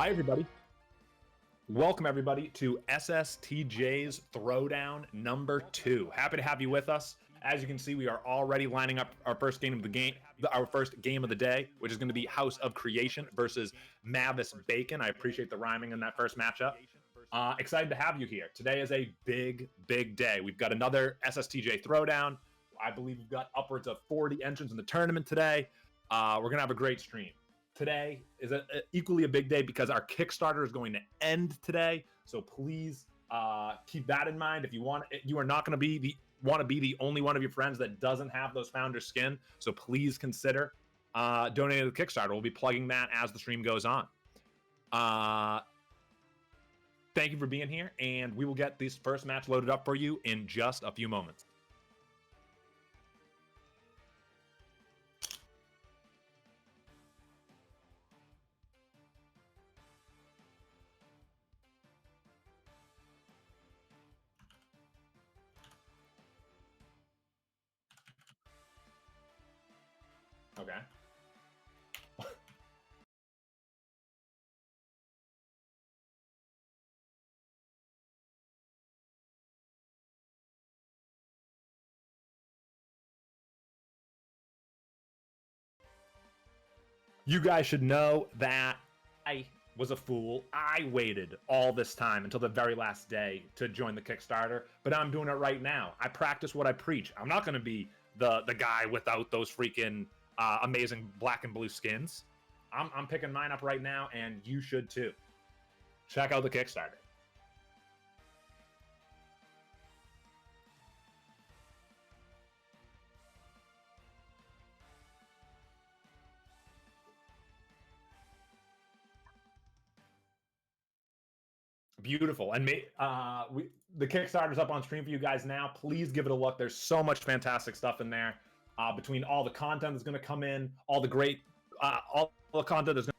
Hi, everybody. Welcome, everybody, to SSTJ's Throwdown number 2. Happy to have you with us. As you can see, we are already lining up our first game of the day, which is going to be HouseOfCreation versus Mavis Bacon. I appreciate the rhyming in that first matchup. Excited to have you here. Today is a big day. We've got another SSTJ Throwdown. I believe we've got upwards of 40 entrants in the tournament today. We're going to have a great stream. Today is equally a big day because our Kickstarter is going to end today. So please keep that in mind. If you are not going to be the only one of your friends that doesn't have those founder skin. So please consider donating to the Kickstarter. We'll be plugging that as the stream goes on. Thank you for being here, and we will get this first match loaded up for you in just a few moments. Okay. You guys should know that I was a fool. I waited all this time until the very last day to join the Kickstarter, but I'm doing it right now. I practice what I preach. I'm not going to be the guy without those freaking amazing black and blue skins. I'm picking mine up right now, and you should too. Check out the Kickstarter. Beautiful. And the Kickstarter's up on stream for you guys now. Please give it a look. There's so much fantastic stuff in there. Between all the content that's going to come in, all the great, all the content that's going to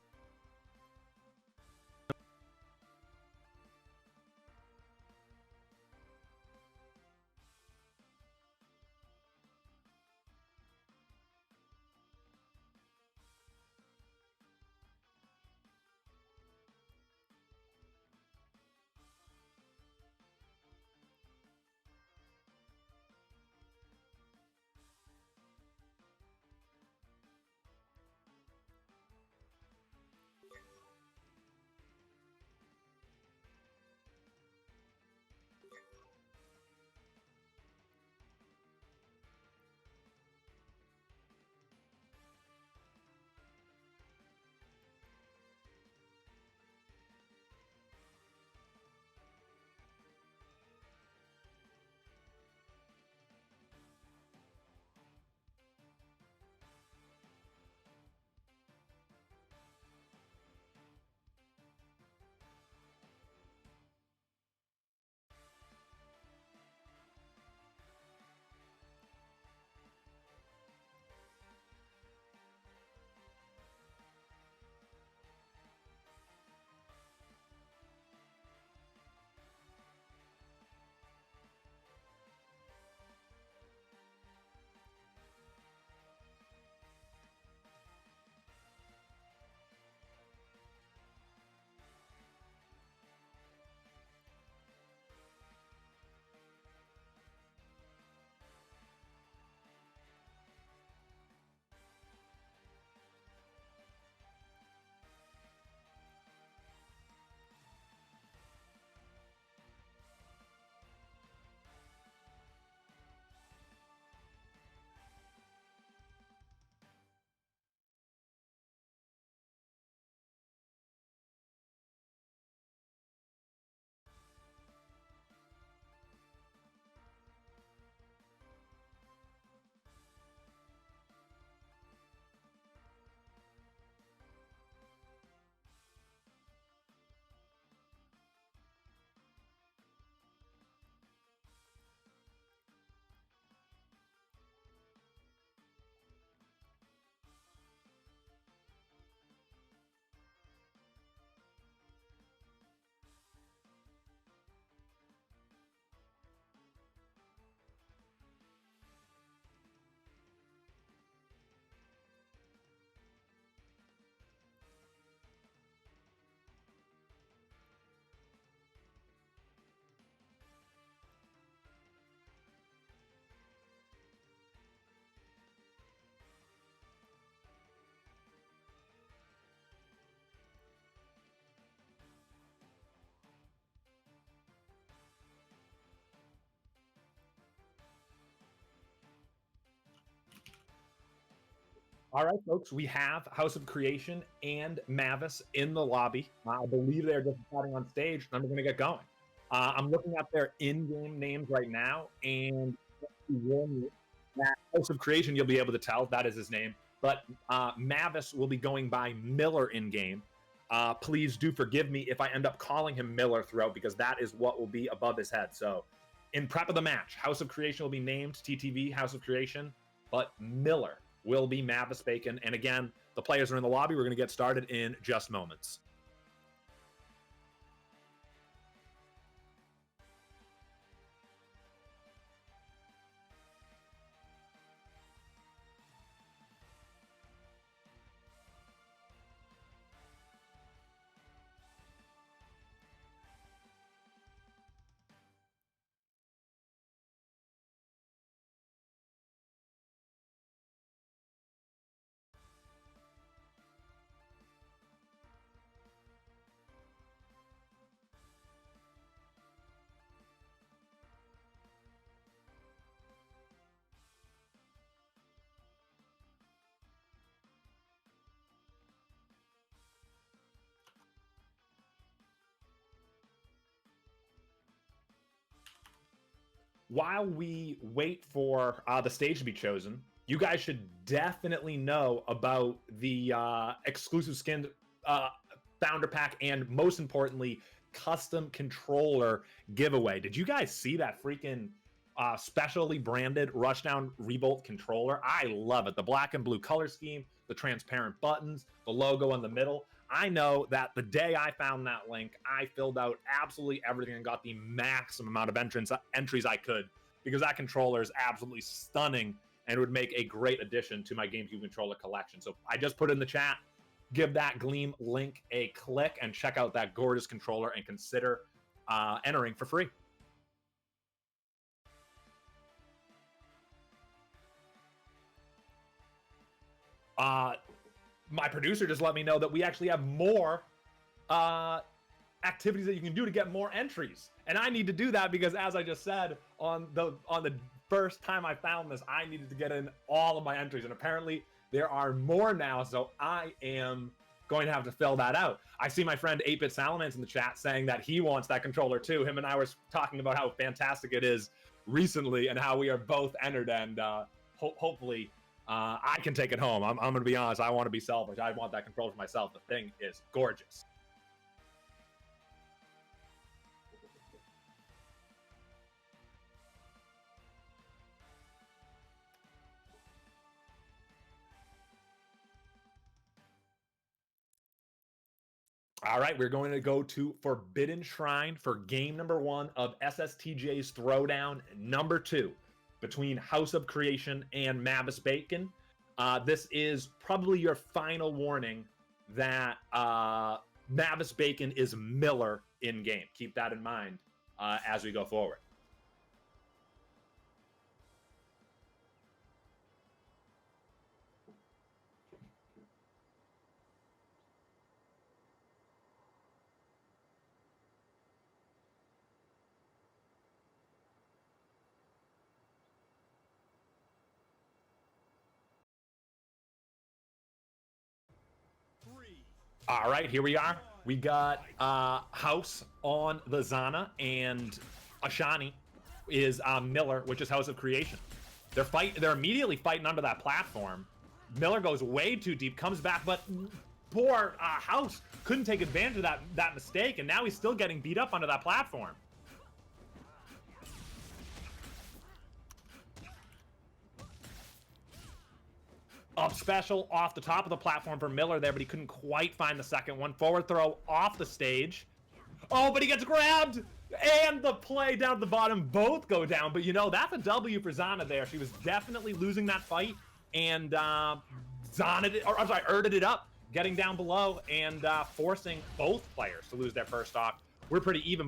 All right, folks, we have House of Creation and Mavis in the lobby. I believe they're just starting on stage, and we're going to get going. I'm looking at their in-game names right now, and that House of Creation, you'll be able to tell that is his name. But Mavis will be going by Miller in-game. Please do forgive me if I end up calling him Miller throughout, because that is what will be above his head. So in prep of the match, House of Creation will be named TTV House of Creation, but Miller will be Mavis Bacon. And again, the players are in the lobby. We're going to get started in just moments. While we wait for the stage to be chosen, you guys should definitely know about the exclusive skin founder pack, and most importantly, custom controller giveaway. Did you guys see that freaking specially branded Rushdown Revolt controller? I love it. The black and blue color scheme, the transparent buttons, the logo in the middle. I know that the day I found that link, I filled out absolutely everything and got the maximum amount of entries I could, because that controller is absolutely stunning and would make a great addition to my GameCube controller collection. So I just put in the chat, give that Gleam link a click and check out that gorgeous controller and consider entering for free. My producer just let me know that we actually have more activities that you can do to get more entries, and I need to do that because, as I just said, on the first time I found this, I needed to get in all of my entries, and apparently there are more now, so I am going to have to fill that out. I see my friend 8-Bit Salamence in the chat saying that he wants that controller too. Him and I were talking about how fantastic it is recently and how we are both entered, and hopefully I can take it home. I'm going to be honest. I want to be selfish. I want that controller for myself. The thing is gorgeous. All right, we're going to go to Forbidden Shrine for game number 1 of SSTJ's Throwdown number 2 between House of Creation and Mavis Bacon. This is probably your final warning that Mavis Bacon is Miller in game. Keep that in mind as we go forward. All right, here we are. We got House on the Zana, and Ashani is Miller, which is House of Creation. They're immediately fighting under that platform. Miller goes way too deep, comes back, but poor House couldn't take advantage of that mistake, and now he's still getting beat up under that platform. Up special off the top of the platform for Miller there, but he couldn't quite find the second one. Forward throw off the stage. Oh, but he gets grabbed! And the play down at the bottom both go down. But, you know, that's a W for Zana there. She was definitely losing that fight. And Erded it up, getting down below and forcing both players to lose their first stock. We're pretty even,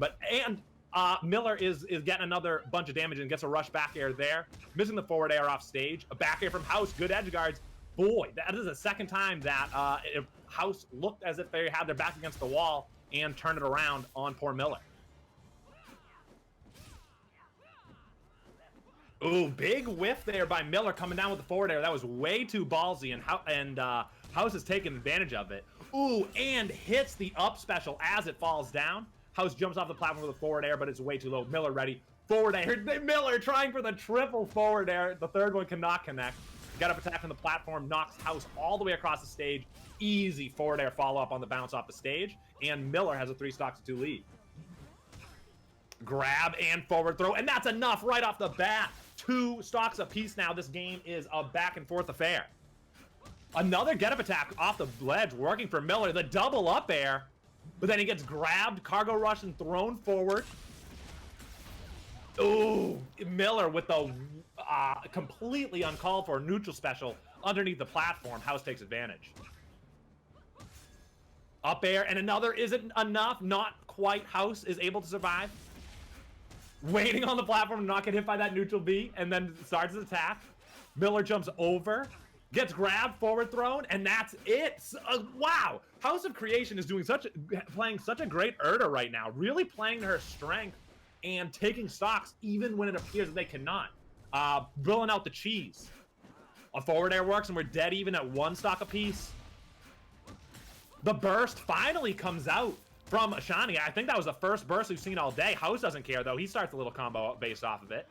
Miller is getting another bunch of damage and gets a rush back air there. Missing the forward air off stage. A back air from House. Good edge guards. Boy, that is the second time that House looked as if they had their back against the wall and turned it around on poor Miller. Ooh, big whiff there by Miller coming down with the forward air. That was way too ballsy, and House is taking advantage of it. Ooh, and hits the up special as it falls down. House jumps off the platform with a forward air, but it's way too low. Miller ready. Forward air. Miller trying for the triple forward air. The third one cannot connect. Get up attack from the platform, knocks House all the way across the stage. Easy forward air follow-up on the bounce off the stage, and Miller has a 3 stocks to 2 lead. Grab and forward throw, and that's enough right off the bat. 2 stocks apiece now. This game is a back and forth affair. Another get up attack off the ledge working for Miller. The double up air, but then he gets grabbed, cargo rush, and thrown forward. Ooh, Miller with the completely uncalled for neutral special underneath the platform. House takes advantage. Up air, and another isn't enough. Not quite. House is able to survive. Waiting on the platform to not get hit by that neutral B, and then starts his attack. Miller jumps over, gets grabbed, forward thrown, and that's it. Wow, HouseOfCreation is playing such a great Erda right now, really playing to her strength and taking stocks even when it appears that they cannot. Billing out the cheese. A forward air works, and we're dead even at 1 stock apiece. The burst finally comes out from Shani. I think that was the first burst we've seen all day. House doesn't care, though. He starts a little combo based off of it.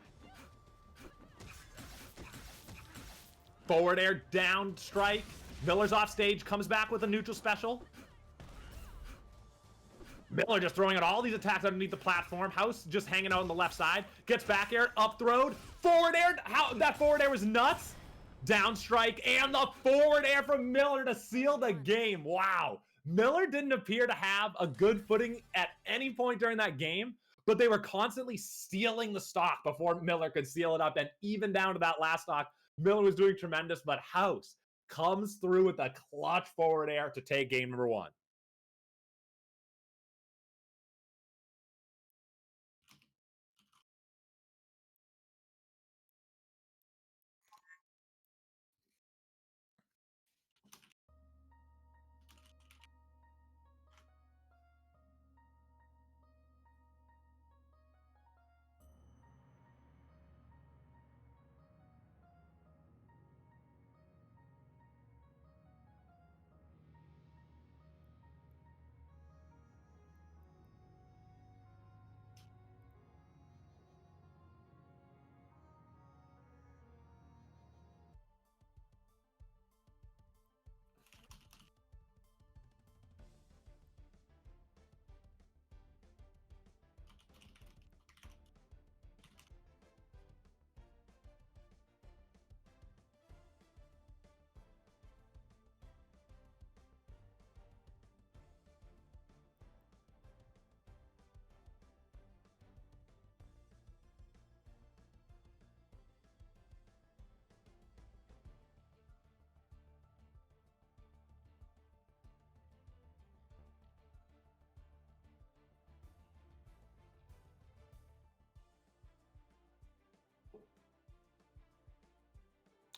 Forward air, down strike. Miller's off stage, comes back with a neutral special. Miller just throwing out all these attacks underneath the platform. House just hanging out on the left side. Gets back air, up throwed. Forward air, that forward air was nuts. Down strike, and the forward air from Miller to seal the game. Wow. Miller didn't appear to have a good footing at any point during that game, but they were constantly stealing the stock before Miller could seal it up, and even down to that last stock, Miller was doing tremendous, but House comes through with a clutch forward air to take game number 1.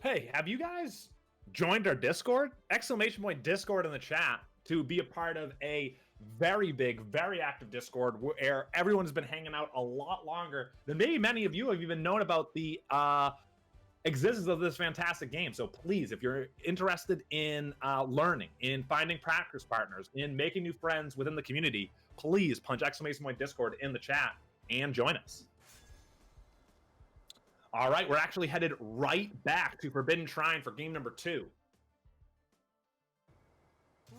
Hey, have you guys joined our Discord? Exclamation point Discord in the chat to be a part of a very big, very active Discord where everyone's been hanging out a lot longer than maybe many of you have even known about the existence of this fantastic game. So please, if you're interested in learning, in finding practice partners, in making new friends within the community, please punch exclamation point Discord in the chat and join us. All right, we're actually headed right back to Forbidden Shrine for game number 2. 3,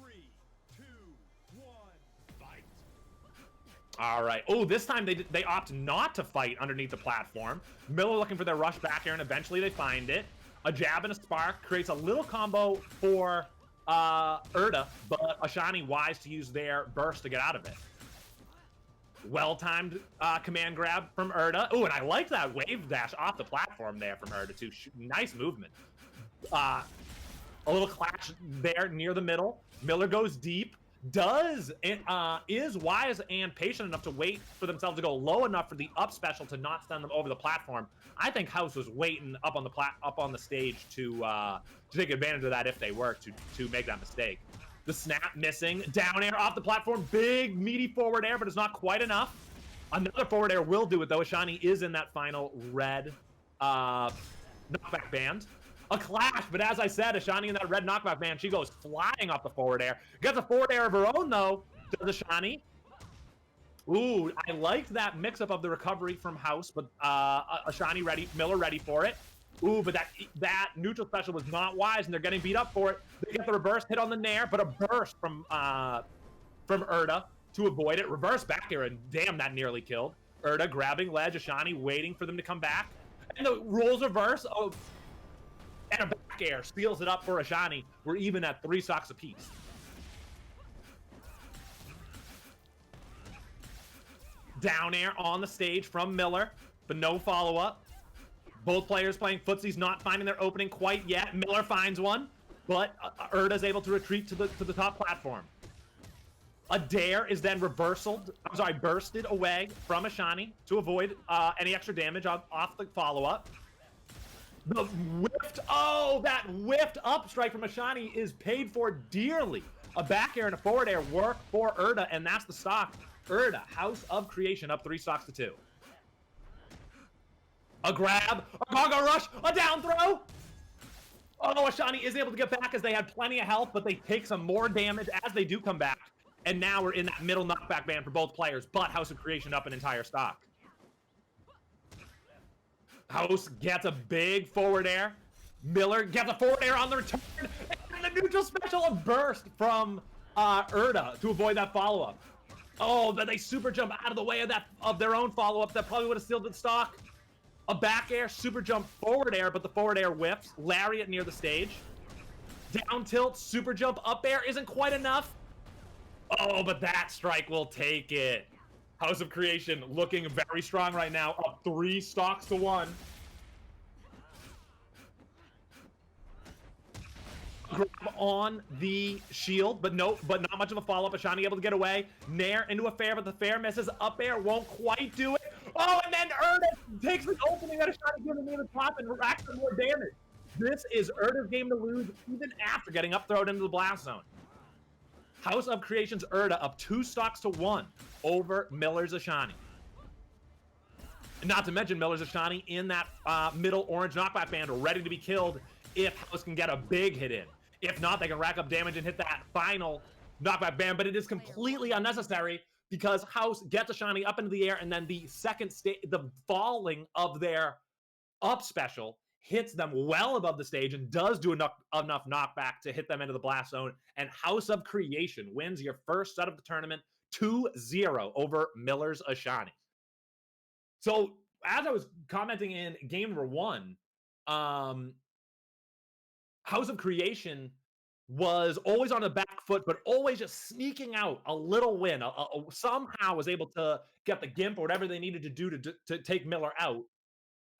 2, 1, fight. All right. Oh, this time they opt not to fight underneath the platform. Miller looking for their rush back air, and eventually they find it. A jab and a spark creates a little combo for Erda, but Ashani wise to use their burst to get out of it. Well-timed command grab from Erda. Oh, and I like that wave dash off the platform there from Erda, too. Nice movement. A little clash there near the middle. Miller goes deep. Is wise and patient enough to wait for themselves to go low enough for the up special to not send them over the platform. I think House was waiting up on the stage to take advantage of that if they were to make that mistake. The snap missing. Down air off the platform. Big, meaty forward air, but it's not quite enough. Another forward air will do it, though. Ashani is in that final red knockback band. A clash, but as I said, Ashani in that red knockback band, she goes flying off the forward air. Gets a forward air of her own, though, does Ashani. Ooh, I liked that mix-up of the recovery from House, but Ashani ready, Miller ready for it. Ooh, but that neutral special was not wise, and they're getting beat up for it. They get the reverse hit on the nair, but a burst from Erda to avoid it. Reverse back air, and damn, that nearly killed. Erda grabbing ledge, Ashani waiting for them to come back. And the rolls reverse, oh, and a back air seals it up for Ashani. We're even at 3 stocks apiece. Down air on the stage from Miller, but no follow-up. Both players playing footsies, not finding their opening quite yet. Miller finds one, but Erda's able to retreat to the top platform. A dare is then bursted away from Ashani to avoid any extra damage off the follow-up. The whiffed, oh, that whiffed up strike from Ashani is paid for dearly. A back air and a forward air work for Erda, and that's the stock. Erda, House of Creation, up 3 stocks to 2. A grab, a cargo rush, a down throw. Oh, Ashani is able to get back as they had plenty of health, but they take some more damage as they do come back. And now we're in that middle knockback band for both players, but House of Creation up an entire stock. House gets a big forward air. Miller gets a forward air on the return. And the neutral special, a burst from Erda to avoid that follow-up. Oh, but they super jump out of the way of their own follow-up that probably would have sealed the stock. A back air, super jump, forward air, but the forward air whiffs. Lariat near the stage. Down tilt, super jump, up air isn't quite enough. Oh, but that strike will take it. House of Creation looking very strong right now, up 3 stocks to 1. Grab on the shield, but not much of a follow-up. Ashani able to get away. Nair into a fair, but the fair misses. Up air won't quite do it. Oh, and then Erda takes the opening that Ashani gives near the top and racks some more damage. This is Erda's game to lose, even after getting up thrown into the blast zone. House of Creation's Erda up 2 stocks to 1 over Miller's Ashani. And not to mention Miller's Ashani in that middle orange knockback band, ready to be killed if House can get a big hit in. If not, they can rack up damage and hit that final knockback band, but it is completely unnecessary because House gets Ashani up into the air, and then the the falling of their up special hits them well above the stage and does do enough knockback to hit them into the blast zone. And House of Creation wins your first set of the tournament 2-0 over Miller's Ashani. So as I was commenting in game number 1, House of Creation was always on the back foot, but always just sneaking out a little win. Somehow was able to get the gimp or whatever they needed to do to take Miller out.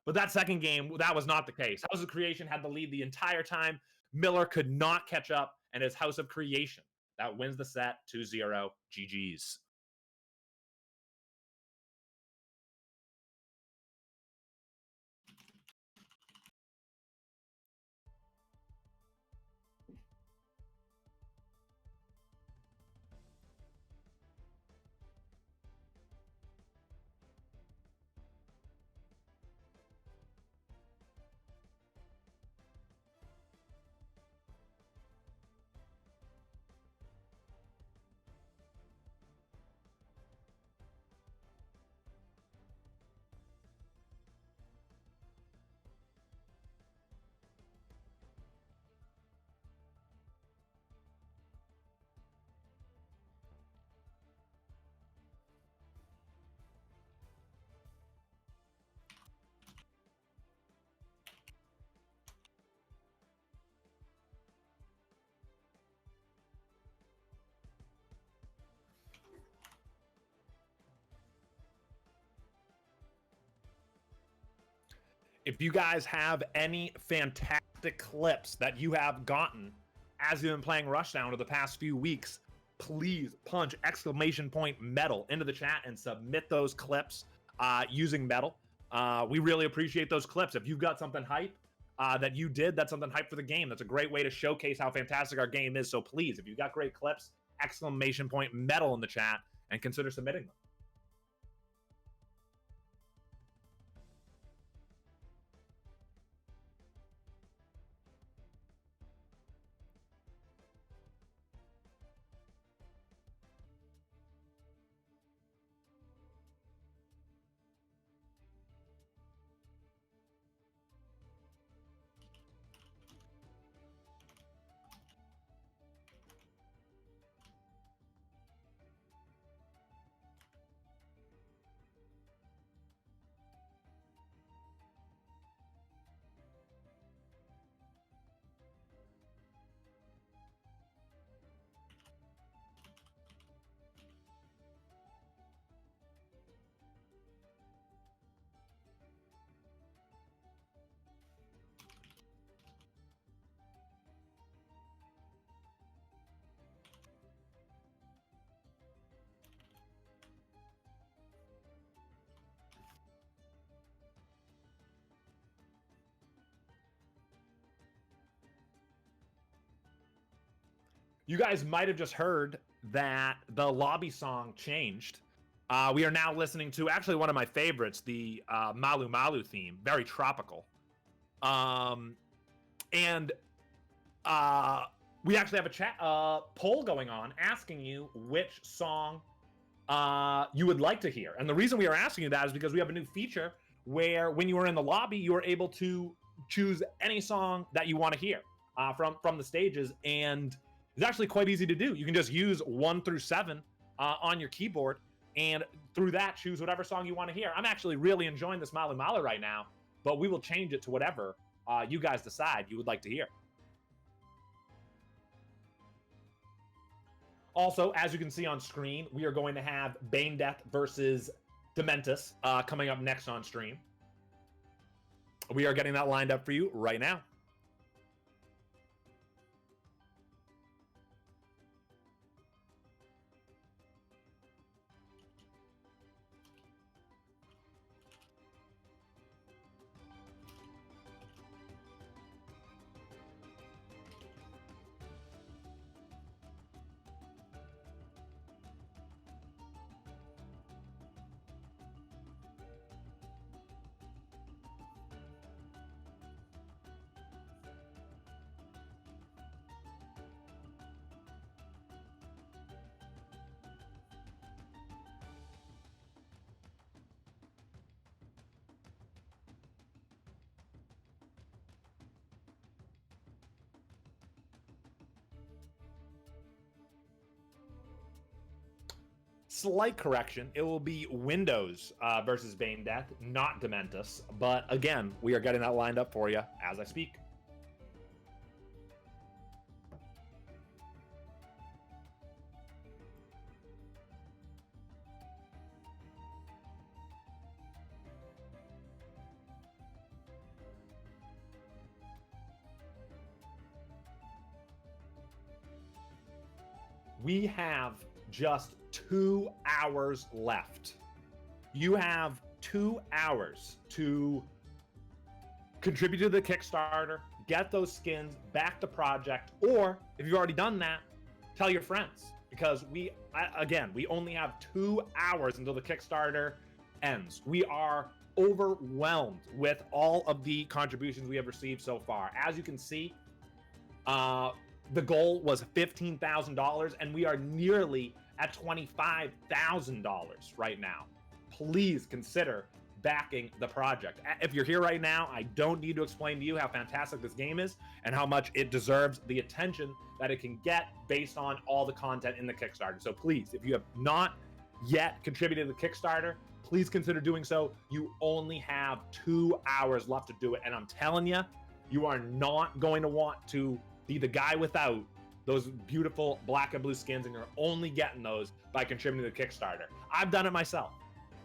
But that second game, that was not the case. House of Creation had the lead the entire time. Miller could not catch up, and it's House of Creation that wins the set 2-0. GG's. If you guys have any fantastic clips that you have gotten as you've been playing Rushdown over the past few weeks, please punch !metal into the chat and submit those clips using metal. We really appreciate those clips. If you've got something hype that you did, that's something hype for the game. That's a great way to showcase how fantastic our game is. So please, if you've got great clips, !metal in the chat and consider submitting them. You guys might have just heard that the lobby song changed. We are now listening to actually one of my favorites, the Malu Malu theme, very tropical. And we actually have a chat poll going on asking you which song you would like to hear. And the reason we are asking you that is because we have a new feature where when you are in the lobby, you are able to choose any song that you want to hear from the stages. And it's actually quite easy to do. You can just use 1 through 7 on your keyboard, and through that, choose whatever song you want to hear. I'm actually really enjoying this Malu Malu right now, but we will change it to whatever you guys decide you would like to hear. Also, as you can see on screen, we are going to have BaneDeath versus Dementus coming up next on stream. We are getting that lined up for you right now. Slight correction. It will be Windows versus BaneDeath, not Dementus. But again, we are getting that lined up for you as I speak. We have just 2 hours left. You have 2 hours to contribute to the Kickstarter, get those skins, back the project, or if you've already done that, tell your friends. Because we only have 2 hours until the Kickstarter ends. We are overwhelmed with all of the contributions we have received so far. As you can see, the goal was $15,000, and we are nearly at $25,000 right now. Please consider backing the project. If you're here right now, I don't need to explain to you how fantastic this game is and how much it deserves the attention that it can get based on all the content in the Kickstarter. So please, if you have not yet contributed to the Kickstarter, please consider doing so. You only have 2 hours left to do it. And I'm telling you, you are not going to want to be the guy without those beautiful black and blue skins, and you're only getting those by contributing to the Kickstarter. I've done it myself.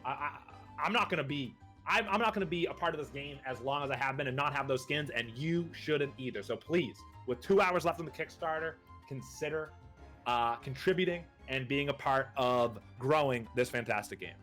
I'm not going to be a part of this game as long as I have been and not have those skins, and you shouldn't either. So please, with 2 hours left on the Kickstarter, consider contributing and being a part of growing this fantastic game.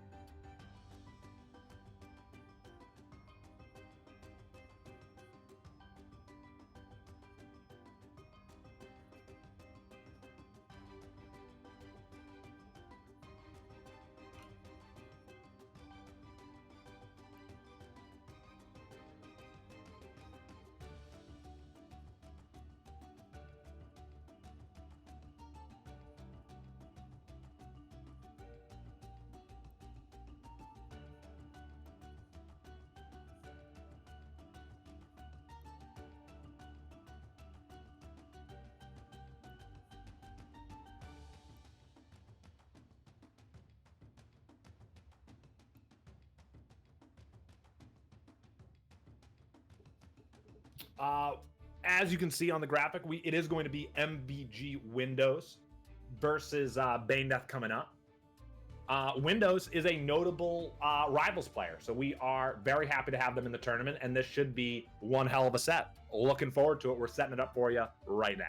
As you can see on the graphic, it is going to be MVG Windows versus BaneDeath coming up. Windows is a notable Rivals player, so we are very happy to have them in the tournament, and this should be one hell of a set. Looking forward to it. We're setting it up for you right now.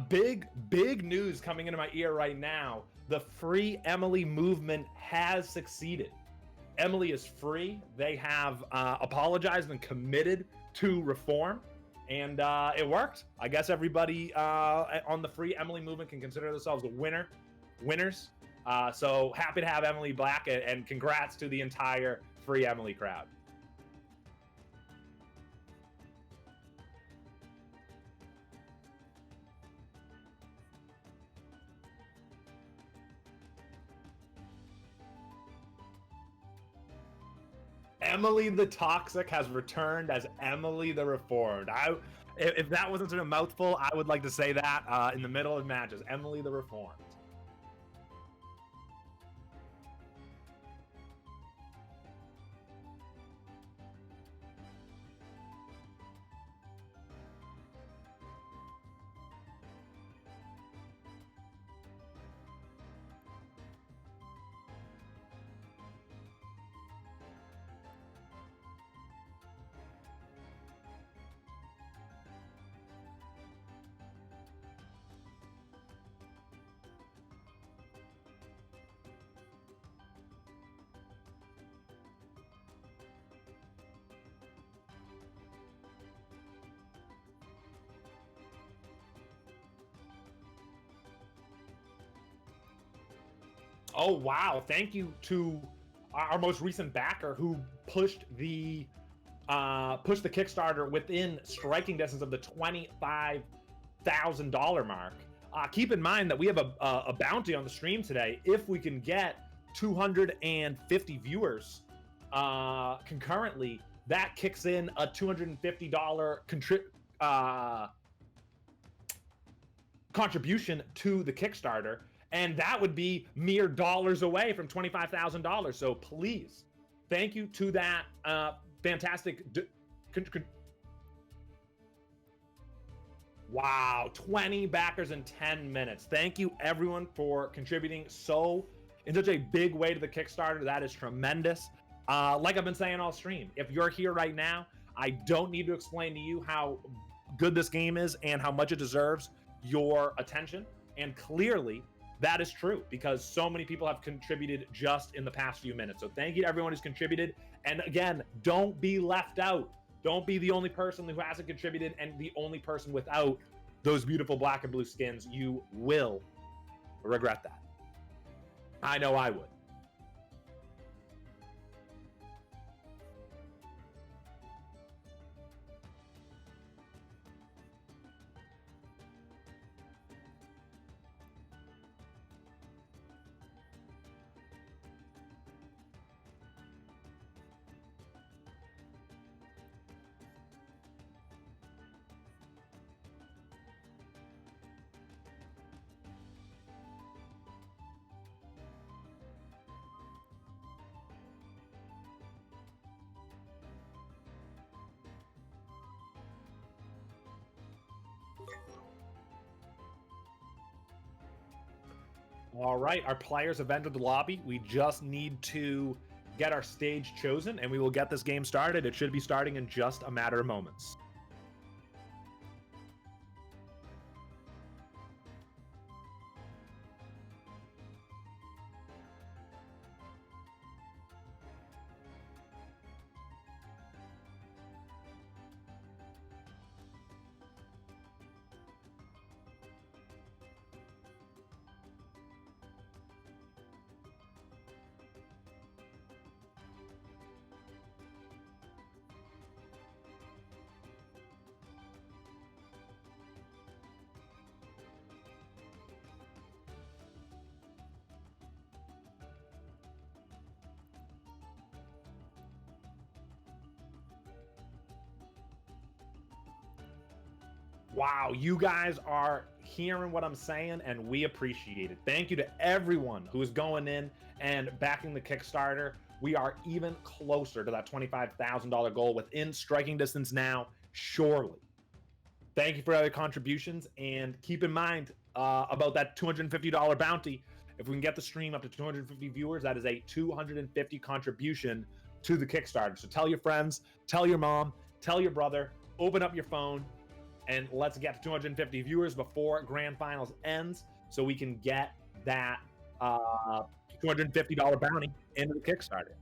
Big news coming into my ear right now. The Free Emily movement has succeeded. Emily is free. They have apologized and committed to reform, and it worked. I guess everybody on the Free Emily movement can consider themselves winners. So happy to have Emily back, and congrats to the entire Free Emily crowd. Emily the Toxic has returned as Emily the Reformed. If that wasn't a mouthful, I would like to say that in the middle of matches. Emily the Reformed. Oh wow! Thank you to our most recent backer who pushed the Kickstarter within striking distance of the $25,000 mark. Keep in mind that we have a bounty on the stream today. If we can get 250 viewers concurrently, that kicks in a $250 contribution to the Kickstarter. And that would be mere dollars away from $25,000. So please, thank you to that fantastic. Wow, 20 backers in 10 minutes. Thank you everyone for contributing in such a big way to the Kickstarter. That is tremendous. Like I've been saying all stream, if you're here right now, I don't need to explain to you how good this game is and how much it deserves your attention. And clearly, that is true because so many people have contributed just in the past few minutes. So thank you to everyone who's contributed. And again, don't be left out. Don't be the only person who hasn't contributed and the only person without those beautiful black and blue skins. You will regret that. I know I would. All right, our players have entered the lobby. We just need to get our stage chosen, and we will get this game started. It should be starting in just a matter of moments. Wow, you guys are hearing what I'm saying, and we appreciate it. Thank you to everyone who is going in and backing the Kickstarter. We are even closer to that $25,000 goal within striking distance now, surely. Thank you for other contributions, and keep in mind about that $250 bounty. If we can get the stream up to 250 viewers, that is a 250 contribution to the Kickstarter. So tell your friends, tell your mom, tell your brother, open up your phone, And let's get to 250 viewers before Grand Finals ends so we can get that $250 bounty into the Kickstarter.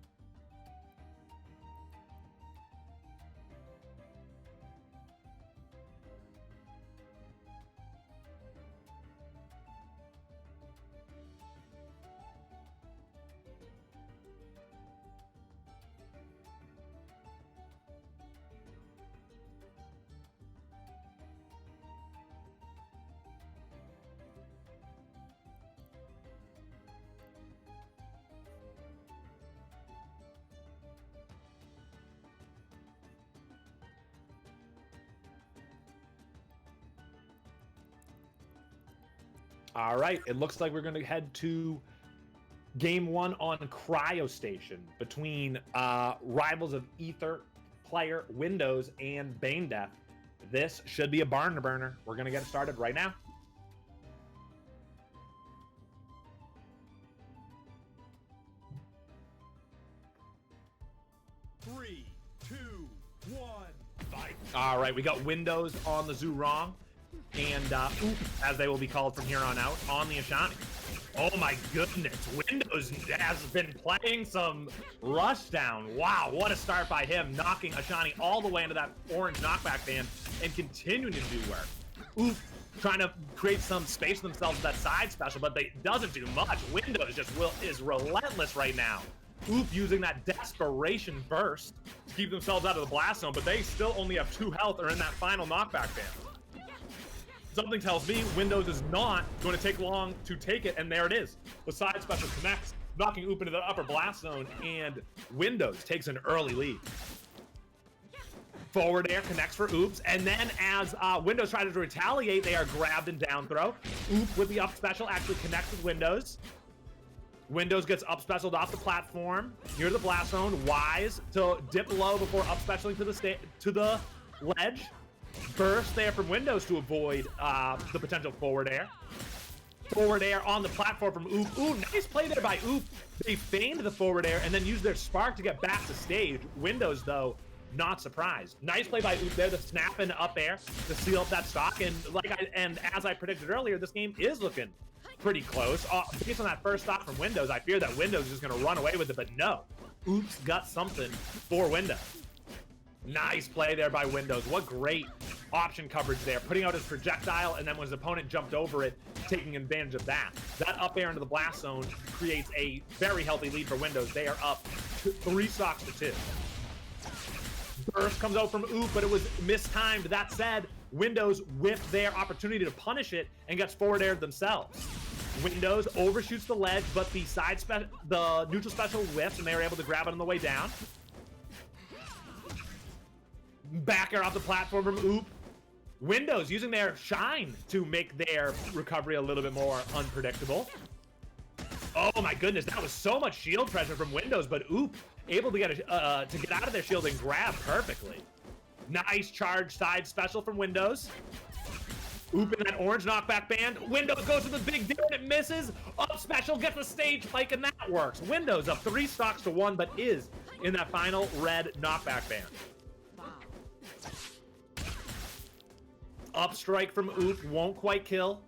All right, it looks like we're going to head to game one on Cryo Station between Rivals of Ether player Windows and BaneDeath. This should be a barn burner. We're going to get started right now. Three, two, one, fight. All right, we got Windows on the Zurong and as they will be called from here on out, on the Ashani. Oh my goodness, Windows has been playing some Rushdown. Wow, what a start by him, knocking Ashani all the way into that orange knockback band and continuing to do work. Oof, trying to create some space for themselves with that side special, but they doesn't do much. Windows just is relentless right now. Oop using that desperation burst to keep themselves out of the blast zone, but they still only have 2 health or in that final knockback band. Something tells me Windows is not going to take long to take it, and there it is. The side special connects, knocking Oop into the upper blast zone, and Windows takes an early lead. Forward air connects for Oops, and then as Windows tries to retaliate, they are grabbed and down throw. Oop with the up special actually connects with Windows. Windows gets up specialed off the platform near the blast zone. Wise to dip low before up specialing to the ledge. Burst there from Windows to avoid the potential forward air. Forward air on the platform from Oop. Ooh, nice play there by Oop. They feigned the forward air and then used their spark to get back to stage. Windows, though, not surprised. Nice play by Oop there, the snap and up air to seal up that stock. And as I predicted earlier, this game is looking pretty close. Based on that first stock from Windows, I fear that Windows is going to run away with it, but no. Oops got something for Windows. Nice play there by Windows. What great option coverage there. Putting out his projectile, and then when his opponent jumped over it, taking advantage of that. That up air into the blast zone creates a very healthy lead for Windows. They are up 3 stocks to 2. Burst comes out from Oop, but it was mistimed. That said, Windows whiffed their opportunity to punish it and gets forward aired themselves. Windows overshoots the ledge, but the neutral special whiffs, and they were able to grab it on the way down. Back air off the platform from Oop. Windows using their shine to make their recovery a little bit more unpredictable. Oh my goodness, that was so much shield pressure from Windows, but Oop able to get out of their shield and grab perfectly. Nice charge side special from Windows. Oop in that orange knockback band. Windows goes to the big deal and it misses. Up special gets the stage spike and that works. Windows up 3 stocks to 1, but is in that final red knockback band. Up strike from Oop won't quite kill.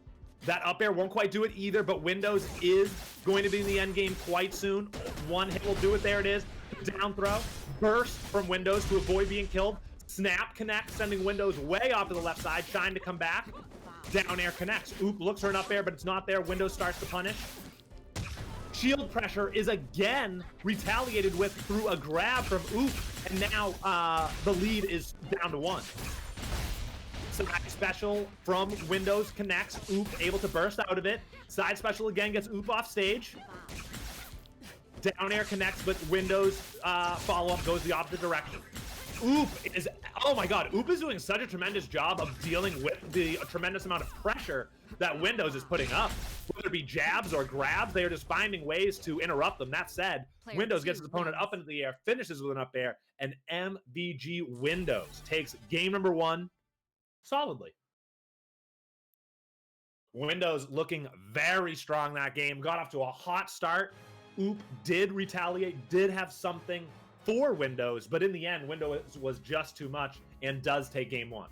That up air won't quite do it either, but Windows is going to be in the end game quite soon. 1 hit will do it. There it is. Down throw. Burst from Windows to avoid being killed. Snap connect, sending Windows way off to the left side. Shine to come back. Down air connects. Oop looks for an up air, but it's not there. Windows starts to punish. Shield pressure is again retaliated with through a grab from Oop, and now the lead is down to 1. Side special from Windows connects. Oop able to burst out of it. Side special again gets Oop off stage. Down air connects, but Windows follow-up goes the opposite direction. Oop is, oh my god, Oop is doing such a tremendous job of dealing with the tremendous amount of pressure that Windows is putting up. Whether it be jabs or grabs, they are just finding ways to interrupt them. That said, Windows gets his opponent up into the air, finishes with an up air, and MVG Windows takes game number 1 solidly. Windows looking very strong that game. Got off to a hot start. Oop did retaliate, did have something for Windows, but in the end, Windows was just too much and does take game 1.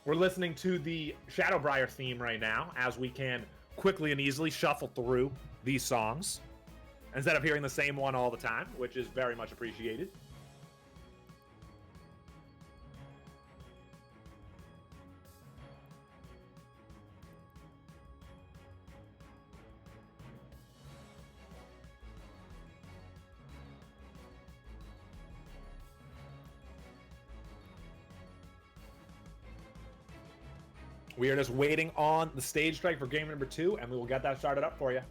We're listening to the Shadowbriar theme right now as we can quickly and easily shuffle through these songs instead of hearing the same one all the time, which is very much appreciated. We are just waiting on the stage strike for game number 2, and we will get that started up for you.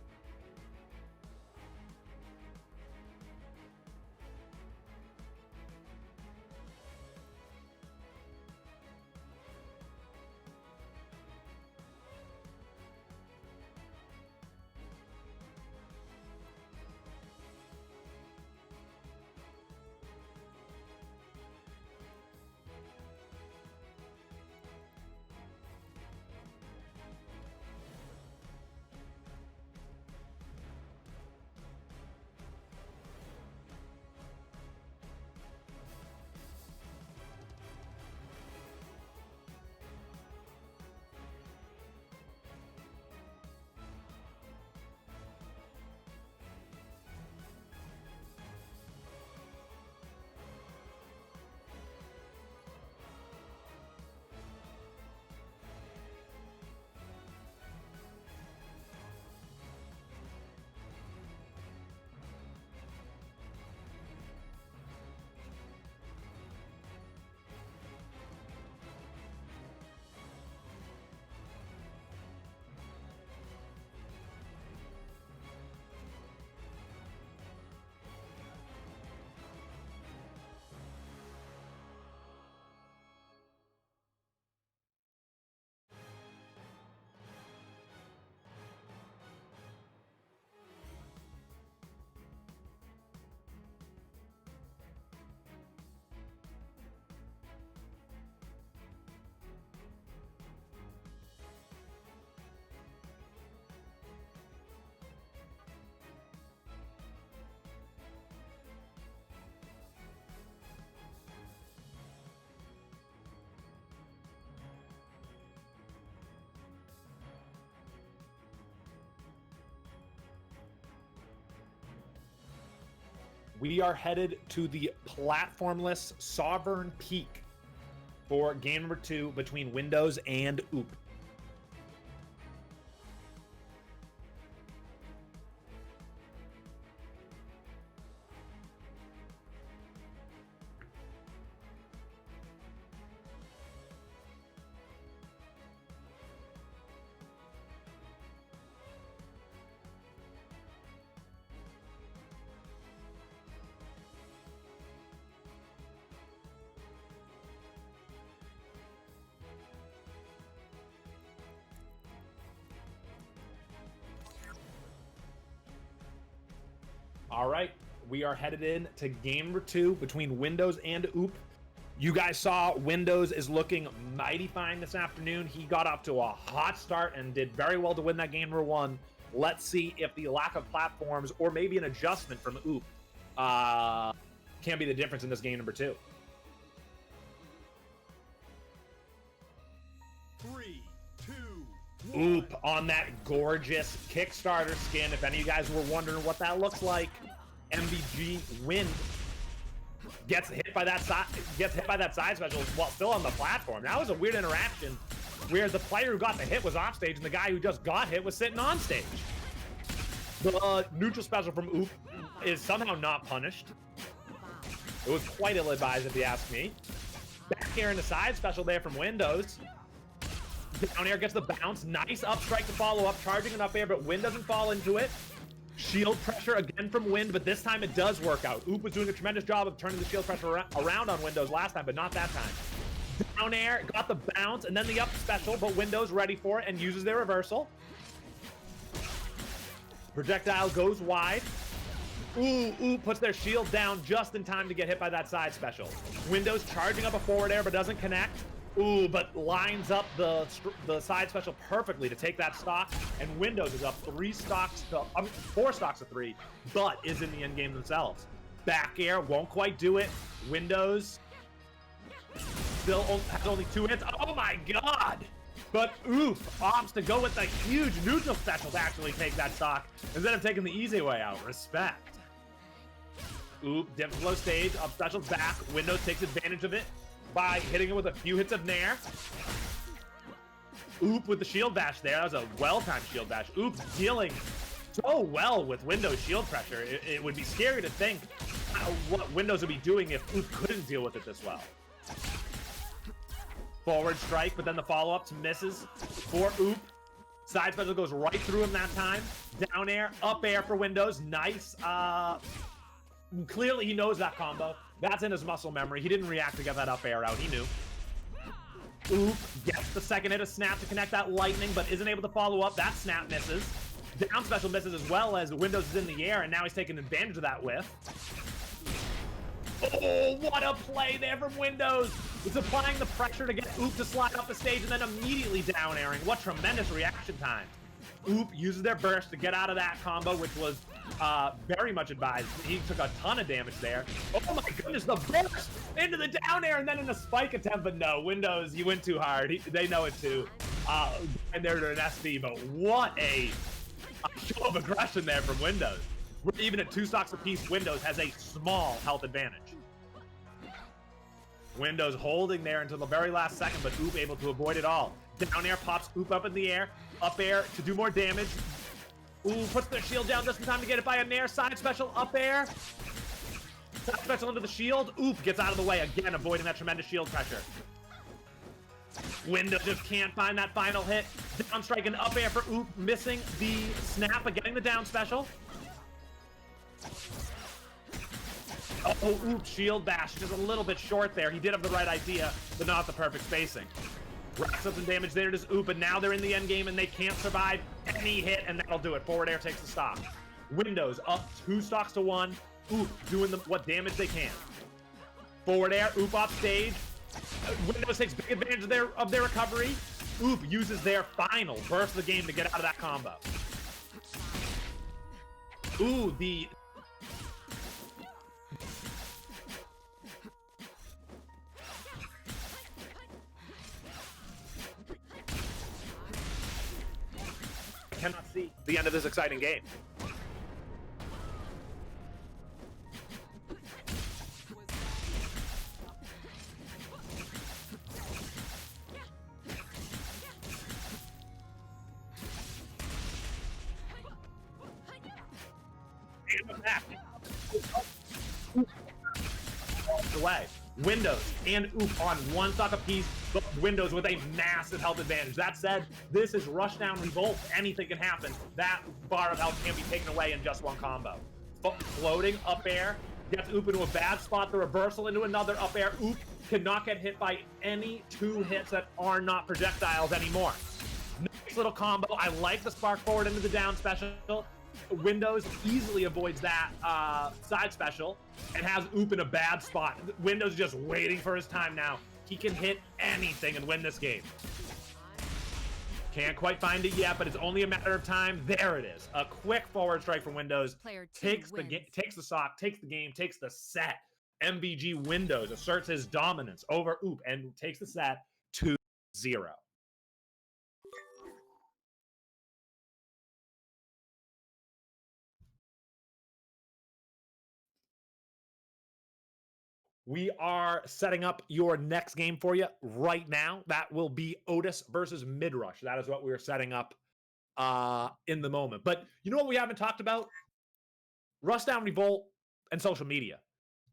We are headed to the platformless Sovereign Peak for game number 2 between Windows and OOP. All right, we are headed in to game number 2 between Windows and OOP. You guys saw Windows is looking mighty fine this afternoon. He got off to a hot start and did very well to win that game number 1. Let's see if the lack of platforms or maybe an adjustment from OOP can be the difference in this game number 2. 3, 2, 1. OOP on that gorgeous Kickstarter skin. If any of you guys were wondering what that looks like, MVG Wind gets hit by that side special while still on the platform. That was a weird interaction where the player who got the hit was off stage and the guy who just got hit was sitting on stage. The neutral special from OOP is somehow not punished. It was quite ill-advised if you ask me. Back here in the side special there from Windows. Down air gets the bounce. Nice up strike to follow up. Charging an up air, but Wind doesn't fall into it. Shield pressure again from Wind, but this time it does work out. OOP was doing a tremendous job of turning the shield pressure around on Windows last time, but not that time. Down air, got the bounce, and then the up special, but Windows ready for it and uses their reversal. Projectile goes wide. Ooh, puts their shield down just in time to get hit by that side special. Windows charging up a forward air, but doesn't connect. Ooh, but lines up the side special perfectly to take that stock, and Windows is up 4 stocks to 3, but is in the end game themselves. Back air won't quite do it. Windows still has only 2 hits. Oh my god! But oof, opts to go with the huge neutral special to actually take that stock instead of taking the easy way out. Respect. Oop, dips below stage, up special's back. Windows takes advantage of it by hitting it with a few hits of Nair. Oop with the shield bash there. That was a well-timed shield bash. Oop dealing so well with Windows shield pressure. It would be scary to think what Windows would be doing if Oop couldn't deal with it this well. Forward strike, but then the follow-up misses for Oop. Side special goes right through him that time. Down air, up air for Windows. Nice. Clearly he knows that combo. That's in his muscle memory. He didn't react to get that up air out. He knew. Oop gets the second hit of snap to connect that lightning, but isn't able to follow up. That snap misses. Down special misses as well as Windows is in the air, and now he's taking advantage of that whiff. Oh, what a play there from Windows! It's applying the pressure to get Oop to slide off the stage and then immediately down airing. What tremendous reaction time. Oop uses their burst to get out of that combo, which was very much advised. He took a ton of damage there. Oh my goodness, the burst into the down air and then in a spike attempt, but no, Windows, you went too hard. They know it too. And they're an SV, but what a show of aggression there from Windows. Even at 2 stocks apiece, Windows has a small health advantage. Windows holding there until the very last second, but Oop able to avoid it all. Down air pops Oop up in the air, up air to do more damage. Ooh, puts their shield down just in time to get it by a Nair. Side special, up air. Side special into the shield. Oop gets out of the way again, avoiding that tremendous shield pressure. Windows just can't find that final hit. Down strike and up air for Oop, missing the snap but getting the down special. Oh, Oop, shield bash, just a little bit short there. He did have the right idea, but not the perfect spacing. Racks up some damage there to Oop, and now they're in the end game and they can't survive any hit, and that'll do it. Forward air takes the stock. Windows up 2 stocks to 1. Oop doing what damage they can. Forward air, Oop off stage. Windows takes big advantage of their recovery. Oop uses their final burst of the game to get out of that combo. Ooh, the cannot see the end of this exciting game. Away. Windows and Oop on 1 stock apiece, but Windows with a massive health advantage. That said, this is Rushdown Revolt. Anything can happen. That bar of health can be taken away in just 1 combo. Floating up air, gets Oop into a bad spot, the reversal into another up air. Oop cannot get hit by any 2 hits that are not projectiles anymore. Nice little combo. I like the spark forward into the down special. Windows easily avoids that side special and has Oop in a bad spot. Windows just waiting for his time now. He can hit anything and win this game. Can't quite find it yet, but it's only a matter of time. There it is. A quick forward strike from Windows. Takes the stock, takes the game, takes the set. MVG Windows asserts his dominance over Oop and takes the set 2-0. We are setting up your next game for you right now. That will be Otis versus MidRush. That is what we're setting up in the moment. But you know what we haven't talked about? Rushdown Revolt and social media.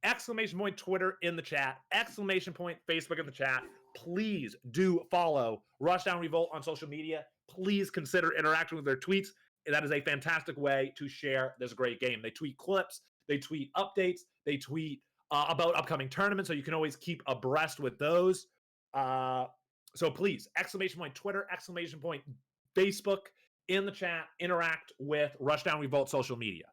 Exclamation point Twitter in the chat. Exclamation point Facebook in the chat. Please do follow Rushdown Revolt on social media. Please consider interacting with their tweets. That is a fantastic way to share this great game. They tweet clips. They tweet updates. They tweet about upcoming tournaments, so you can always keep abreast with those. So please, exclamation point Twitter, exclamation point Facebook in the chat, interact with Rushdown Revolt social media.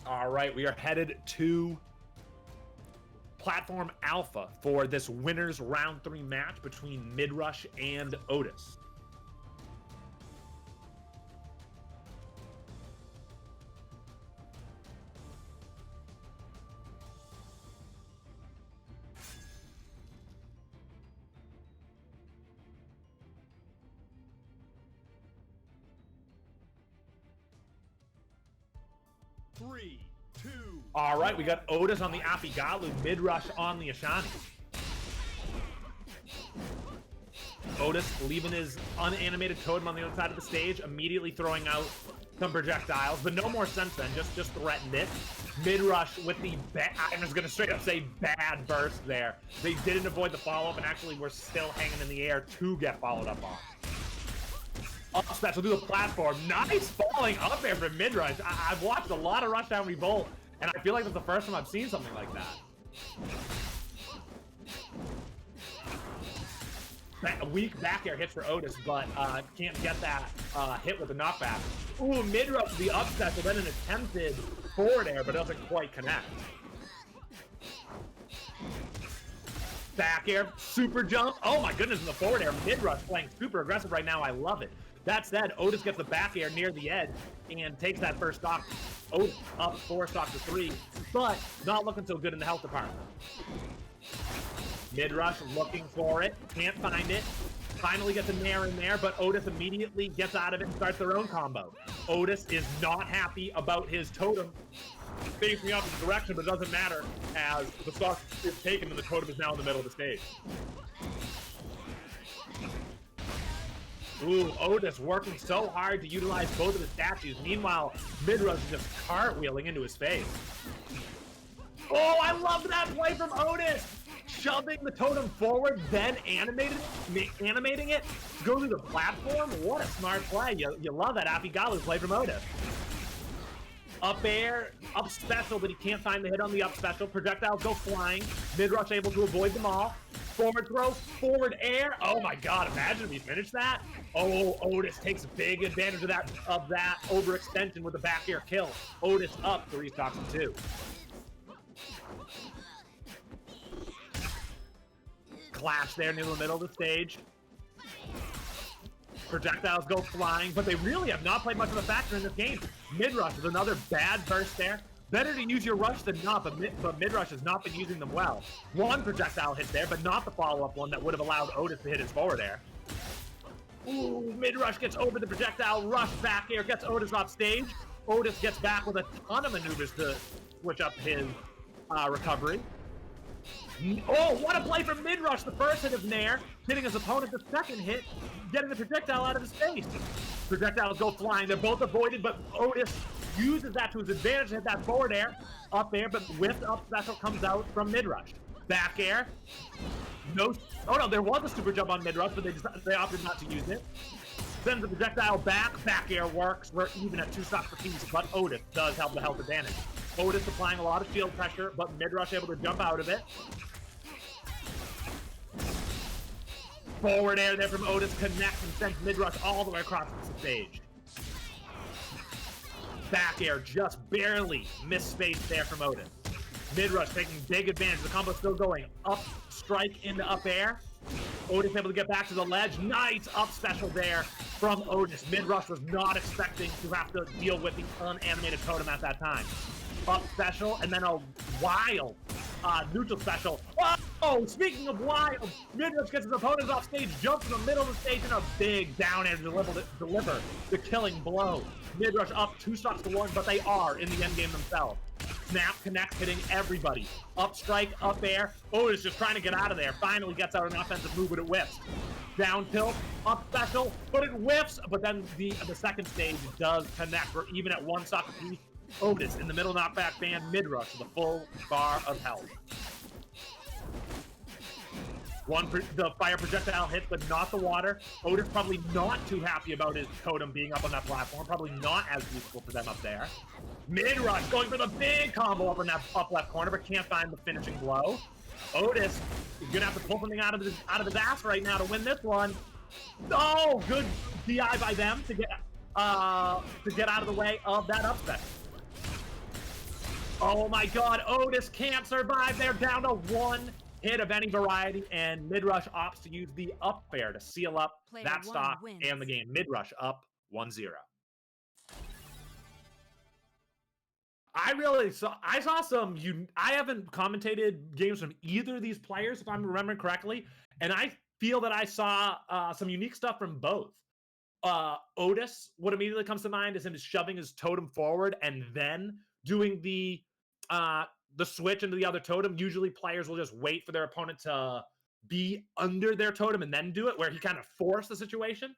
All right, we are headed to Platform Alpha for this winners round 3 match between MidRush and Otis. Three, two. All right, we got Otis on the Apigalu, MidRush on the Ashani. Otis leaving his unanimated totem on the other side of the stage, immediately throwing out some projectiles, but no more since then, just threatened it. MidRush with the I'm just gonna straight up say bad burst there. They didn't avoid the follow-up and actually were still hanging in the air to get followed up on. Up special through the platform. Nice falling up there from MidRush. I've watched a lot of Rushdown Revolt, and I feel like that's the first time I've seen something like that. A weak back air hits for Otis, but can't get that hit with the knockback. Ooh, MidRush the up special, then an attempted forward air, but doesn't quite connect. Back air, super jump. Oh my goodness, in the forward air. MidRush playing super aggressive right now. I love it. That said, Otis gets the back air near the edge and takes that first stock. Otis up 4 stocks to 3, but not looking so good in the health department. MidRush looking for it, can't find it. Finally gets a nair in there, but Otis immediately gets out of it and starts their own combo. Otis is not happy about his totem facing the opposite direction, but it doesn't matter as the stock is taken and the totem is now in the middle of the stage. Ooh, Otis working so hard to utilize both of his statues. Meanwhile, MidRush is just cartwheeling into his face. Oh, I love that play from Otis! Shoving the totem forward, then animating it, go through the platform. What a smart play. You love that Apigalu play from Otis. Up air, up special, but he can't find the hit on the up special. Projectiles go flying. MidRush able to avoid them all. Forward throw, forward air. Oh my god, imagine if he finished that. Oh, Otis takes big advantage of that overextension with the back air kill. Otis up 3 stocks to 2. Clash there near the middle of the stage. Projectiles go flying, but they really have not played much of a factor in this game. MidRush is another bad burst there. Better to use your rush than not, but MidRush has not been using them well. One projectile hit there, but not the follow-up one that would have allowed Otis to hit his forward air. Ooh, MidRush gets over the projectile, rush back air, gets Otis off stage. Otis gets back with a ton of maneuvers to switch up his recovery. Oh, what a play from MidRush! The first hit of Nair, hitting his opponent the second hit, getting the projectile out of his face. Projectiles go flying. They're both avoided, but Otis uses that to his advantage to hit that forward air. Up there, but whiffed up special comes out from MidRush. Back air. No. Oh no, there was a super jump on MidRush, but they opted not to use it. Sends the projectile back. Back air works. We're even at 2 stocks per piece, but Otis does have the health advantage. Otis applying a lot of shield pressure, but MidRush able to jump out of it. Forward air there from Otis connects and sends MidRush all the way across the stage. Back air just barely missed space there from Otis. MidRush taking big advantage. The combo still going. Up strike into up air. Otis able to get back to the ledge. Nice up special there from Otis. MidRush was not expecting to have to deal with the unanimated totem at that time. Up special, and then a wild neutral special. Oh, speaking of wild, MidRush gets his opponents off stage, jumps in the middle of the stage, and a big down air to deliver the killing blow. MidRush up 2 stocks to 1, but they are in the end game themselves. Snap connects, hitting everybody. Up strike, up air. Otis just trying to get out of there. Finally gets out an offensive move, but it whiffs. Down tilt, up special, but it whiffs. But then the second stage does connect. We're even at 1 stock apiece. Otis in the middle knockback band, MidRush with a full bar of health. The fire projectile hits, but not the water. Otis probably not too happy about his totem being up on that platform. Probably not as useful for them up there. MidRush going for the big combo up in that up left corner, but can't find the finishing blow. Otis is gonna have to pull something out of his ass right now to win this one. Oh, good DI by them to get out of the way of that upset. Oh my god, Otis can't survive. They're down to one hit of any variety, and MidRush opts to use the up air to seal up that stock and the game. MidRush up 1-0. I saw some, I haven't commentated games from either of these players, if I'm remembering correctly, and I feel that I saw some unique stuff from both. Otis, what immediately comes to mind is him just shoving his totem forward and then doing the switch into the other totem. Usually players will just wait for their opponent to be under their totem and then do it, where he kind of forced the situation.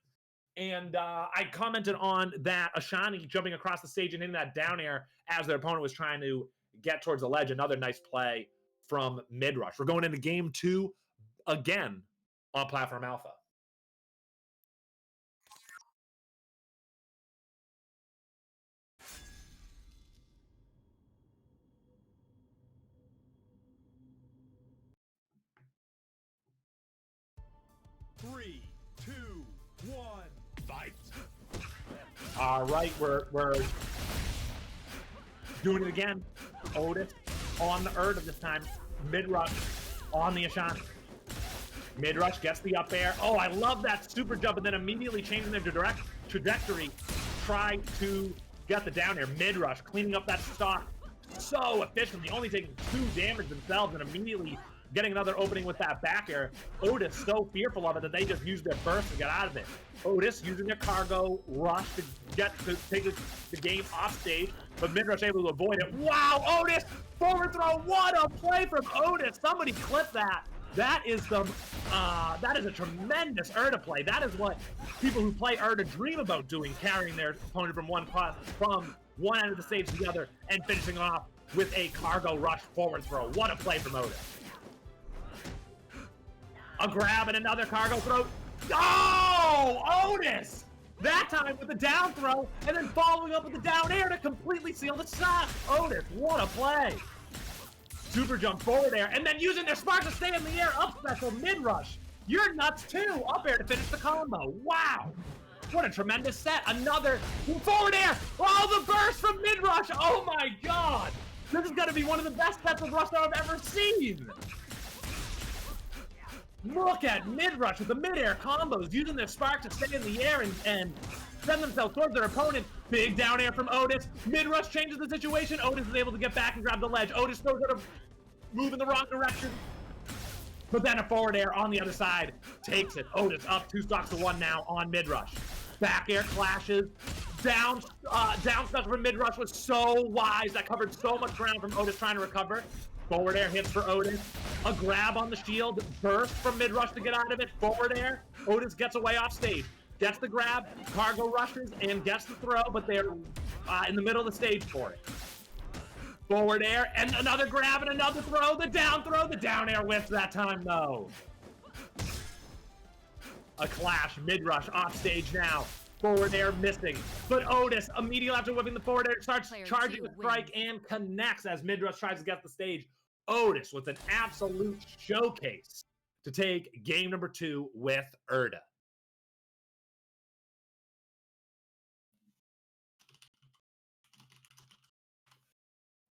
And I commented on that Ashani jumping across the stage and hitting that down air as their opponent was trying to get towards the ledge. Another nice play from MidRush. We're going into game 2 again on Platform Alpha. Three, two, one, fight. All right, we're doing it again. Otis on the Erd this time. MidRush on the Ashani. MidRush gets the up air. Oh, I love that super jump, and then immediately changing their direct trajectory. Try to get the down air. MidRush cleaning up that stock so efficiently, only taking 2 damage themselves and immediately getting another opening with that back air. Otis so fearful of it that they just used their burst to get out of it. Otis using their cargo rush to take the game off stage, but MidRush able to avoid it. Wow, Otis! Forward throw, what a play from Otis! Somebody clip that. That is a tremendous Erda play. That is what people who play Erda dream about doing, carrying their opponent from one end of the stage to the other and finishing off with a cargo rush forward throw. What a play from Otis. A grab and another cargo throw. Oh, Otis! That time with the down throw, and then following up with the down air to completely seal the shot. Otis, what a play. Super jump forward air, and then using their spark to stay in the air. Up special MidRush. You're nuts too. Up air to finish the combo. Wow. What a tremendous set. Another forward air. Oh, the burst from MidRush. Oh my god. This is going to be one of the best sets of Rushdown I've ever seen. Look at MidRush with the mid-air combos, using their spark to stay in the air and send themselves towards their opponent. Big down air from Otis. MidRush changes the situation. Otis is able to get back and grab the ledge. Otis throws it a move in the wrong direction. But then a forward air on the other side takes it. Otis up 2 stocks to 1 now on MidRush. Back air clashes. Down special from MidRush was so wise. That covered so much ground from Otis trying to recover. Forward air hits for Otis. A grab on the shield. Burst from MidRush to get out of it. Forward air. Otis gets away off stage. Gets the grab. Cargo rushes and gets the throw, but they're in the middle of the stage for it. Forward air and another grab and another throw. The down air whiffs that time though. A clash. MidRush off stage now. Forward air missing, but Otis immediately after whipping the forward air starts charging the strike and connects as MidRush tries to get the stage. Otis with an absolute showcase to take game number 2 with Erda.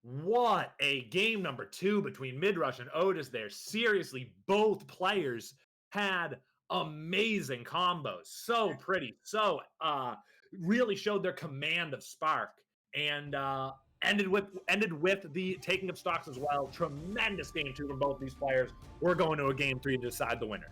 What a game number 2 between MidRush and Otis there. Seriously, both players had amazing combos. So pretty. So really showed their command of spark, and ended with the taking of stocks as well. Tremendous game 2 from both these players. We're going to a game 3 to decide the winner.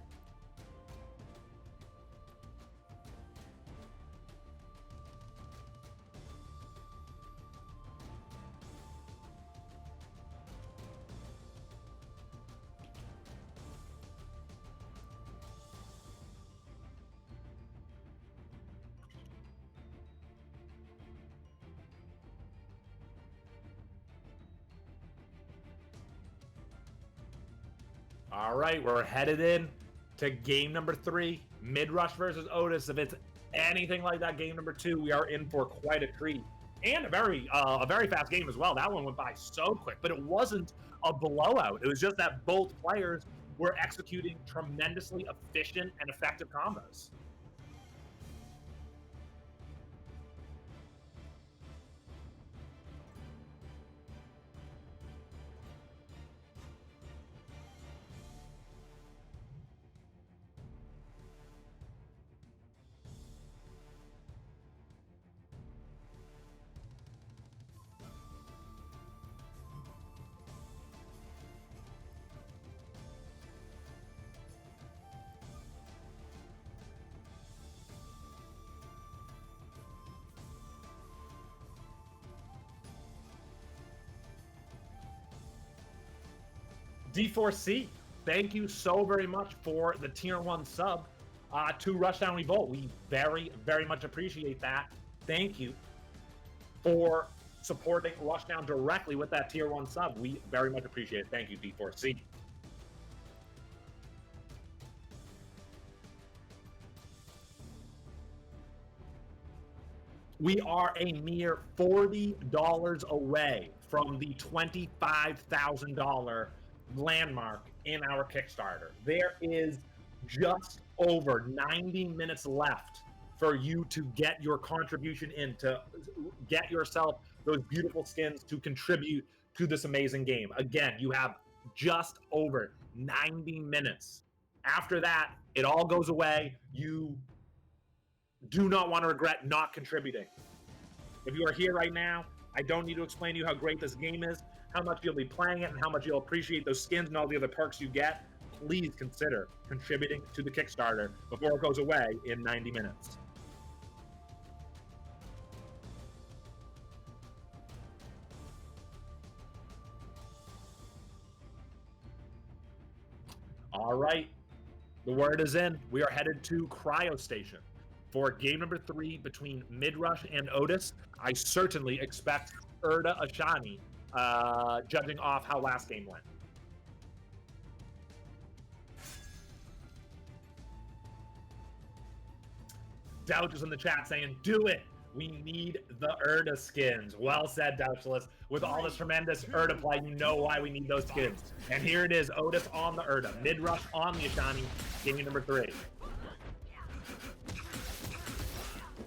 All right, we're headed in to game number 3, MidRush versus Otis. If it's anything like that game number 2, we are in for quite a treat. And a very fast game as well. That one went by so quick, but it wasn't a blowout. It was just that both players were executing tremendously efficient and effective combos. D4C, thank you so very much for the tier 1 sub to Rushdown Revolt. We very, very much appreciate that. Thank you for supporting Rushdown directly with that tier 1 sub. We very much appreciate it. Thank you, D4C. We are a mere $40 away from the $25,000 landmark in our Kickstarter. There is just over 90 minutes left for you to get your contribution in, to get yourself those beautiful skins to contribute to this amazing game. Again, you have just over 90 minutes. After that, it all goes away. You do not want to regret not contributing. If you are here right now, I don't need to explain to you how great this game is, how much you'll be playing it, and how much you'll appreciate those skins and all the other perks you get. Please consider contributing to the Kickstarter before it goes away in 90 minutes. All right, the word is in. We are headed to Cryo Station for game number 3 between MidRush and Otis. I certainly expect Erda Ashani, judging off how last game went. Douch is in the chat saying, do it. We need the Erda skins. Well said, Douchless. With all this tremendous Erda play, you know why we need those skins. And here it is, Otis on the Erda, MidRush on the Ashani, game number 3.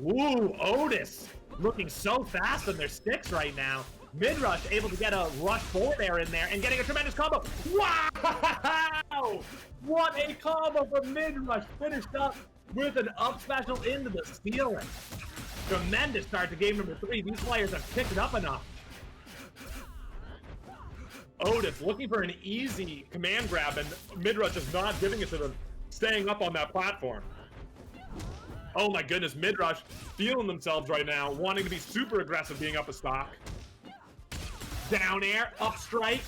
Ooh, Otis looking so fast on their sticks right now. MidRush able to get a rush forward air in there and getting a tremendous combo. Wow! What a combo from MidRush, finished up with an up special into the ceiling. Tremendous start to game number 3. These players have picked it up enough. Otis looking for an easy command grab, and MidRush is not giving it to them, staying up on that platform. Oh my goodness, MidRush feeling themselves right now, wanting to be super aggressive being up a stock. Down air, up strike,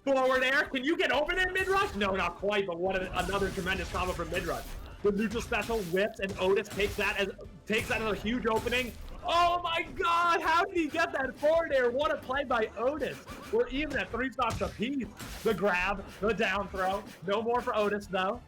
forward air. Can you get over there, MidRush? No, not quite, but what another tremendous combo from MidRush. The neutral special whips, and Otis takes that as a huge opening. Oh my god, how did he get that forward air? What a play by Otis. We're even at 3 stocks apiece. The grab, the down throw. No more for Otis, though.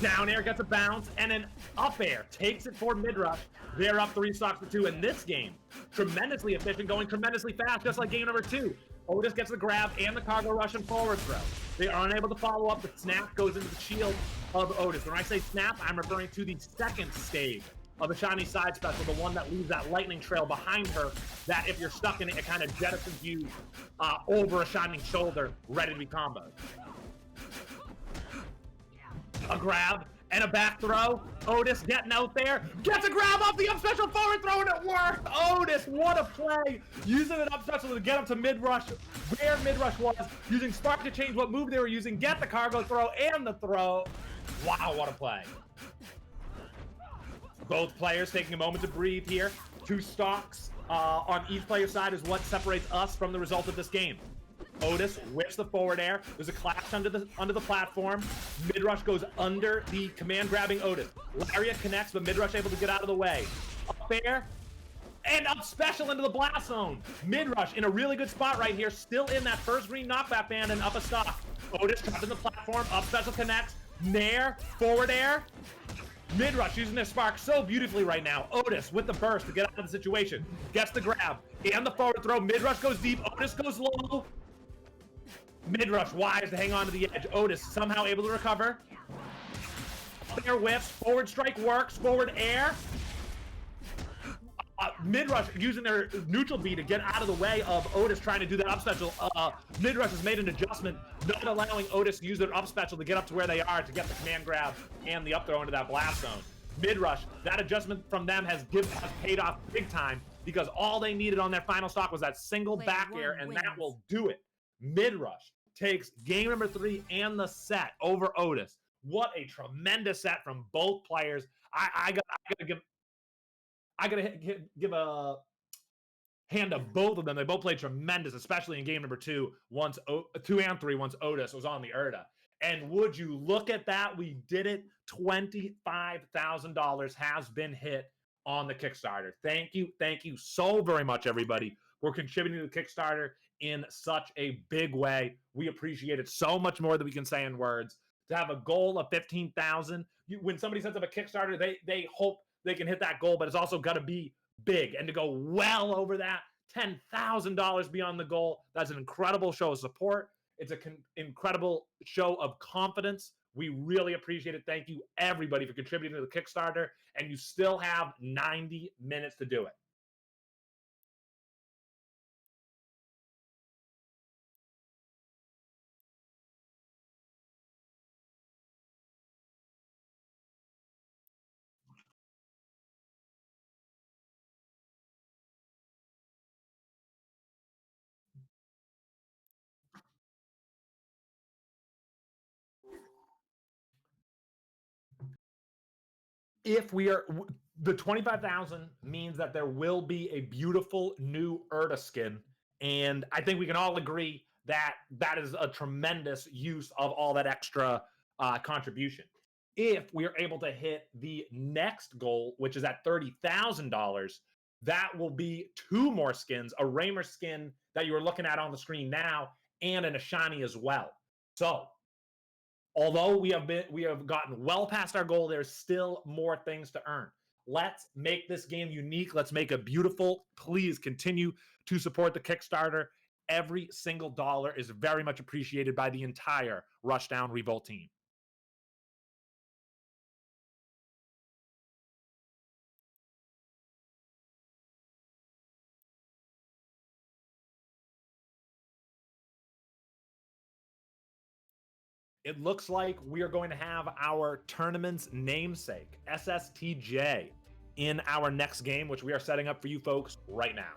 Down air gets a bounce, and an up air takes it for MidRush. They're up 3 stocks to 2 in this game. Tremendously efficient, going tremendously fast, just like game number 2. Otis gets the grab and the cargo rush and forward throw. They are unable to follow up. The snap goes into the shield of Otis. When I say snap, I'm referring to the second stage of the shiny side special, the one that leaves that lightning trail behind her, that if you're stuck in it, it kind of jettisons you over a shining shoulder, ready to be comboed. A grab and a back throw. Otis getting out there, gets a grab off the up special forward throw, and it worked. Otis, what a play, using an up special to get up to MidRush where MidRush was, using Spark to change what move they were using, get the cargo throw and the throw. Wow, what a play. Both players taking a moment to breathe here. 2 stocks on each player's side is what separates us from the result of this game. Otis whips the forward air. There's a clash under the platform. MidRush goes under the command grabbing Otis. Lariat connects, but MidRush able to get out of the way. Up air and up special into the blast zone. MidRush in a really good spot right here, still in that first green knockback band and up a stock. Otis trapped in the platform, up special connects. Nair, forward air. MidRush using their spark so beautifully right now. Otis with the burst to get out of the situation. Gets the grab and the forward throw. MidRush goes deep. Otis goes low. MidRush wise to hang on to the edge. Otis somehow able to recover. Air whips. Forward strike works. Forward air. MidRush using their neutral B to get out of the way of Otis trying to do that up special. MidRush has made an adjustment, not allowing Otis to use their up special to get up to where they are to get the command grab and the up throw into that blast zone. MidRush, that adjustment from them has paid off big time, because all they needed on their final stock was that single back air, and that will do it. MidRush takes game number 3 and the set over Otis. What a tremendous set from both players. I gotta give a hand of both of them. They both played tremendous, especially in game number 2, 2 and 3, once Otis was on the Urda. And would you look at that? We did it. $25,000 has been hit on the Kickstarter. Thank you so very much, everybody, for contributing to the Kickstarter in such a big way. We appreciate it so much more than we can say in words. To have a goal of 15,000, when somebody sets up a Kickstarter, they hope they can hit that goal, but it's also got to be big. And to go well over that, $10,000 beyond the goal, that's an incredible show of support. It's an incredible show of confidence. We really appreciate it. Thank you, everybody, for contributing to the Kickstarter. And you still have 90 minutes to do it. If we are, the 25,000 means that there will be a beautiful new Urda skin, and I think we can all agree that that is a tremendous use of all that extra contribution. If we are able to hit the next goal, which is at $30,000, that will be 2 more skins, a Raymer skin that you are looking at on the screen now, and an Ashani as well. So although we have gotten well past our goal, there's still more things to earn. Let's make this game unique. Let's make it beautiful. Please continue to support the Kickstarter. Every single dollar is very much appreciated by the entire Rushdown Revolt team. It looks like we are going to have our tournament's namesake, SSTJ, in our next game, which we are setting up for you folks right now.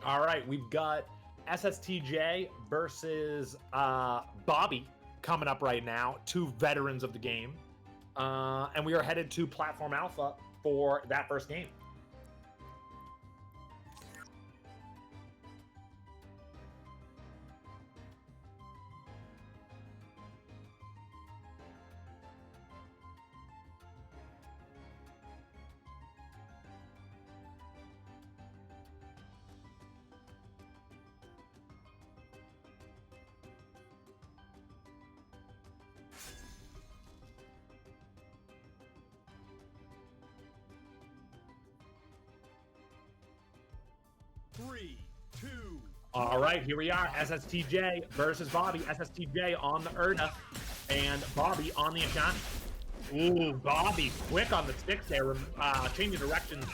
All right, we've got SSTJ versus Bobby coming up right now, 2 veterans of the game. And we are headed to Platform Alpha for that first game. Three, two. All right, here we are. SSTJ versus Bobby. SSTJ on the Urda and Bobby on the Ashani. Ooh, Bobby quick on the sticks there, changing directions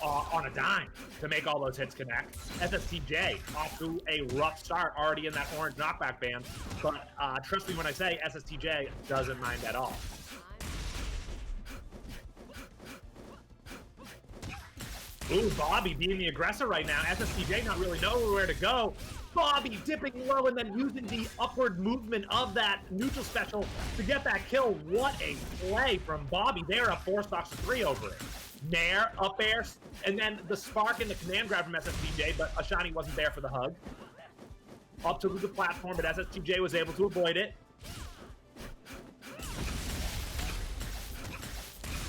on a dime to make all those hits connect. SSTJ off to a rough start, already in that orange knockback band, but trust me when I say SSTJ doesn't mind at all. Ooh, Bobby being the aggressor right now. SSTJ not really knowing where to go. Bobby dipping low and then using the upward movement of that neutral special to get that kill. What a play from Bobby there, up 4 stocks to 3 over it. Nair, up air, and then the spark and the command grab from SSTJ, but Ashani wasn't there for the hug. up to the platform, but SSTJ was able to avoid it.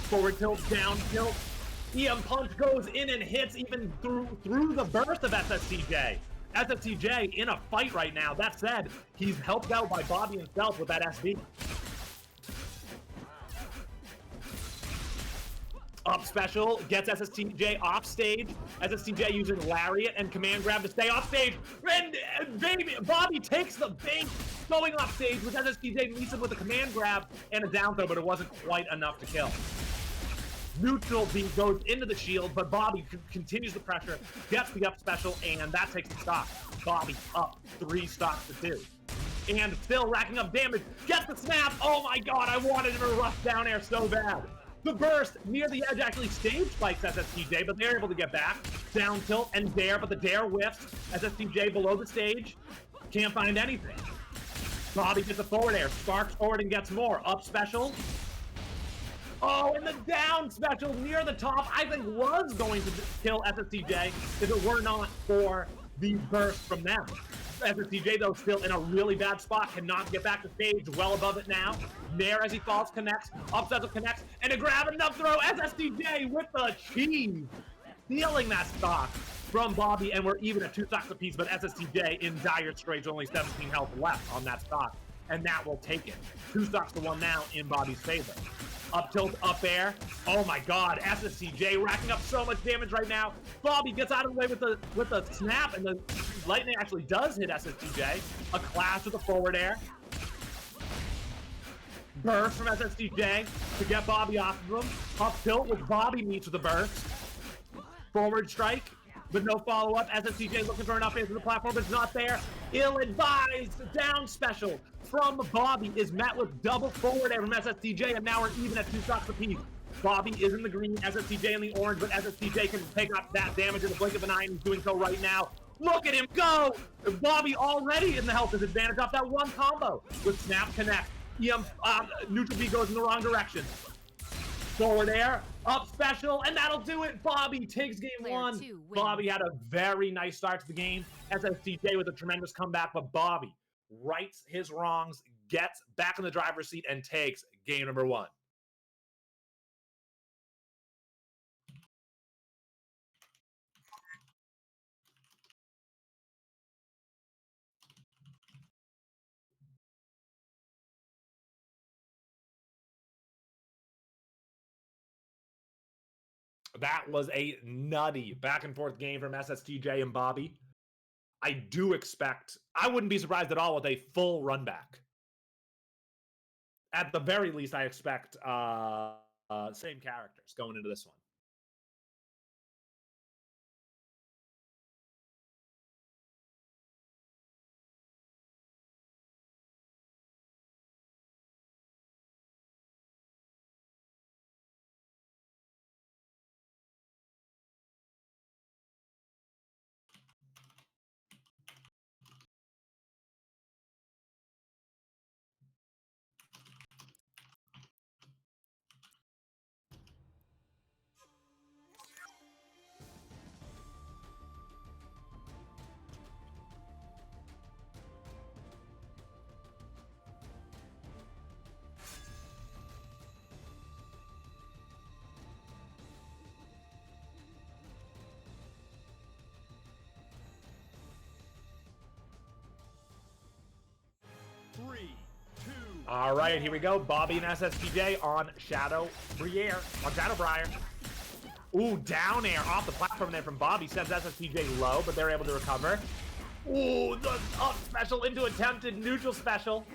Forward tilt, down tilt. EM punch goes in and hits even through the burst of SSTJ. SSTJ in a fight right now. That said, he's helped out by Bobby himself with that SB. Up special, gets SSTJ off stage. SSTJ using Lariat and command grab to stay off stage. And Bobby takes the bait going off stage with SSTJ meets him with a command grab and a down throw, but it wasn't quite enough to kill. Neutral B goes into the shield, but Bobby continues the pressure, gets the up special, and that takes the stock. Bobby up 3 stocks to 2. And still racking up damage, gets the snap. Oh my god, I wanted him to rush down air so bad. The burst near the edge actually stage spikes SSTJ, but they're able to get back. Down tilt and dare, but the dare whiffs. SSTJ below the stage, can't find anything. Bobby gets a forward air, sparks forward and gets more. Up special. Oh, and the down special near the top, I think was going to kill SSTJ if it were not for the burst from them. SSTJ, though, still in a really bad spot, cannot get back to stage, well above it now. Nair as he falls connects, up special connects, and a grab and up throw. SSTJ with the cheese, stealing that stock from Bobby, and we're even at 2 stocks apiece, but SSTJ in dire straits, only 17 health left on that stock, and that will take it. 2 stocks to 1 now in Bobby's favor. Up tilt, up air. Oh my god, SSTJ racking up so much damage right now. Bobby gets out of the way with the snap, and the lightning actually does hit SSTJ. A clash with a forward air. Burst from SSTJ to get Bobby off of him. Up tilt, which Bobby meets with a burst. Forward strike, but no follow-up. SSTJ looking for an up air to the platform, but it's not there. Ill-advised down special from Bobby is met with double forward air from SSTJ, and now we're even at 2 stocks apiece. Bobby is in the green, SSTJ in the orange, but SSTJ can take up that damage in the blink of an eye, and he's doing so right now. Look at him go! Bobby already in the health disadvantage off that one combo with snap connect. Neutral B goes in the wrong direction. Forward air, up special, and that'll do it. Bobby takes game 1. Bobby had a very nice start to the game. SSTJ with a tremendous comeback, but Bobby rights his wrongs, gets back in the driver's seat, and takes game number 1. That was a nutty back and forth game from SSTJ and Bobby. I wouldn't be surprised at all with a full run back. At the very least, I expect same characters going into this one. All right, here we go. Bobby and SSTJ on Shadow Briere. Ooh, down air off the platform there from Bobby. Sends SSTJ low, but they're able to recover. Ooh, the up special into attempted neutral special.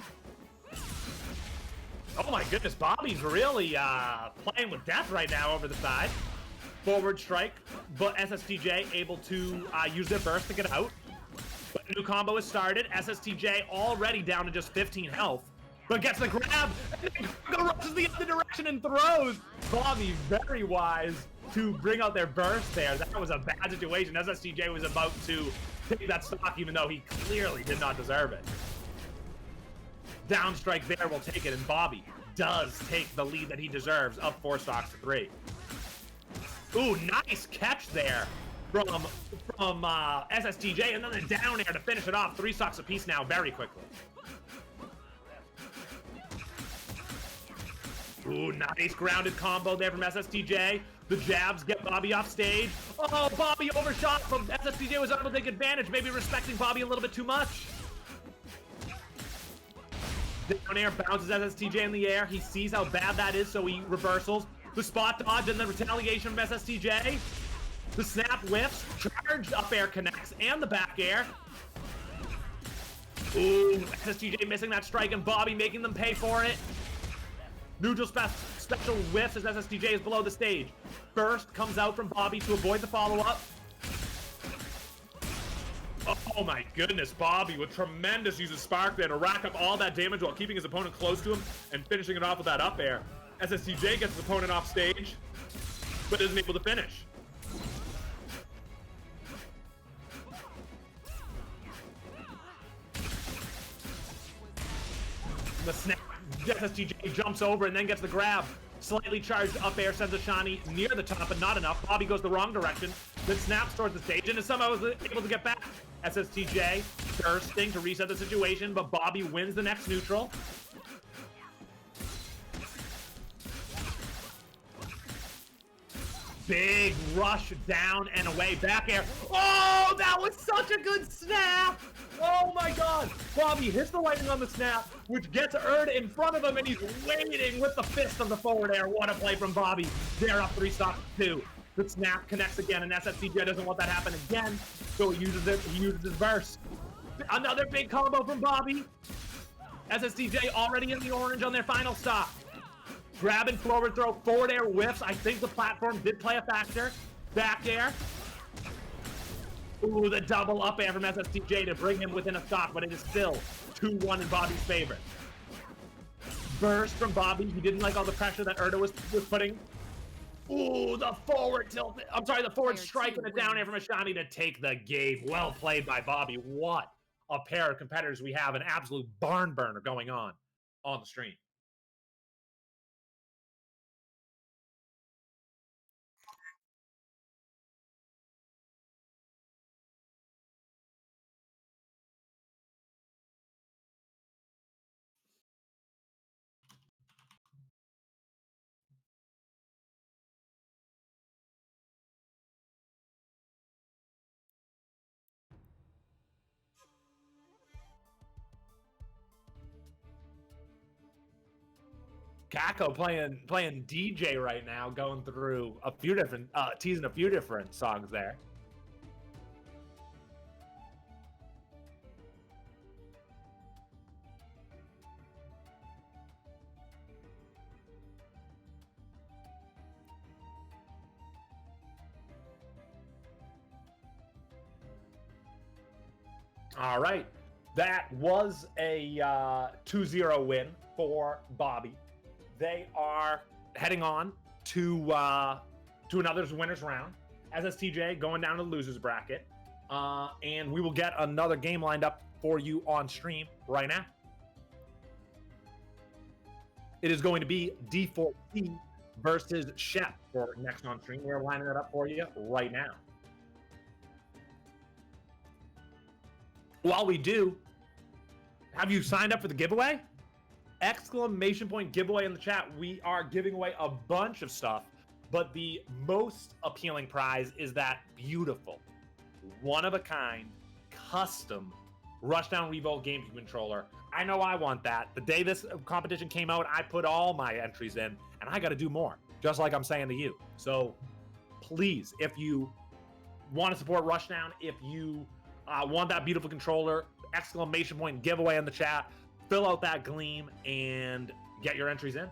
Oh my goodness, Bobby's really playing with death right now over the side. Forward strike, but SSTJ able to use their burst to get out. But a new combo is started. SSTJ already down to just 15 health, but gets the grab, and then rushes the other direction and throws. Bobby very wise to bring out their burst there. That was a bad situation. SSTJ was about to take that stock, even though he clearly did not deserve it. Down strike there will take it, and Bobby does take the lead that he deserves, up 4 stocks to 3. Ooh, nice catch there from SSTJ, and then the down air to finish it off. 3 stocks apiece now very quickly. Ooh, nice grounded combo there from SSTJ. The jabs get Bobby off stage. Oh, Bobby overshot, but SSTJ was able to take advantage, maybe respecting Bobby a little bit too much. Down air bounces SSTJ in the air. He sees how bad that is, so he reversals. The spot dodge and the retaliation from SSTJ. The snap whiffs, charged up air connects, and the back air. Ooh, SSTJ missing that strike, and Bobby making them pay for it. Neutral special whiffs as SSTJ is below the stage. Burst comes out from Bobby to avoid the follow-up. Oh my goodness, Bobby with tremendous use of Spark there to rack up all that damage while keeping his opponent close to him and finishing it off with that up air. SSTJ gets his opponent off stage, but isn't able to finish. The snap, SSTJ jumps over and then gets the grab. Slightly charged up air sends a Shani near the top, but not enough. Bobby goes the wrong direction, then snaps towards the stage and is somehow able to get back. SSTJ bursting to reset the situation, but Bobby wins the next neutral. Big rush down and away, back air. Oh, that was such a good snap! Oh my god! Bobby hits the lightning on the snap, which gets Erd in front of him, and he's waiting with the fist on the forward air. What a play from Bobby. They're up 3 stocks to 2. The snap connects again, and SSTJ doesn't want that to happen again, so he uses it. He uses his burst. Another big combo from Bobby. SSTJ already in the orange on their final stock. Grab and forward throw, forward air whiffs. I think the platform did play a factor. Back air. Ooh, the double up air from SSTJ to bring him within a stock, but it is still 2-1 in Bobby's favor. Burst from Bobby. He didn't like all the pressure that Erda was putting. Ooh, the forward tilt. I'm sorry, the forward strike and a down air from Ashani to take the game. Well played by Bobby. What a pair of competitors we have. An absolute barn burner going on the stream. Kako playing DJ right now, going through a few different, teasing a few different songs there. All right, that was a 2-0 win for Bobby. They are heading on to another winners round. SSTJ going down to the losers bracket, and we will get another game lined up for you on stream right now. It is going to be D4C versus Shep for next on stream. We're lining it up for you right now. While we do, have you signed up for the giveaway? Exclamation point giveaway in the chat. We are giving away a bunch of stuff, but the most appealing prize is that beautiful, one-of-a-kind, custom Rushdown Revolt game controller. I know I want that. The day this competition came out, I put all my entries in, and I got to do more, just like I'm saying to you. So please, if you want to support Rushdown, if you want that beautiful controller, exclamation point giveaway in the chat, fill out that gleam and get your entries in.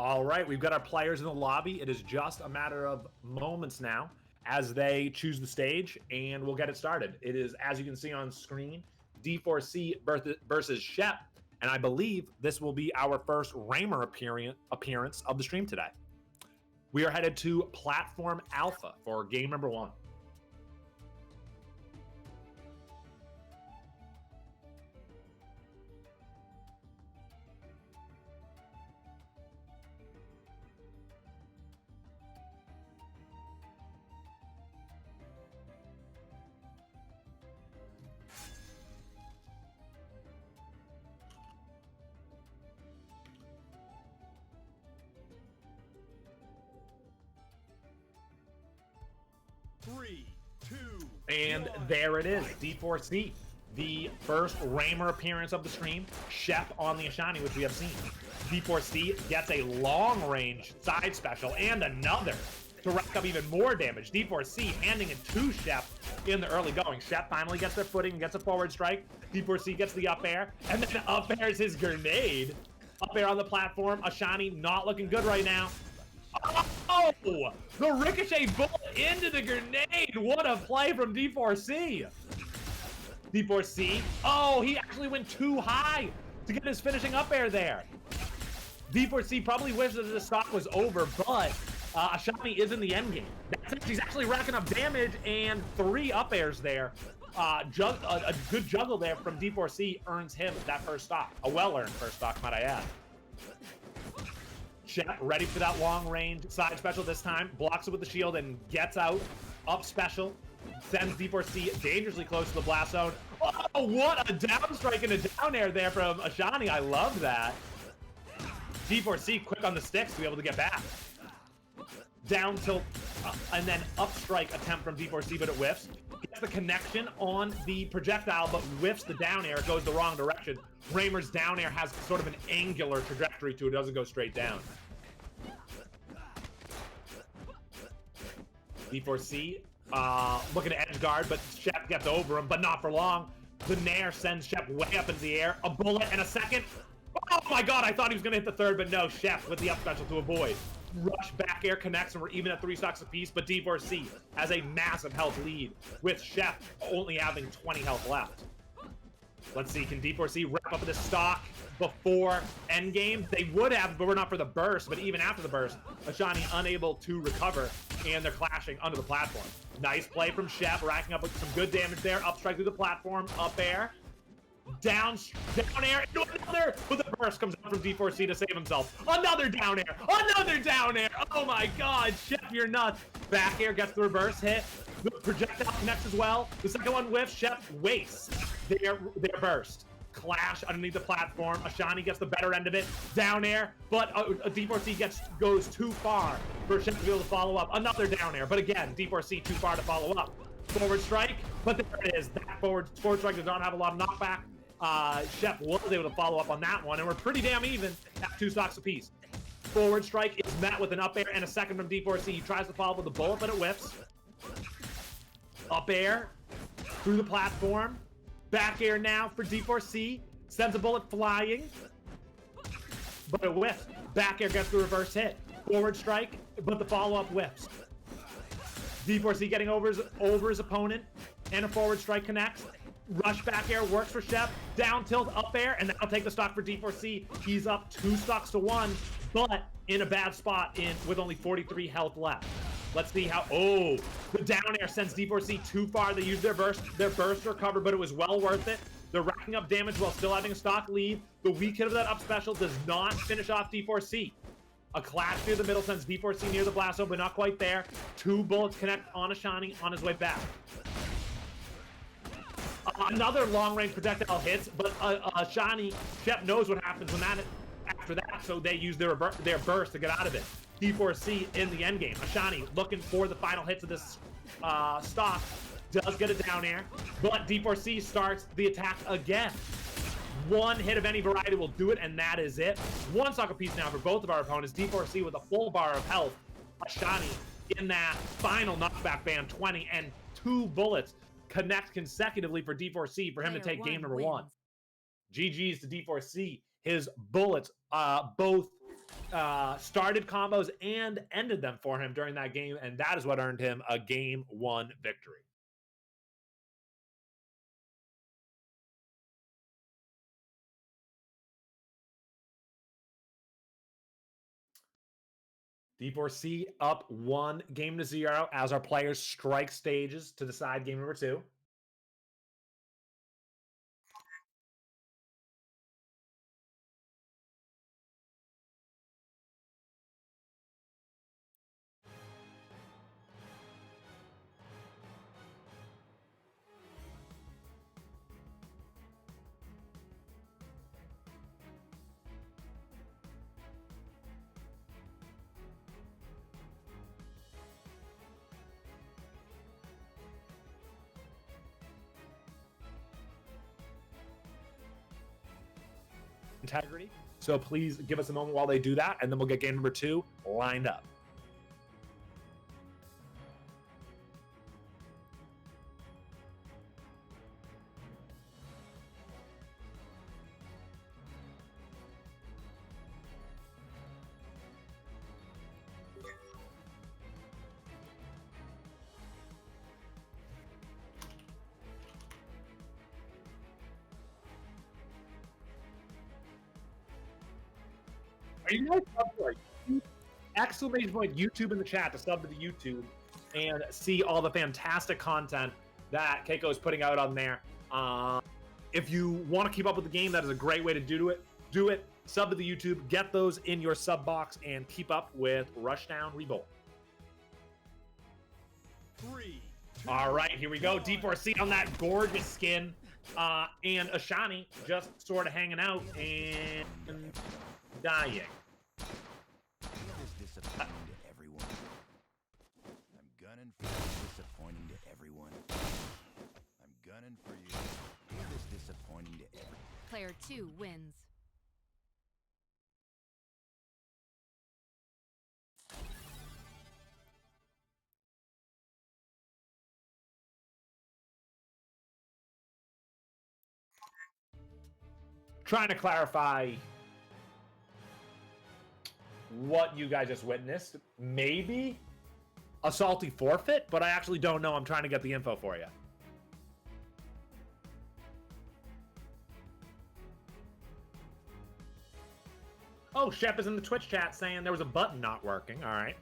All right, we've got our players in the lobby. It is just a matter of moments now as they choose the stage, and we'll get it started. It is, as you can see on screen, D4C versus Shep, and I believe this will be our first Raymer appearance of the stream today. We are headed to Platform Alpha for game number 1. Three, two, And one. there it is, D4C, the first Raymer appearance of the stream. Shep on the Ashani, which we have seen. D4C gets a long-range side special and another to rack up even more damage. D4C handing it to Shep in the early going. Shep finally gets their footing, gets a forward strike. D4C gets the up air, and then up airs his grenade. Up air on the platform. Ashani not looking good right now. Oh, the ricochet bullet into the grenade. What a play from D4C. D4C. Oh, he actually went too high to get his finishing up air there. D4C probably wishes the stock was over, but Ashani is in the end game. That's it. He's actually racking up damage and 3 up airs there. A good juggle there from D4C earns him that first stock. A well-earned first stock, might I add. Shep ready for that long range side special this time. Blocks it with the shield and gets out. Up special. Sends D4C dangerously close to the blast zone. Oh, what a down strike and a down air there from Ashani. I love that. D4C quick on the sticks to be able to get back. Down tilt and then up strike attempt from D4C, but it whiffs. Gets the connection on the projectile, but whiffs the down air. It goes the wrong direction. Raymer's down air has sort of an angular trajectory to it. It doesn't go straight down. D4C looking to edge guard, but Shep gets over him, but not for long. The Nair sends Shep way up into the air. A bullet and a second. Oh my god, I thought he was going to hit the third, but no. Shep with the up special to avoid. Rush back air connects, and we're even at 3 stocks apiece, but D4C has a massive health lead, with Shep only having 20 health left. Let's see, can D4C wrap up this stock before endgame? They would have, but we're not for the burst, but even after the burst, Ashani unable to recover, and they're clashing under the platform. Nice play from Shep, racking up some good damage there. Up strike through the platform, up air. Down air, another, but the burst comes out from D4C to save himself. Another down air, another down air. Oh my god, Shep, you're nuts. Back air gets the reverse hit. The projectile connects as well. The second one whiffs. Shep wastes their burst. Clash underneath the platform. Ashani gets the better end of it. Down air, but D4C goes too far for Shep to be able to follow up. Another down air, but again, D4C too far to follow up. Forward strike, but there it is. That forward strike does not have a lot of knockback. Shep was able to follow up on that one, and we're pretty damn even at 2 stocks apiece. Forward strike is met with an up air and a second from D4C. He tries to follow up with a bullet, but it whiffs. Up air through the platform. Back air now for D4C. Sends a bullet flying, but it whiffs. Back air gets the reverse hit. Forward strike, but the follow-up whiffs. D4C getting over his opponent, and a forward strike connects. Rush back air works for Shep. Down tilt, up air, and that'll take the stock for D4C. He's up 2 stocks to 1, but in a bad spot with only 43 health left. Let's see how, oh, the down air sends D4C too far. They used their burst to recover, but it was well worth it. They're racking up damage while still having a stock lead. The weak hit of that up special does not finish off D4C. A clash near the middle sends D4C near the blast zone, but not quite there. 2 bullets connect on Ashani on his way back. Another long-range projectile hits, but Ashani, Shep knows what happens when after that, so they use their burst to get out of it. D4C in the endgame. Ashani looking for the final hits of this stock, does get a down air, but D4C starts the attack again. 1 hit of any variety will do it, and that is it. 1 stock apiece now for both of our opponents. D4C with a full bar of health. Ashani in that final knockback ban, 20, and 2 bullets connect consecutively for D4C for him to take game number 1. GG's to D4C. His bullets both started combos and ended them for him during that game, and that is what earned him a Game 1 victory. D4C up 1-0 as our players strike stages to decide game number 2. Integrity. So please give us a moment while they do that, and then we'll get game number 2 lined up. Are you guys up for it? Exclamation point YouTube in the chat to sub to the YouTube and see all the fantastic content that Keiko is putting out on there. If you want to keep up with the game, that is a great way to do it. Sub to the YouTube, get those in your sub box, and keep up with Rushdown Revolt. 3, 2, All right, here we go. D4C on that gorgeous skin. And Ashani just sort of hanging out and dying. This is disappointing to everyone. I'm gunning for you. Disappointing to everyone. I'm gunning for you. This is disappointing to everyone. Player 2 wins. Trying to clarify what you guys just witnessed. Maybe a salty forfeit, but I actually don't know. I'm trying to get the info for you. Oh, Shep is in the Twitch chat saying there was a button not working. All right.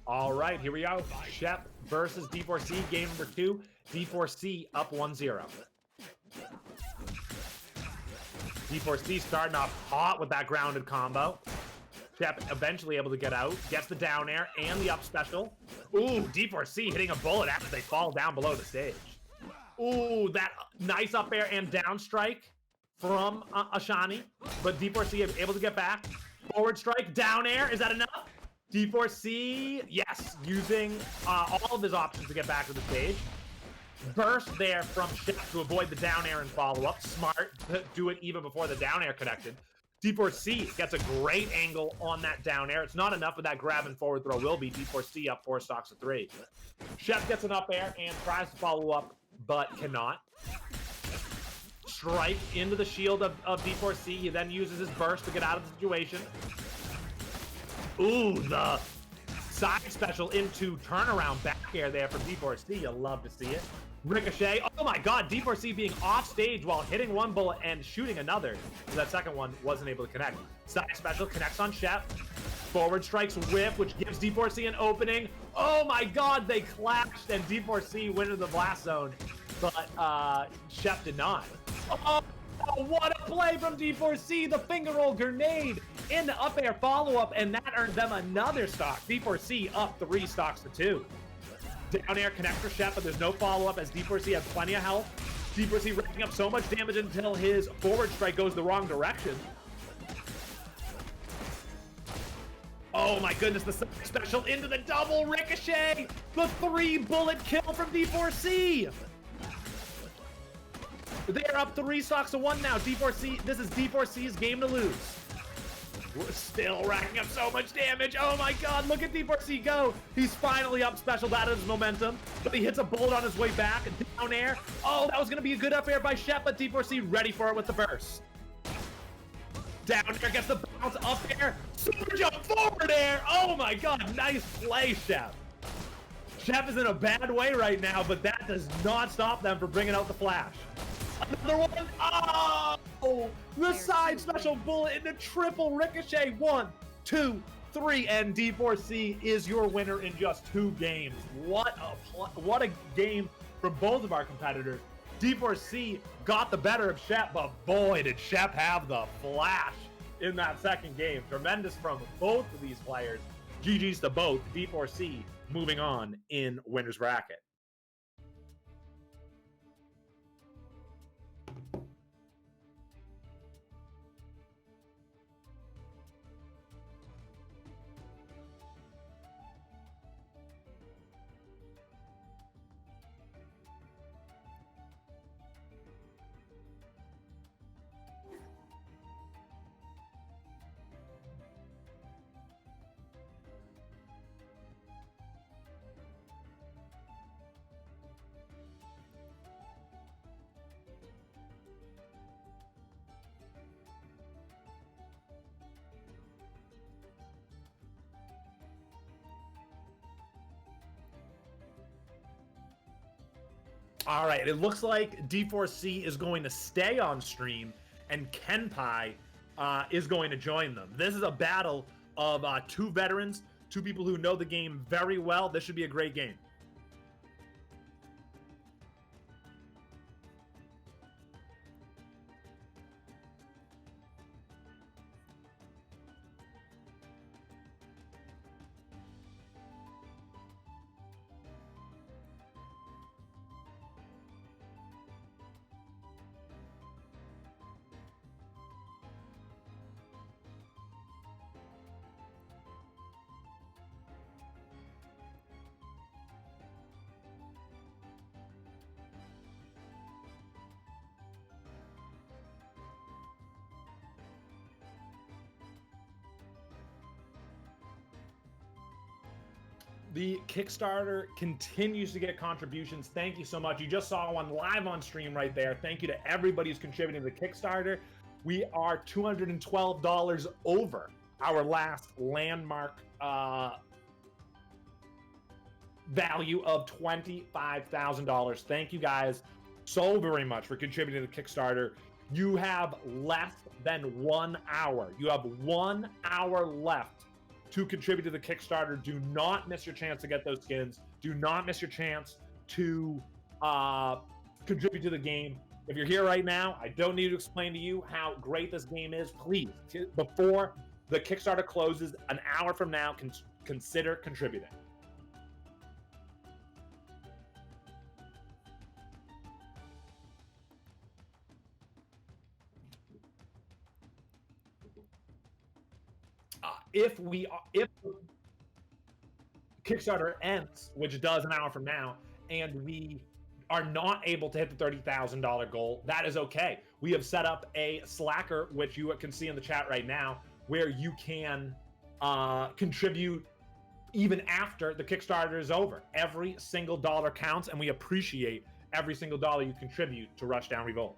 All right, here we go. Shep versus D4C, game number 2. D4C up 1-0. D4C starting off hot with that grounded combo. Shep eventually able to get out, gets the down air and the up special. Ooh, D4C hitting a bullet after they fall down below the stage. Ooh, that nice up air and down strike from Ashani, but D4C able to get back. Forward strike, down air, is that enough? D4C, yes, using all of his options to get back to the stage. Burst there from Shep to avoid the down air and follow-up. Smart to do it even before the down air connected. D4C gets a great angle on that down air. It's not enough, but that grab and forward throw will be. D4C up 4 stocks to 3. Shep gets an up air and tries to follow up, but cannot. Strike into the shield of D4C. He then uses his burst to get out of the situation. Ooh, the side special into turnaround back air there from D4C. You'll love to see it. Ricochet. Oh my god, D4C being off stage while hitting one bullet and shooting another. So that second one wasn't able to connect. Side special connects on Shep. Forward strikes whiff, which gives D4C an opening. Oh my god, they clashed and D4C went into the blast zone. But Shep did not. Oh, what a play from D4C. The finger roll grenade into up air follow-up, and that earned them another stock. D4C up 3 stocks to 2. Down air connector Shep, but there's no follow-up as D4C has plenty of health. D4C racking up so much damage until his forward strike goes the wrong direction. Oh my goodness, the side special into the double ricochet! The 3-bullet kill from D4C! They are up 3 stocks to 1 now. D4C, this is D4C's game to lose. We're still racking up so much damage. Oh my god, look at D4C go. He's finally up special out of his momentum, but he hits a bullet on his way back. Down air. Oh, that was going to be a good up air by Shep, but D4C ready for it with the burst. Down air, gets the bounce, up air, super jump, forward air. Oh my god, nice play, Shep. Shep is in a bad way right now, but that does not stop them from bringing out the flash. Another one. Oh, the side special bullet into triple ricochet. 1, 2, 3, and D4C is your winner in just 2 games. What a game from both of our competitors. D4C got the better of Shep, but boy, did Shep have the flash in that second game. Tremendous from both of these players. GG's to both. D4C moving on in winner's bracket. All right, it looks like D4C is going to stay on stream, and Kenpai is going to join them. This is a battle of 2 veterans, 2 people who know the game very well. This should be a great game. The Kickstarter continues to get contributions. Thank you so much. You just saw one live on stream right there. Thank you to everybody who's contributing to the Kickstarter. We are $212 over our last landmark value of $25,000. Thank you guys so very much for contributing to the Kickstarter. You have less than 1 hour. You have 1 hour left to contribute to the Kickstarter. Do not miss your chance to get those skins. Do not miss your chance to contribute to the game. If you're here right now, I don't need to explain to you how great this game is. Please, before the Kickstarter closes an hour from now, consider contributing. If Kickstarter ends, which does an hour from now, and we are not able to hit the $30,000 goal, that is okay. We have set up a Slacker, which you can see in the chat right now, where you can contribute even after the Kickstarter is over. Every single dollar counts, and we appreciate every single dollar you contribute to Rushdown Revolt.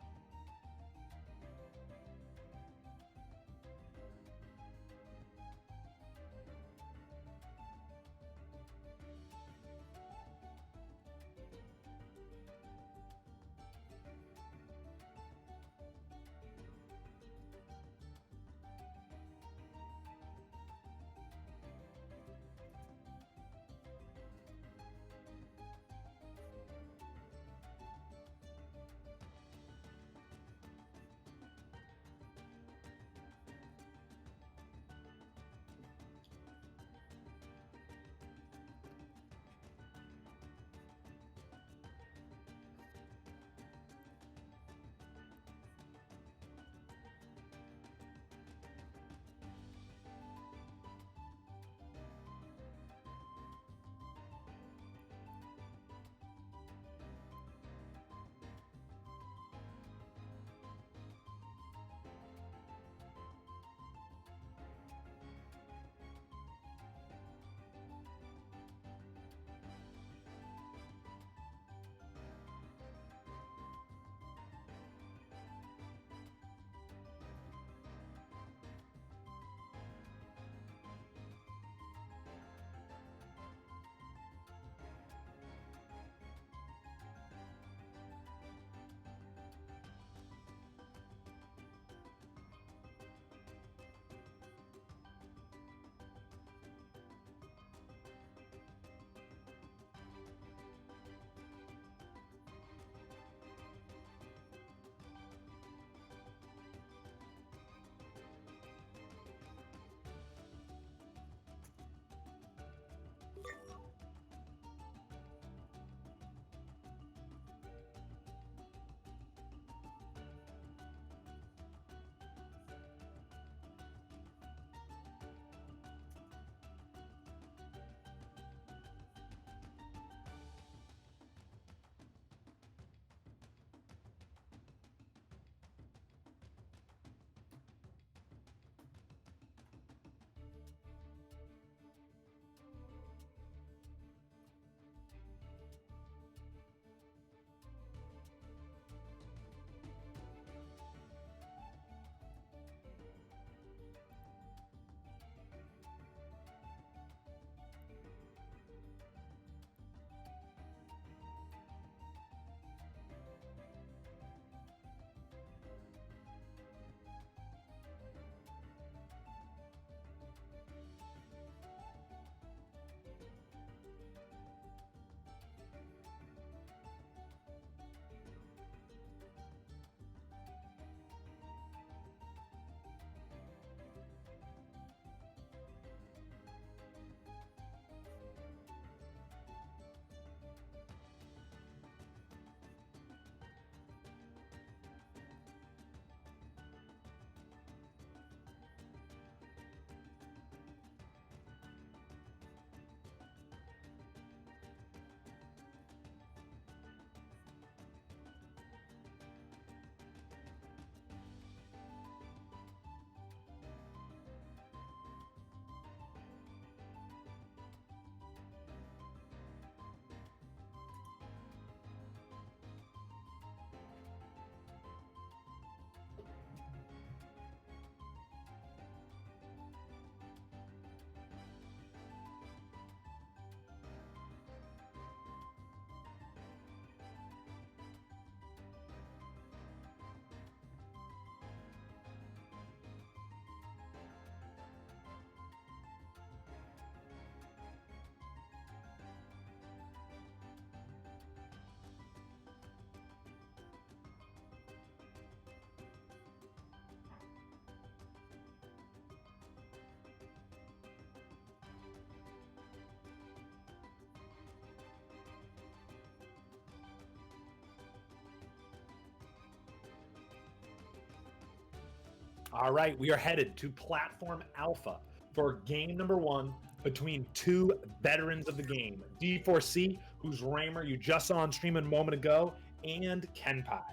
All right, we are headed to Platform Alpha for game number 1 between two veterans of the game, D4C, whose Raymer you just saw on stream a moment ago, and Kenpai.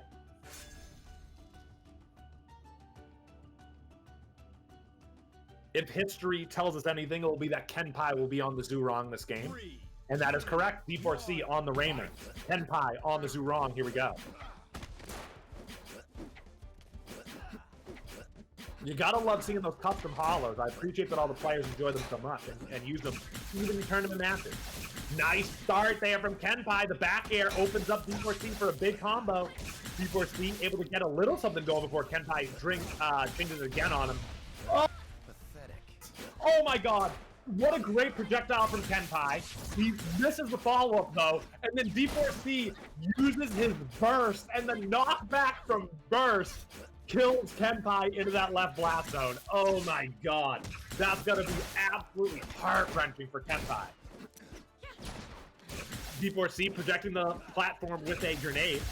If history tells us anything, it will be that Kenpai will be on the Zurong this game. And that is correct. D4C on the Raymer. Kenpai on the Zurong. Here we go. You gotta love seeing those custom hollows. I appreciate that all the players enjoy them so much and use them even in tournament matches. Nice start there from Kenpai. The back air opens up D4C for a big combo. D4C able to get a little something going before Kenpai changes it again on him. Oh! Pathetic. Oh my god! What a great projectile from Kenpai. He misses the follow-up though, and then D4C uses his burst, and the knockback from burst kills Kenpai into that left blast zone. Oh my god. That's gonna be absolutely heart-wrenching for Kenpai. D4C projecting the platform with a grenade.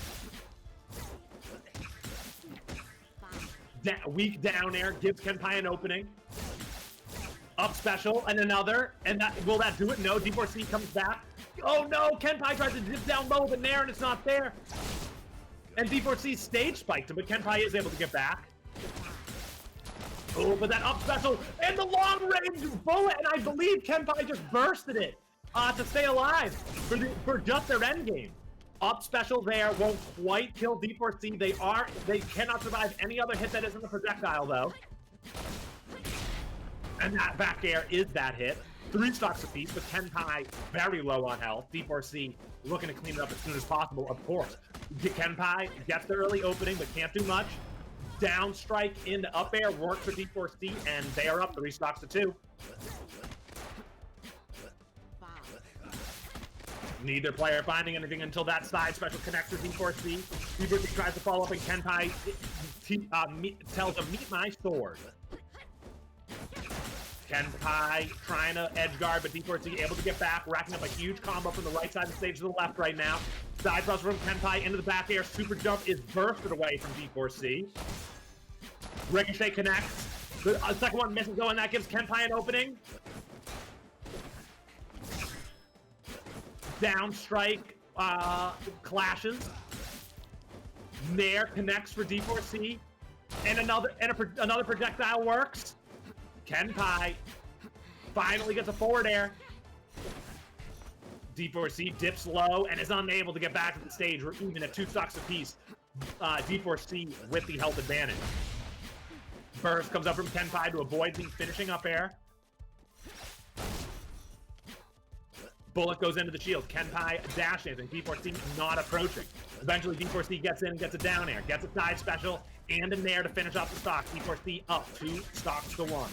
Weak down air gives Kenpai an opening. Up special and another, and will that do it? No, D4C comes back. Oh no, Kenpai tries to dip down low with an air and it's not there. And D4C stage spiked him, but Kenpai is able to get back. Oh, but that up special and the long range bullet, and I believe Kenpai just bursted it to stay alive for just their end game. Up special there won't quite kill D4C. They cannot survive any other hit that isn't the projectile though. And that back air is that hit. 3 stocks apiece, but Kenpai very low on health. D4C looking to clean it up as soon as possible, of course. Kenpai gets the early opening, but can't do much. Down strike into up air works for D4C, and they are up 3 stocks to 2. Neither player finding anything until that side special connects with D4C. D4C tries to follow up, and Kenpai tells him, "Meet my sword." Kenpai trying to edge guard, but D4C able to get back, racking up a huge combo from the right side of the stage to the left right now. Side thrust from Kenpai into the back air. Super jump is bursted away from D4C. Ricochet connects. The second one misses though, and that gives Kenpai an opening. Down strike clashes. Nair connects for D4C, and another projectile works. Kenpai finally gets a forward air. D4C dips low and is unable to get back to the stage. We're even at 2 stocks apiece. D4C with the health advantage. Burst comes up from Kenpai to avoid the finishing up air. Bullet goes into the shield. Kenpai dashes and D4C not approaching. Eventually D4C gets in and gets a down air, gets a side special, and a nair to finish off the stock. D4C up 2 stocks to 1.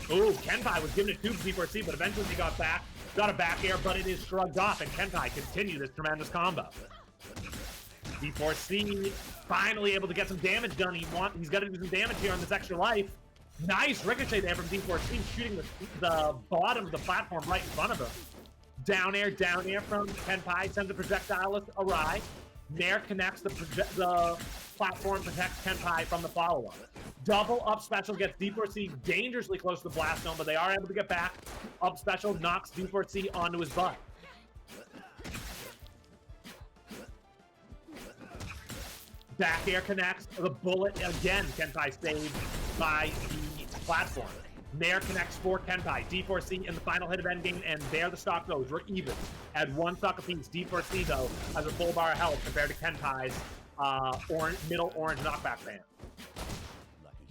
Ooh, Kenpai was giving it to D4C, but eventually he got a back air, but it is shrugged off, and Kenpai continued this tremendous combo. D4C finally able to get some damage done. He's got to do some damage here on this extra life. Nice ricochet there from D4C, shooting the bottom of the platform right in front of him. Down air from Kenpai, sends the projectile awry. Nair connects the platform, protects Kenpai from the follow-up. Double up special gets D4C dangerously close to the blast zone, but they are able to get back. Up special knocks D4C onto his butt. Back air connects. The bullet again, Kenpai saved by the platform. Nair connects for Kenpai. D4C in the final hit of endgame, and there the stock goes. We're even at 1 stock apiece. D4C, though, has a full bar of health compared to Kenpai's middle orange knockback band.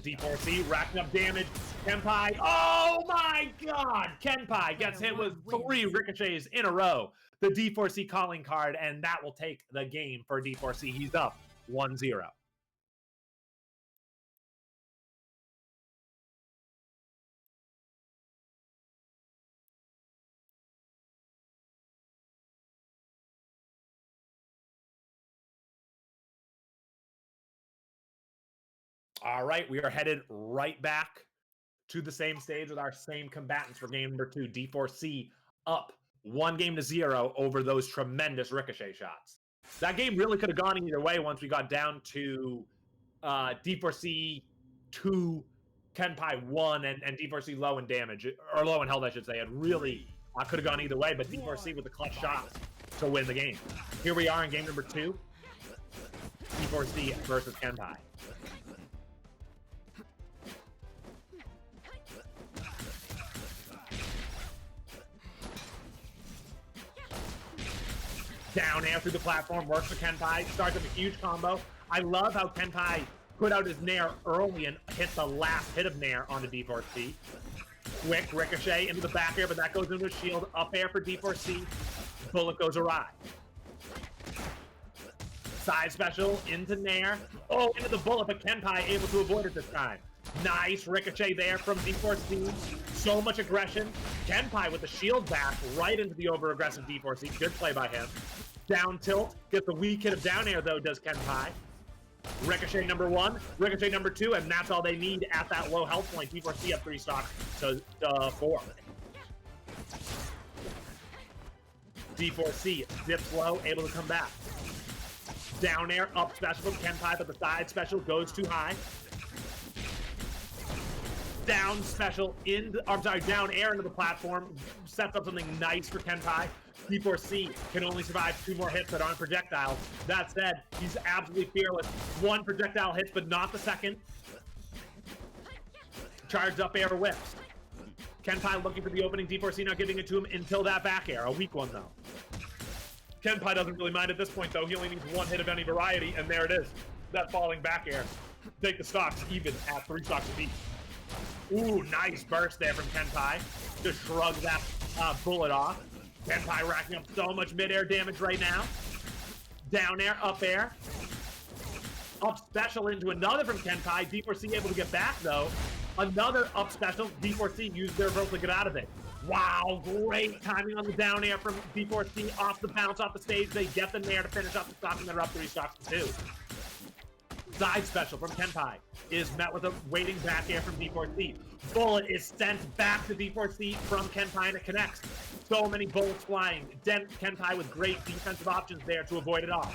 D4C racking up damage. Kenpai, oh my god! Kenpai gets hit with 3 ricochets in a row. The D4C calling card, and that will take the game for D4C. He's up 1-0. All right, we are headed right back to the same stage with our same combatants for game number 2. D4C up 1-0 over those tremendous ricochet shots. That game really could have gone either way once we got down to D4C 2, Kenpai 1, and D4C low in damage, or low in health, I should say. It really could have gone either way, but D4C with the clutch shot to win the game. Here we are in game number 2. D4C versus Kenpai. Down air through the platform, works for Kenpai, starts up a huge combo. I love how Kenpai put out his Nair early and hit the last hit of Nair on the D4C. Quick ricochet into the back air, but that goes into a shield. Up air for D4C. Bullet goes awry. Side special into Nair. Oh, into the bullet, but Kenpai able to avoid it this time. Nice ricochet there from D4C. So much aggression. Kenpai with the shield back right into the over-aggressive D4C. Good play by him. Down tilt. Gets the weak hit of down air, though, does Kenpai. Ricochet number 1, ricochet number 2, and that's all they need at that low health point. D4C up 3 stocks to 4. D4C dips low, able to come back. Down air, up special from Kenpai, but the side special goes too high. Down special down air into the platform, sets up something nice for Kenpai. D4C can only survive 2 more hits that aren't projectiles. That said, he's absolutely fearless. 1 projectile hits, but not the second. Charged up air whips. Kenpai looking for the opening. D4C not giving it to him until that back air. A weak one, though. Kenpai doesn't really mind at this point, though. He only needs 1 hit of any variety, and there it is. That falling back air. Take the stocks even at 3 stocks apiece. Ooh, nice burst there from Kenpai. Just shrug that bullet off. Kenpai racking up so much mid-air damage right now. Down air, up air. Up special into another from Kenpai. D4C able to get back, though. Another up special. D4C used their rope to get out of it. Wow, great timing on the down air from D4C. Off the bounce, off the stage. They get the nair to finish off the stock, and they're up 3 stocks to 2. Side special from Kenpai is met with a waiting back air from D4C. Bullet is sent back to D4C from Kenpai, and it connects. So many bullets flying. Kenpai with great defensive options there to avoid it all.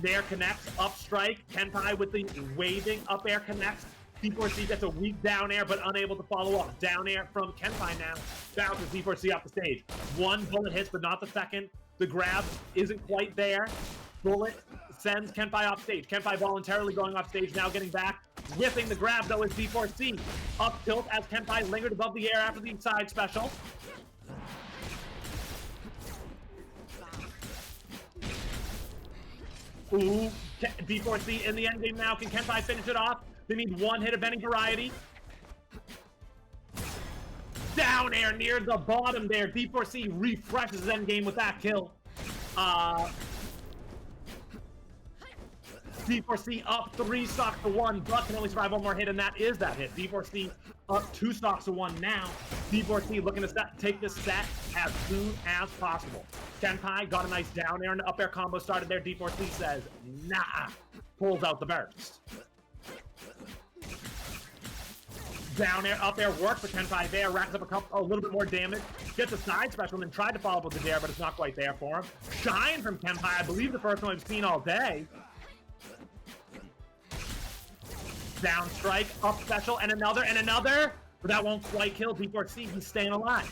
Nair connects, up strike. Kenpai with the waving up air connects. D4C gets a weak down air, but unable to follow up. Down air from Kenpai now. Bounces D4C off the stage. 1 bullet hits, but not the second. The grab isn't quite there. Bullet sends Kenpai off stage. Kenpai voluntarily going off stage, now getting back. Whiffing the grab, though, is D4C. Up tilt as Kenpai lingered above the air after the side special. Ooh, D4C in the endgame now. Can Kenpai finish it off? They need 1 hit of any variety. Down air near the bottom there. D4C refreshes his endgame with that kill. D4C up 3 stocks to 1, but can only survive 1 more hit, and that is that hit. D4C up 2 stocks to 1 now. D4C looking to take this set as soon as possible. Kenpai got a nice down air and up air combo started there. D4C says, nah, pulls out the burst. Down air, up air works for Kenpai there, racks up a little bit more damage, gets a side special, and then tried to follow up with the dare, but it's not quite there for him. Shine from Kenpai, I believe the first one we've seen all day. Down strike, up special, and another, but that won't quite kill D4C. He's staying alive.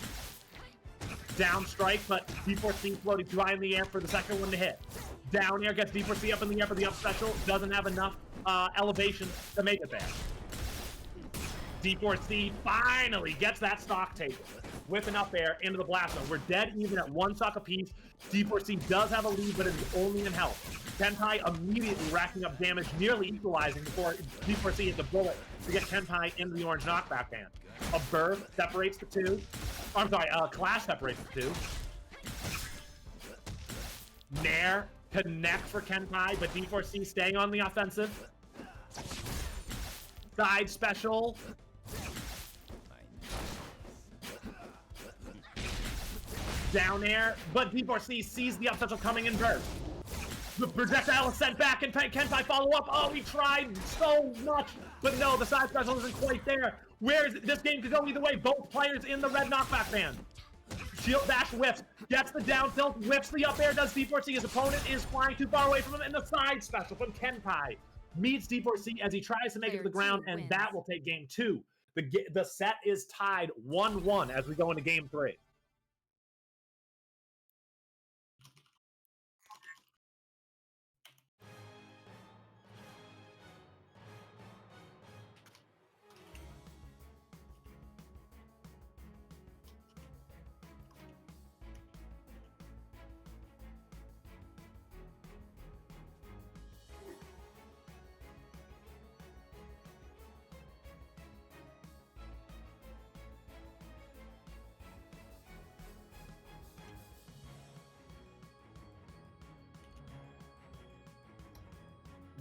Down strike, but D4C floating too high in the air for the second one to hit. Down air gets D4C up in the air, but the up special doesn't have enough elevation to make it there. D4C finally gets that stock taken. Whipping up air into the blast zone. We're dead even at 1 stock apiece. D4C does have a lead, but it's only in health. Kenpai immediately racking up damage, nearly equalizing before D4C hits a bullet to get Kenpai into the orange knockback band. A burst separates the 2. I'm sorry, Clash separates the 2. Nair connects for Kenpai, but D4C staying on the offensive. Side special. Down air, but D4C sees the up special coming in burst. The projectile is sent back, and Kenpai follow up. Oh, he tried so much, but no, the side special isn't quite there. This game could go either way. Both players in the red knockback band. Shield dash whiffs, gets the down tilt, whips the up air, does D4C. His opponent is flying too far away from him, and the side special from Kenpai meets D4C as he tries to make it to the ground, and that will take game 2. The set is tied 1-1 as we go into game 3.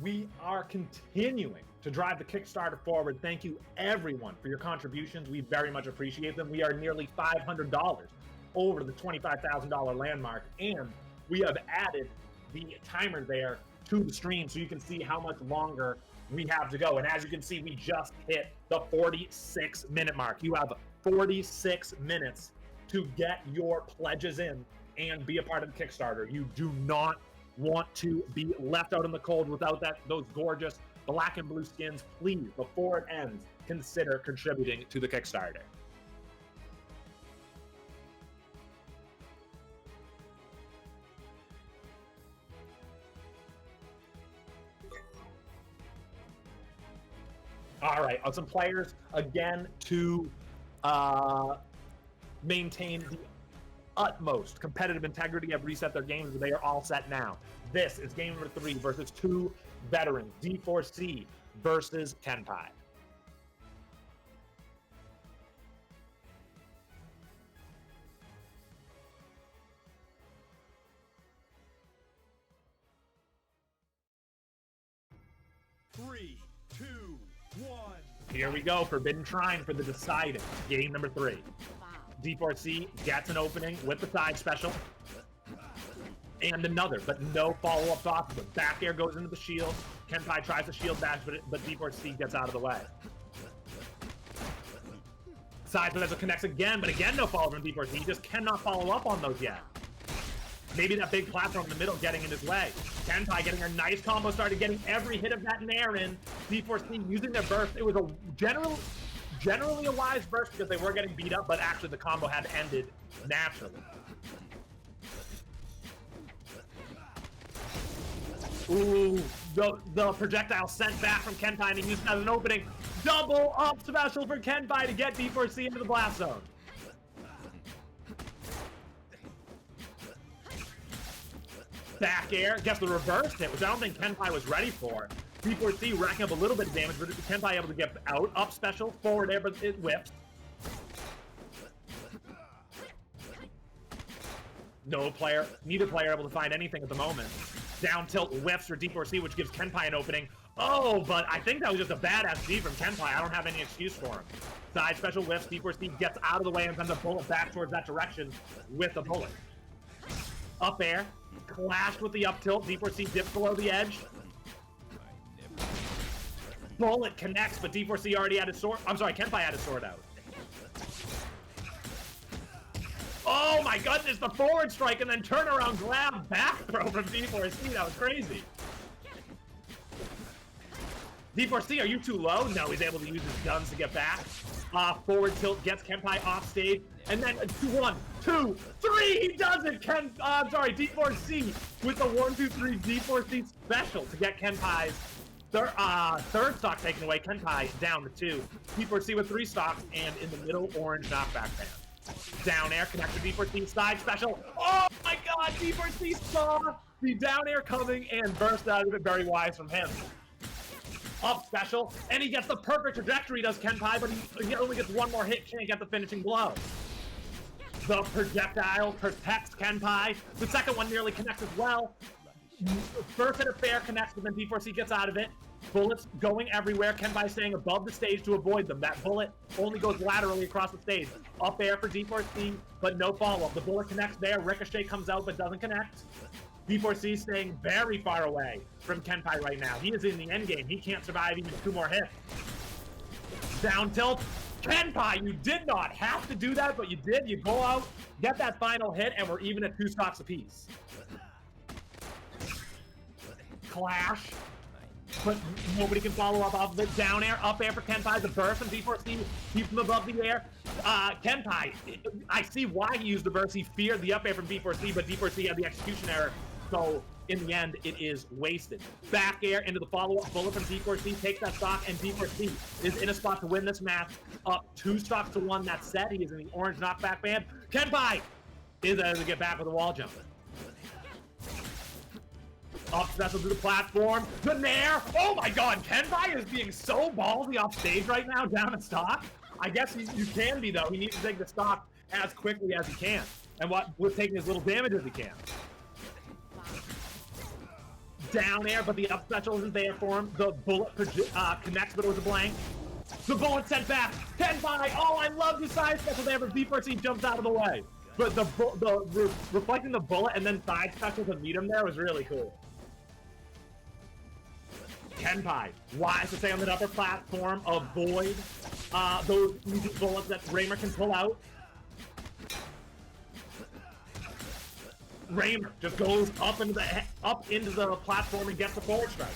We are continuing to drive the Kickstarter forward. Thank you, everyone, for your contributions. We very much appreciate them. We are nearly $500 over the $25,000 landmark, and we have added the timer there to the stream so you can see how much longer we have to go. And as you can see, we just hit the 46-minute mark. You have 46 minutes to get your pledges in and be a part of the Kickstarter. You do not want to be left out in the cold without those gorgeous black and blue skins. Please, before it ends, consider contributing to the Kickstarter. All right, some players again to maintain the utmost competitive integrity have reset their games, but they are all set now. This is game number 3 versus 2 veterans, D4C versus Kenpai. Three, two, one. Here we go, Forbidden Shrine for the deciding game number 3. D4C gets an opening with the side special. And another, but no follow-up off of it. Back air goes into the shield. Kenpai tries to shield bash, but D4C gets out of the way. Side special connects again, but again no follow from D4C. He just cannot follow up on those yet. Maybe that big platform in the middle getting in his way. Kenpai getting a nice combo, started getting every hit of that nair in. D4C using their burst. It was a generally a wise burst because they were getting beat up, but actually the combo had ended naturally. Ooh, the projectile sent back from Kenpai and he used it as an opening. Double up special for Kenpai to get D4C into the blast zone. Back air, gets the reverse hit, which I don't think Kenpai was ready for. D4C racking up a little bit of damage, but Kenpai able to get out. Up special, forward air, but it whips. Neither player able to find anything at the moment. Down tilt whiffs for D4C, which gives Kenpai an opening. Oh, but I think that was just a badass G from Kenpai. I don't have any excuse for him. Side special whiffs, D4C gets out of the way and sends a bullet back towards that direction with a bullet. Up air, clashed with the up tilt. D4C dips below the edge. Bullet connects, but D4C already had his sword. I'm sorry, Kenpai had his sword out. Oh my goodness, the forward strike and then turn around grab back throw from D4C. That was crazy. D4C, are you too low? No, he's able to use his guns to get back. Forward tilt gets Kenpai off stage. And then 1, 2, 3, he does it! D4C with the 1, 2, 3 D4C special to get Kenpai's third stock taken away. Kenpai down to 2. D4C with 3 stocks and in the middle, orange knockback fan. Down air connects to D4C side special. Oh my god, D4C saw the down air coming and burst out of it. Very wise from him. Up special, and he gets the perfect trajectory, does Kenpai, but he only gets one more hit, can't get the finishing blow. The projectile protects Kenpai. The second one nearly connects as well. First hit of fair connects, but then D4C gets out of it. Bullets going everywhere. Kenpai staying above the stage to avoid them. That bullet only goes laterally across the stage. Up air for D4C, but no follow-up. The bullet connects there. Ricochet comes out, but doesn't connect. D4C staying very far away from Kenpai right now. He is in the end game. He can't survive even 2 more hits. Down tilt. Kenpai, you did not have to do that, but you did. You go out, get that final hit, and we're even at 2 stocks apiece. Clash. but nobody can follow up off of it. Down air, up air for Kenpai. The burst from D4C keeps him above the air. Kenpai, I see why he used the burst. He feared the up air from D4C, but D4C had the execution error. So in the end, it is wasted. Back air into the follow-up bullet from D4C, takes that stock, and D4C is in a spot to win this match. Up 2 stocks to 1. That set. He is in the orange knockback band. Kenpai is able to get back with a wall jump. Up special to the platform. The nair. Oh my god, Kenpai is being so ballsy off stage right now, down in stock. I guess you can be, though. He needs to take the stock as quickly as he can. And with taking as little damage as he can. Down air, but the up special isn't there for him. The bullet connects, but it was a blank. The bullet sent back. Kenpai. Oh, I love the side special there, but D4C jumps out of the way. But reflecting the bullet and then side special to meet him there was really cool. Kenpai, wise to stay on the upper platform, avoid those easy bullets that Raymer can pull out. Raymer just goes up into the platform and gets the forward strike.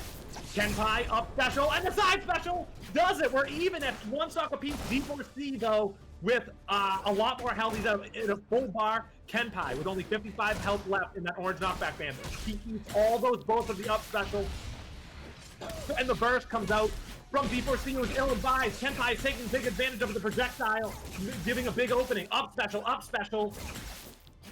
Kenpai up special, and the side special does it. We're even at 1 stock apiece. D4C, though, with a lot more health. He's in a full bar. Kenpai with only 55 health left in that orange knockback band. He eats all those bullets of the up special, and the burst comes out from D4C, who is ill-advised. Kenpai is taking big advantage of the projectile, giving a big opening. Up special, up special.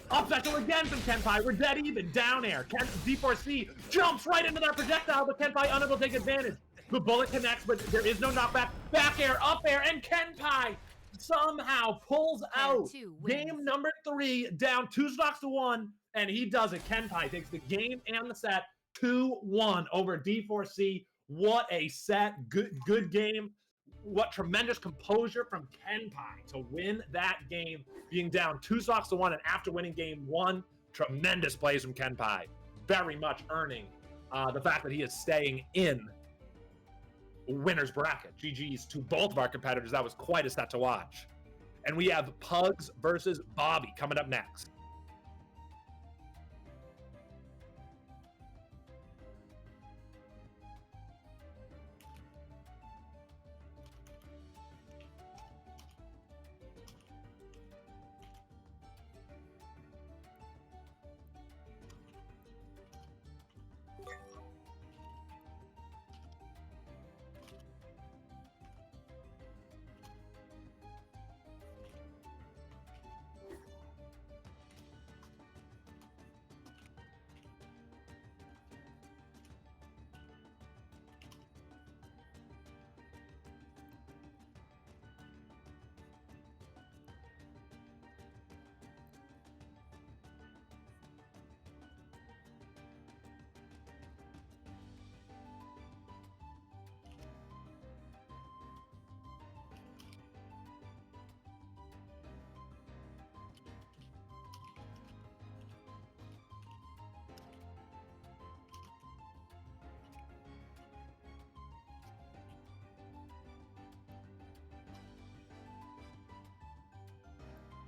Up special again from Kenpai. We're dead even. Down air. D4C jumps right into that projectile, but Kenpai unable to take advantage. The bullet connects, but there is no knockback. Back air, up air, and Kenpai somehow pulls out game number 3, down 2 stocks to 1, and he does it. Kenpai takes the game and the set 2-1 over D4C. What a set. Good game. What tremendous composure from Kenpai to win that game, being down 2 stocks to 1, and after winning game 1, tremendous plays from Kenpai. Very much earning the fact that he is staying in winner's bracket. GG's to both of our competitors. That was quite a set to watch. And we have Pugs versus Bobby coming up next.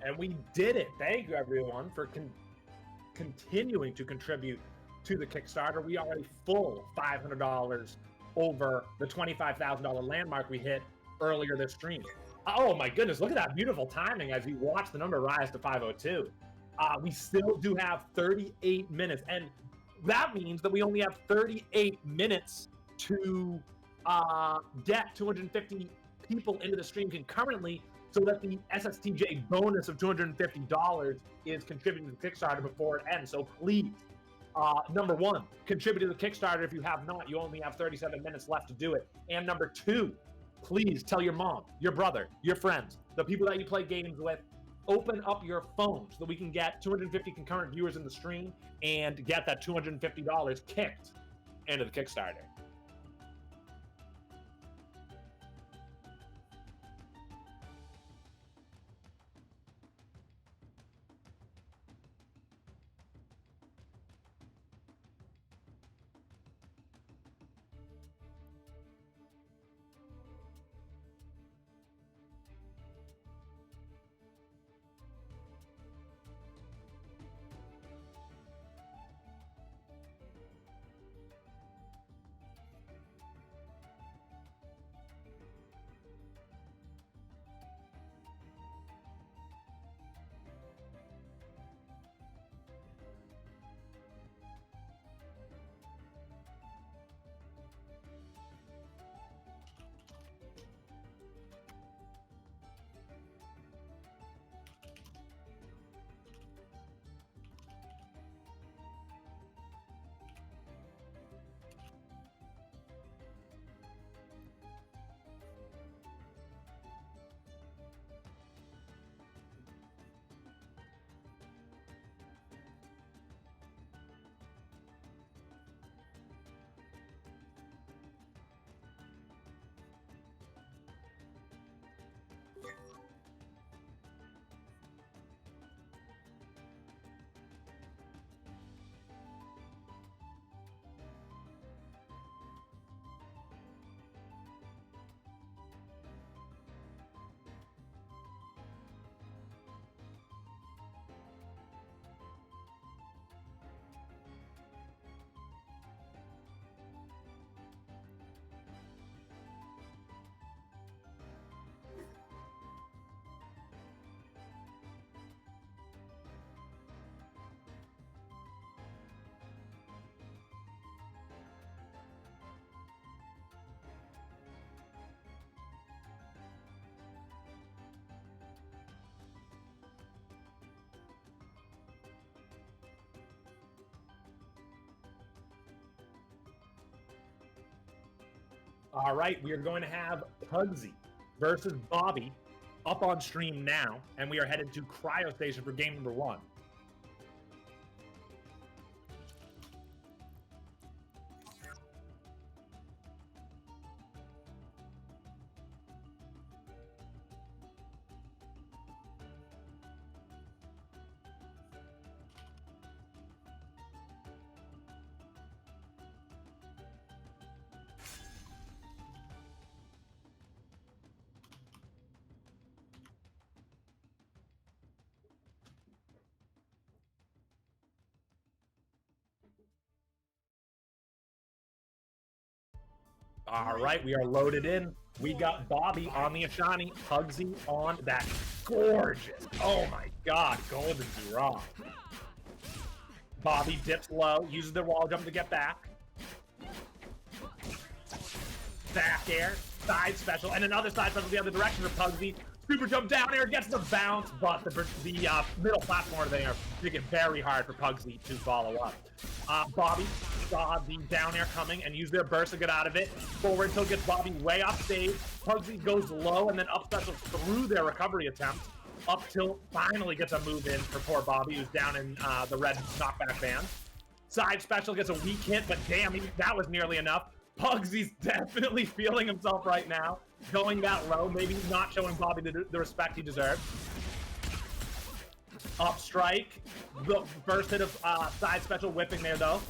And we did it. Thank you, everyone, for continuing to contribute to the Kickstarter. We are a full $500 over the $25,000 landmark we hit earlier this stream. Oh my goodness, look at that beautiful timing as we watch the number rise to 502. We still do have 38 minutes, and that means that we only have 38 minutes to get 250 people into the stream concurrently, so that the SSTJ bonus of $250 is contributing to the Kickstarter before it ends. So please, number 1, contribute to the Kickstarter. If you have not, you only have 37 minutes left to do it. And number 2, please tell your mom, your brother, your friends, the people that you play games with, open up your phone so that we can get 250 concurrent viewers in the stream and get that $250 kicked into the Kickstarter. All right, we are going to have Pugsy versus Bobby up on stream now, and we are headed to Cryo Station for game number 1. All right, we are loaded in. We got Bobby on the Ashani, Pugsy on that gorgeous, oh my god, golden draw. Bobby dips low, uses their wall jump to get back. Back air, side special, and another side special the other direction for Pugsy. Super jump down air, gets the bounce, but the middle platform there making it very hard for Pugsy to follow up. Bobby saw the down air coming and used their burst to get out of it. Forward tilt gets Bobby way off stage. Pugsy goes low and then up special through their recovery attempt. Up tilt finally gets a move in for poor Bobby, who's down in the red knockback band. Side special gets a weak hit, but damn, that was nearly enough. Pugsy's definitely feeling himself right now, going that low, maybe not showing Bobby the respect he deserves. Up strike, the first hit of side special whipping there though.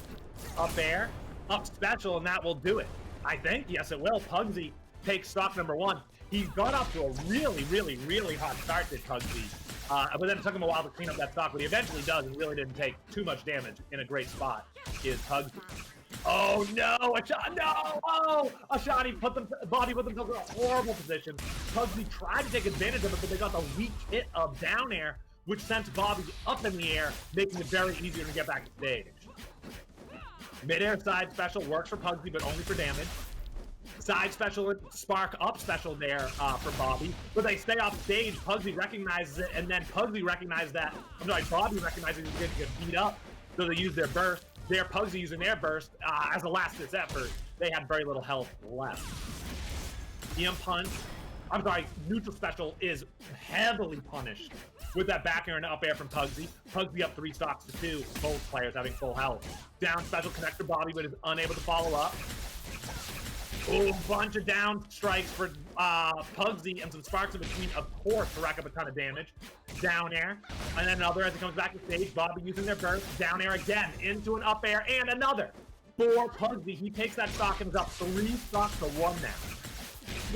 Up air, up special, and that will do it. I think, yes it will. Pugsy takes stock number 1. He got off to a really hot start, did Pugsy. But then it took him a while to clean up that stock, but he eventually does and really didn't take too much damage in a great spot, is Pugsy. Oh no, Ashani Bobby put themselves in a horrible position. Pugsy tried to take advantage of it, but they got the weak hit of down air, which sent Bobby up in the air, making it very easier to get back to stage. Mid-air side special works for Pugsy, but only for damage. Side special, spark up special there for Bobby, but they stay off stage. Pugsy recognizes it, and then Bobby recognizes he's going to get beat up, so they use their burst. Their Pugsy using their burst as a last-ditch effort. They had very little health left. Neutral special is heavily punished with that back air and up air from Pugsy. Pugsy up 3 stocks to 2, both players having full health. Down special connects to Bobby, but is unable to follow up. Oh, bunch of down strikes for Pugsy and some sparks in between, of course, to rack up a ton of damage. Down air, and then another as it comes back to stage. Bobby using their burst. Down air again, into an up air, and another. For Pugsy, he takes that stock and is up 3 stocks to 1 now.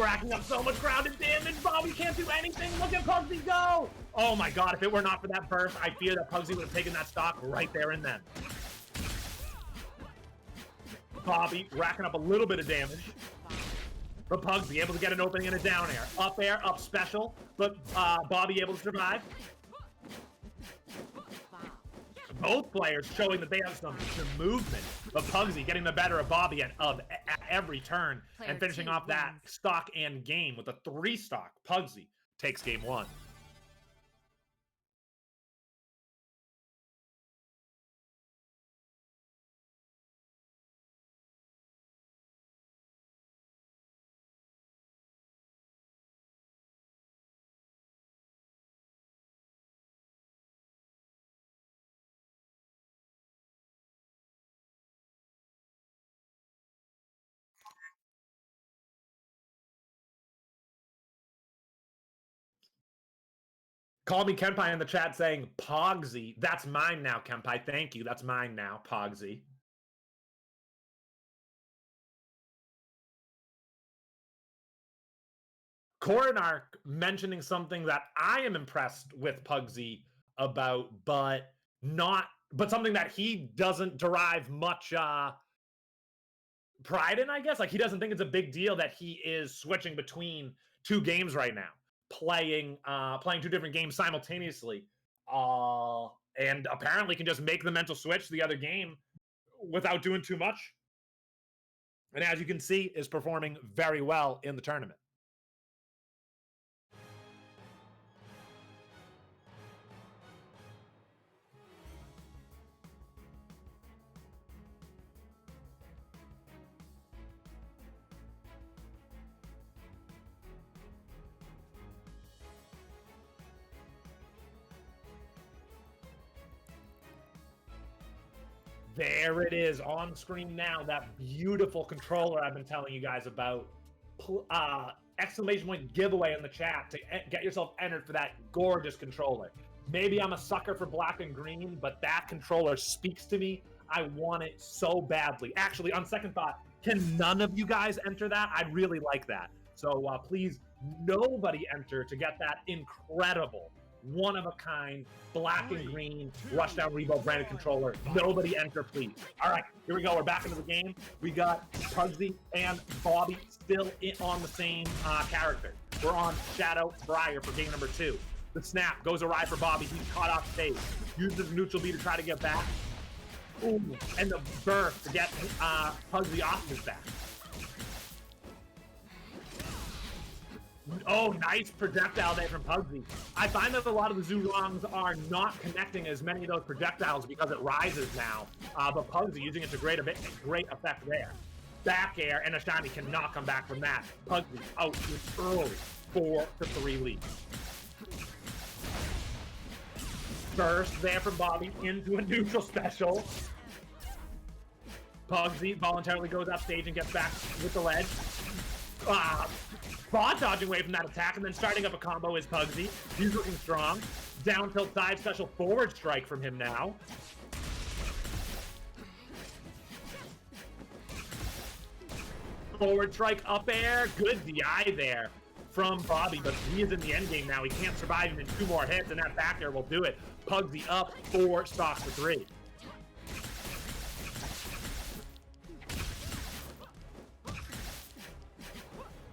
Racking up so much grounded damage. Bobby can't do anything. Look at Pugsy go. Oh my god, if it were not for that burst, I fear that Pugsy would have taken that stock right there and then. Bobby racking up a little bit of damage. But Pugsy able to get an opening in a down air. Up air, up special, but Bobby able to survive. Both players showing that they have some movement. But Pugsy getting the better of Bobby at every turn and finishing off that stock and game with a 3 stock. Pugsy takes game 1. callMeKenpai in the chat saying, Pugsy, that's mine now, Kenpai. Thank you. That's mine now, Pugsy. Coronarch mentioning something that I am impressed with Pugsy about, but something that he doesn't derive much pride in, I guess. Like, he doesn't think it's a big deal that he is switching between 2 games right now, playing 2 different games simultaneously, and apparently can just make the mental switch to the other game without doing too much. And as you can see, is performing very well in the tournament. There it is on screen now. That beautiful controller I've been telling you guys about. Exclamation point giveaway in the chat to get yourself entered for that gorgeous controller. Maybe I'm a sucker for black and green, but that controller speaks to me. I want it so badly. Actually, on second thought, can none of you guys enter that? I'd really like that. So please, nobody enter to get that incredible, one-of-a-kind, black and green Rushdown Revolt branded controller. Nobody enter, please. All right, here we go. We're back into the game. We got Pugsy and Bobby still on the same character. We're on Shadow Briar for game number 2. The snap goes awry for Bobby. He's caught off stage. Uses neutral B to try to get back. Ooh, and the burst to get Pugsy off his back. Oh, nice projectile there from Pugsy. I find that a lot of the Zoorongs are not connecting as many of those projectiles because it rises now. But Pugsy using it to great effect there. Back air and a shiny cannot come back from that. Pugsy out with early 4-3 lead. Burst there from Bobby into a neutral special. Pugsy voluntarily goes up stage and gets back with the ledge. Bot dodging away from that attack and then starting up a combo is Pugsy. He's looking strong. Down tilt dive special forward strike from him now. Forward strike up air. Good DI there from Bobby, but he is in the end game now. He can't survive even 2 more hits, and that back air will do it. Pugsy up 4 stocks to 3.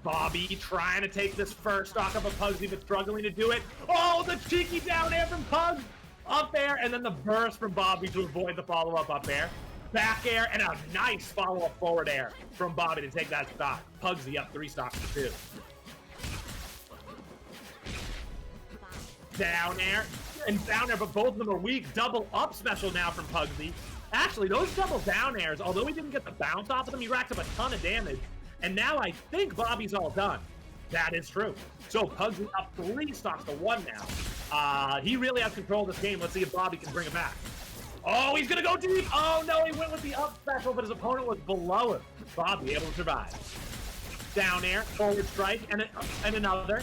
Bobby trying to take this first stock of a Pugsy, but struggling to do it. Oh, the cheeky down air from Pug up there, and then the burst from Bobby to avoid the follow-up up air. Back air, and a nice follow-up forward air from Bobby to take that stock. Pugsy up 3 stocks to 2. Down air, and down air, but both of them are weak. Double up special now from Pugsy. Actually, those double down airs, although he didn't get the bounce off of them, he racked up a ton of damage. And now I think Bobby's all done. That is true. So Pugsy up 3 stocks to 1 now. He really has control of this game. Let's see if Bobby can bring it back. Oh, he's gonna go deep. Oh no, he went with the up special, but his opponent was below him. Bobby able to survive. Down air, forward strike, and another.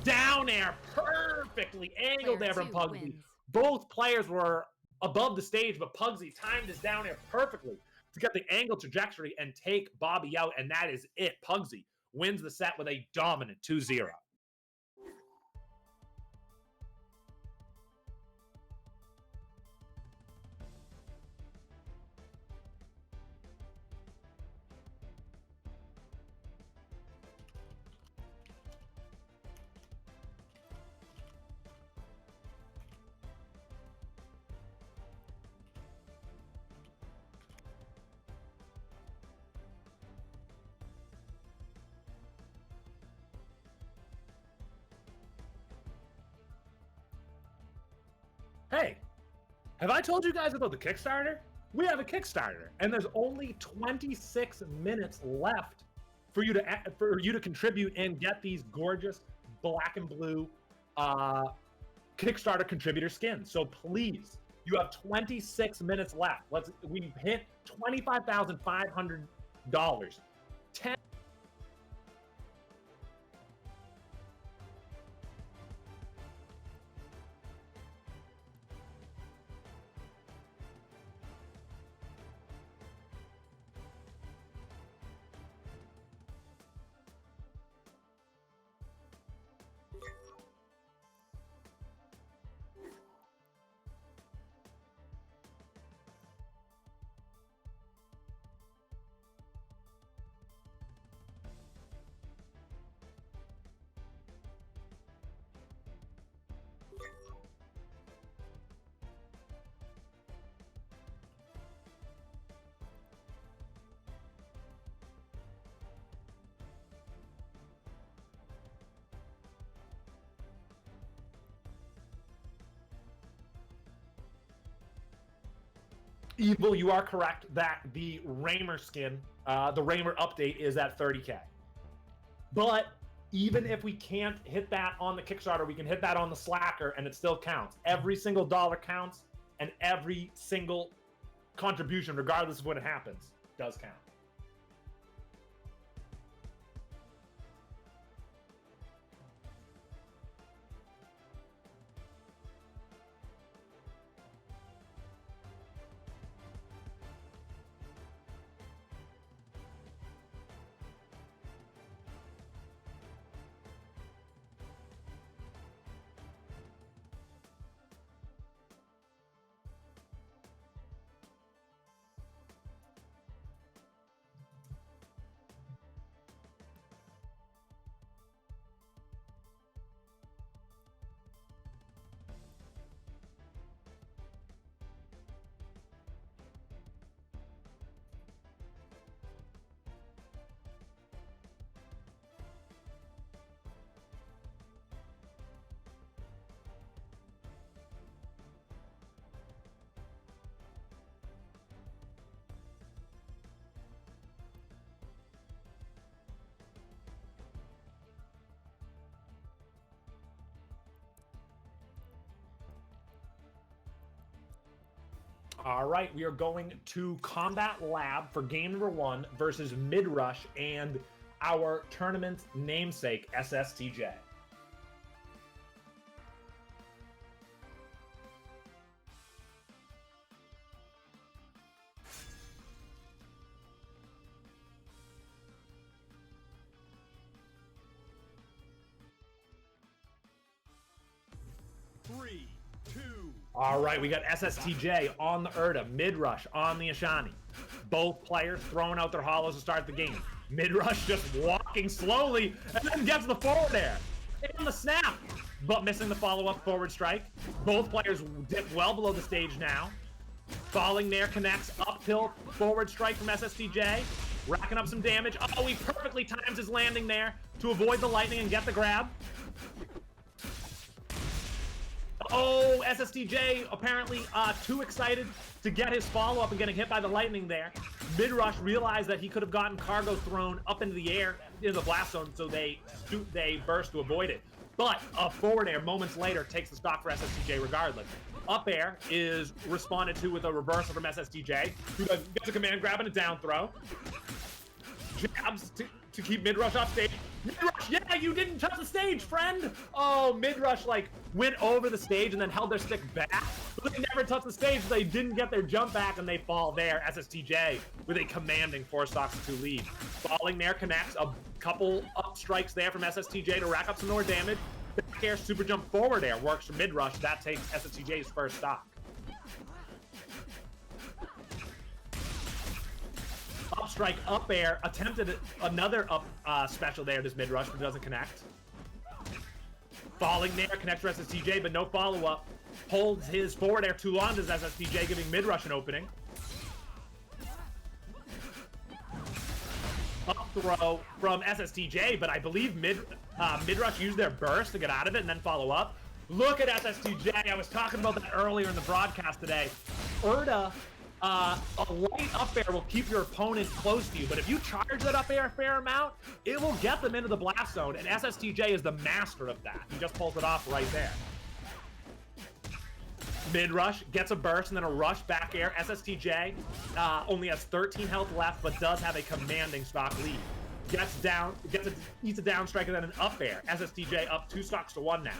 Down air, perfectly angled there from Pugsy. Both players were above the stage, but Pugsy timed his down air perfectly to get the angle trajectory and take Bobby out, and that is it. Pugsy wins the set with a dominant 2-0. Hey, have I told you guys about the Kickstarter? We have a Kickstarter, and there's only 26 minutes left for you to contribute and get these gorgeous black and blue Kickstarter contributor skins. So please, you have 26 minutes left. We've hit $25,500. 10. Evil, you are correct that the Raymer skin, the Raymer update is at 30K. But even if we can't hit that on the Kickstarter, we can hit that on the Slacker and it still counts. Every single dollar counts, and every single contribution, regardless of when it happens, does count. All right, we are going to Combat Lab for game number 1 versus MidRush and our tournament namesake, SSTJ. Three, two. All right, we got SSTJ on the Urda, MidRush on the Ashani. Both players throwing out their hollows to start the game. MidRush just walking slowly and then gets the forward air and the snap, but missing the follow-up forward strike. Both players dip well below the stage now. Falling there, connects up tilt, forward strike from SSTJ, racking up some damage. Oh, he perfectly times his landing there to avoid the lightning and get the grab. Oh, SSTJ apparently too excited to get his follow-up and getting hit by the lightning there. MidRush realized that he could have gotten cargo thrown up into the air into the blast zone, so they burst to avoid it. But a forward air moments later takes the stock for SSTJ regardless. Up air is responded to with a reversal from SSTJ, who gets a command grab and a down throw. Jabs to keep MidRush off stage. MidRush, yeah, you didn't touch the stage, friend! Oh, MidRush, like, went over the stage and then held their stick back. But they never touched the stage, so they didn't get their jump back, and they fall there. SSTJ with a commanding 4 stocks to 2 lead. Falling there connects a couple up strikes there from SSTJ to rack up some more damage. Back air super jump forward air works for MidRush. That takes SSTJ's first stock. Up strike, up air, attempted another up special there, does MidRush, but doesn't connect. Falling there, connects for SSTJ, but no follow-up. Holds his forward air too long, does SSTJ, giving MidRush an opening. Up throw from SSTJ, but I believe MidRush used their burst to get out of it and then follow up. Look at SSTJ, I was talking about that earlier in the broadcast today. Urda, a light up air will keep your opponent close to you, but if you charge that up air a fair amount, it will get them into the blast zone, and SSTJ is the master of that. He just pulls it off right there. MidRush gets a burst and then a rush back air. SSTJ only has 13 health left, but does have a commanding stock lead. Gets down, eats a down strike and then an up air. SSTJ up 2 stocks to 1 now.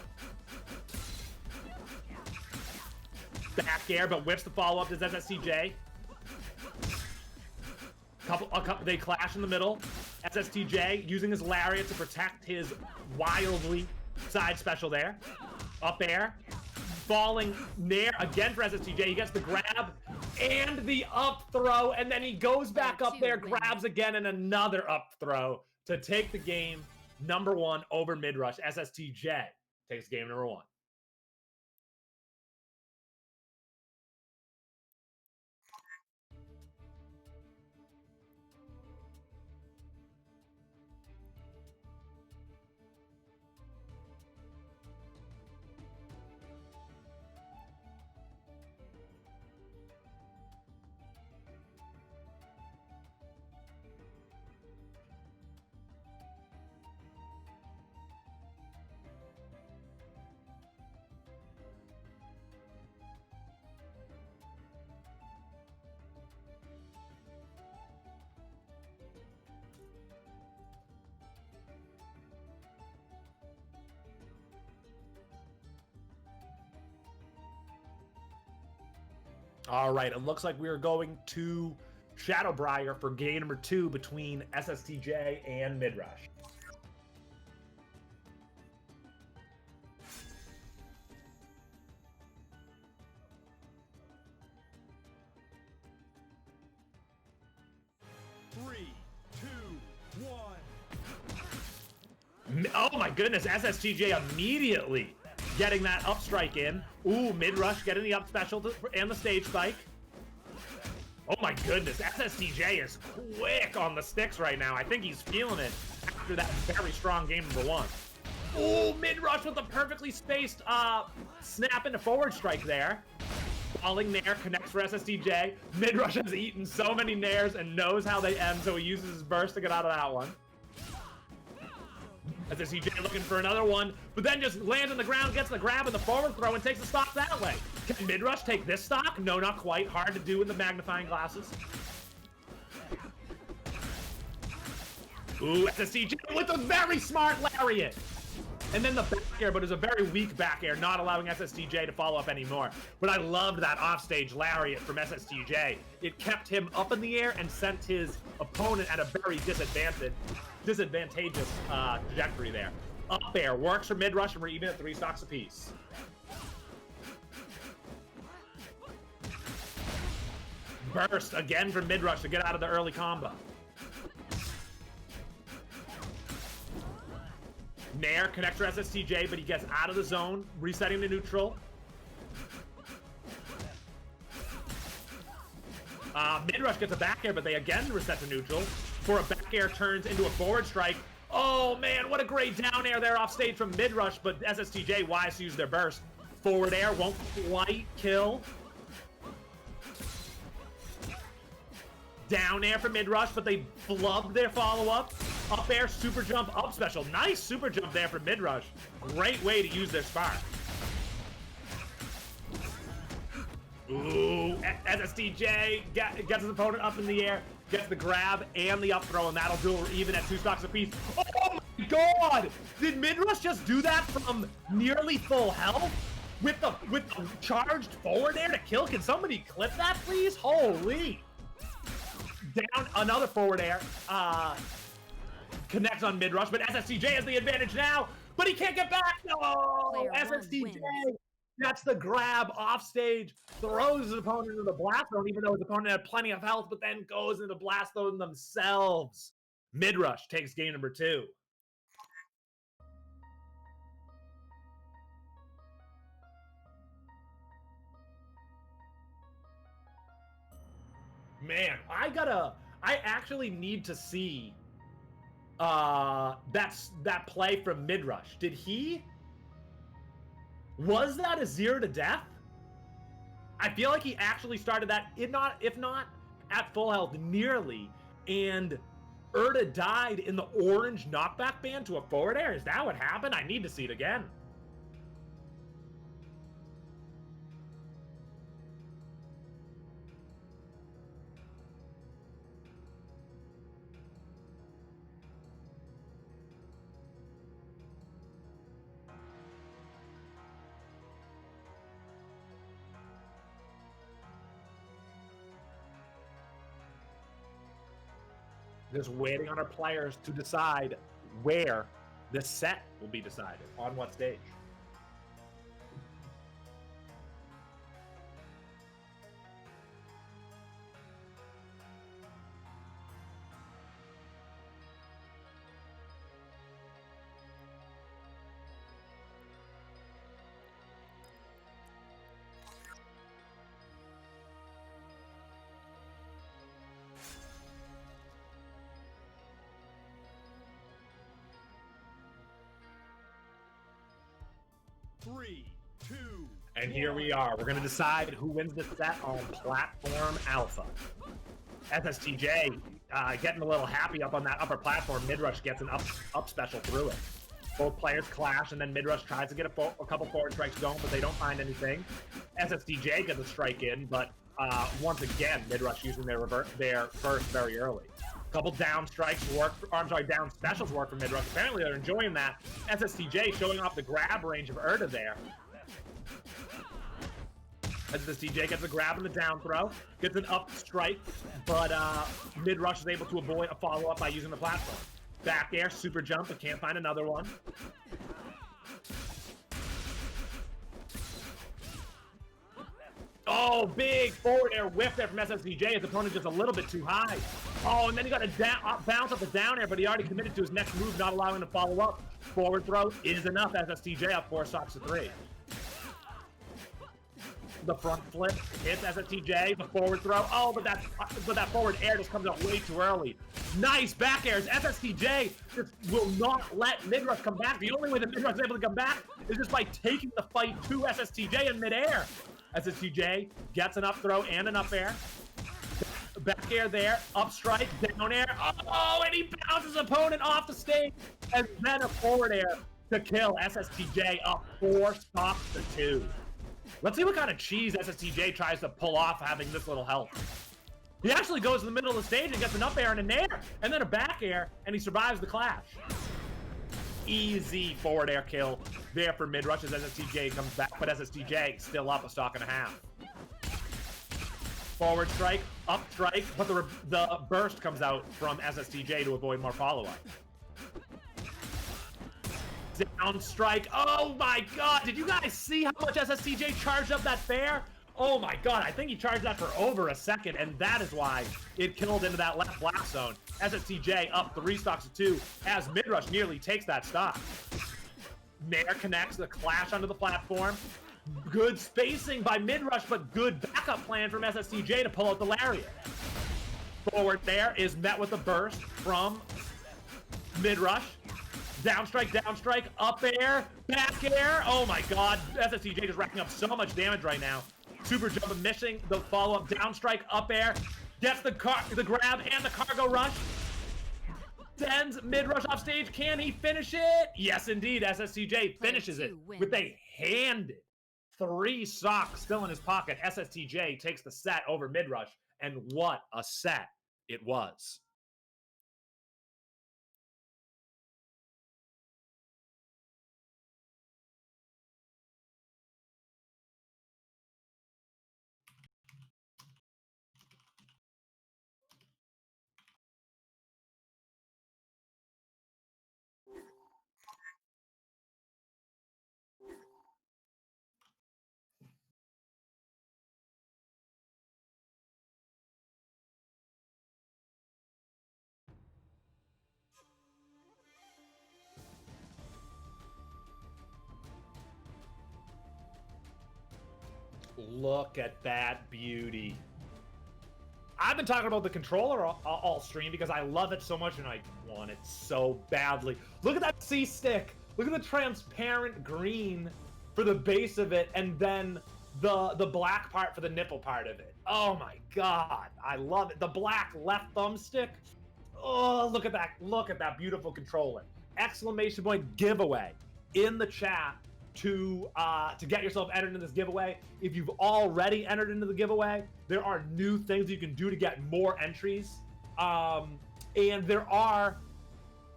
Back air, but whips the follow-up to SSTJ. They clash in the middle. SSTJ using his lariat to protect his wildly side special there. Up air. Falling there again for SSTJ. He gets the grab and the up throw, and then he goes back up there, grabs again, and another up throw to take the game number 1 over MidRush. SSTJ takes game number 1. All right, it looks like we are going to Shadowbriar for game number 2 between SSTJ and MidRush. Oh my goodness, SSTJ immediately getting that up strike in. Ooh, MidRush getting the up special and the stage spike. Oh my goodness, SSTJ is quick on the sticks right now. I think he's feeling it after that very strong game number 1. Ooh, MidRush with a perfectly spaced snap into forward strike there. Falling nair connects for SSTJ. MidRush has eaten so many nairs and knows how they end, so he uses his burst to get out of that one. SSTJ looking for another one, but then just lands on the ground, gets the grab and the forward throw, and takes the stock that way. Can MidRush take this stock? No, not quite. Hard to do with the magnifying glasses. Ooh, SSTJ with a very smart lariat. And then the back air, but it's a very weak back air, not allowing SSTJ to follow up anymore. But I loved that offstage lariat from SSTJ. It kept him up in the air and sent his opponent at a very disadvantageous trajectory there. Up air works for MidRush, and we're even at 3 stocks apiece. Burst again from MidRush to get out of the early combo. Nair connects for SSTJ, but he gets out of the zone, resetting to neutral. MidRush gets a back air, but they again reset to neutral. For a back air turns into a forward strike. Oh man, what a great down air there off stage from MidRush, but SSTJ wise to use their burst. Forward air won't quite kill. Down air for MidRush, but they flubbed their follow-up. Up air, super jump, up special. Nice super jump there for MidRush. Great way to use their spark. Ooh, SSTJ gets his opponent up in the air, gets the grab and the up throw, and that'll do it even at 2 stocks apiece. Oh my god! Did MidRush just do that from nearly full health? With the charged forward air to kill? Can somebody clip that, please? Holy! Down another forward air. Connects on MidRush, but SSTJ has the advantage now, but he can't get back. No! SSTJ gets the grab off stage, throws his opponent into the blast zone, even though his opponent had plenty of health, but then goes into the blast zone themselves. MidRush takes game number 2. Man, I actually need to see that play from MidRush. Was that a 0 to death? I feel like he actually started that, if not at full health, nearly, and Erta died in the orange knockback band to a forward air. Is that what happened? I need to see it again. Just waiting on our players to decide where the set will be decided, on what stage. Three, two, and here we are. We're going to decide who wins the set on Platform Alpha. SSTJ getting a little happy up on that upper platform. MidRush gets an up special through it. Both players clash, and then MidRush tries to get a couple forward strikes going, but they don't find anything. SSTJ gets a strike in, but once again, MidRush using their burst very early. Couple down strikes work, down specials work for MidRush. Apparently they're enjoying that. SSTJ showing off the grab range of Erta there. SSTJ gets a grab on the down throw, gets an up strike, but MidRush is able to avoid a follow-up by using the platform. Back air, super jump, but can't find another one. Oh, big forward air whiff there from SSTJ. His opponent just a little bit too high. Oh, and then he got a bounce up the down air, but he already committed to his next move, not allowing him to follow up. Forward throw is enough. SSTJ up 4 stocks to 3. The front flip hits SSTJ. The forward throw. Oh, but that forward air just comes out way too early. Nice back airs. SSTJ just will not let MidRush come back. The only way that MidRush is able to come back is just by taking the fight to SSTJ in midair. SSTJ gets an up throw and an up air. Back air there, up strike, down air. Oh, and he bounces opponent off the stage. And then a forward air to kill. SSTJ up 4 stocks to 2. Let's see what kind of cheese SSTJ tries to pull off having this little help. He actually goes to the middle of the stage and gets an up air and an air, and then a back air, and he survives the clash. Easy forward air kill there for MidRush as SSTJ comes back, but SSTJ still up 1.5 stocks. Forward strike, up strike, but the burst comes out from SSTJ to avoid more follow-up. Down strike. Oh my god, did you guys see how much SSTJ charged up that fair? Oh my god, I think he charged that for over a second, and that is why it killed into that left blast zone. SSTJ up 3 stocks to 2 as MidRush nearly takes that stock. Nair connects the clash onto the platform. Good spacing by MidRush, but good backup plan from SSTJ to pull out the lariat. Forward there is met with a burst from MidRush. Down strike, up air, back air. Oh my god, SSTJ is racking up so much damage right now. Super jump and missing the follow-up. Down strike, up air, gets the grab and the cargo rush. Sends MidRush off stage. Can he finish it? Yes, indeed. SSTJ finishes it with a handed 3 stocks still in his pocket. SSTJ takes the set over MidRush, and what a set it was. Look at that beauty. I've been talking about the controller all stream because I love it so much and I want it so badly. Look at that C-stick. Look at the transparent green for the base of it, and then the black part for the nipple part of it. Oh my god, I love it. The black left thumbstick. Oh, look at that. Look at that beautiful controller. Exclamation point giveaway in the chat to get yourself entered into this giveaway. If you've already entered into the giveaway, there are new things you can do to get more entries. And there are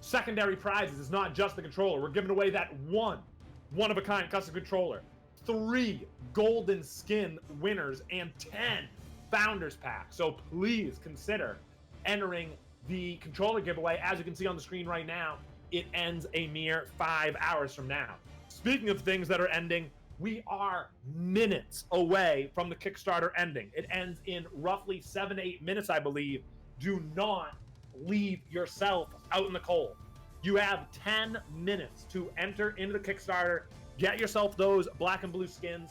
secondary prizes. It's not just the controller. We're giving away that one-of-a-kind custom controller, 3 golden skin winners, and 10 founders packs. So please consider entering the controller giveaway. As you can see on the screen right now, it ends a mere 5 hours from now. Speaking of things that are ending, we are minutes away from the Kickstarter ending. It ends in roughly 7 to 8 minutes, I believe. Do not leave yourself out in the cold. You have 10 minutes to enter into the Kickstarter, get yourself those black and blue skins,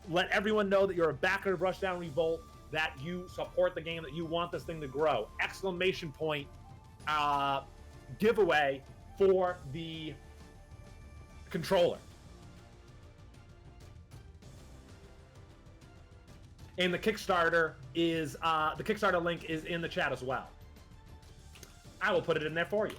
let everyone know that you're a backer of Rushdown Revolt, that you support the game, that you want this thing to grow. Exclamation point giveaway for the controller. And the Kickstarter link is in the chat as well. I will put it in there for you.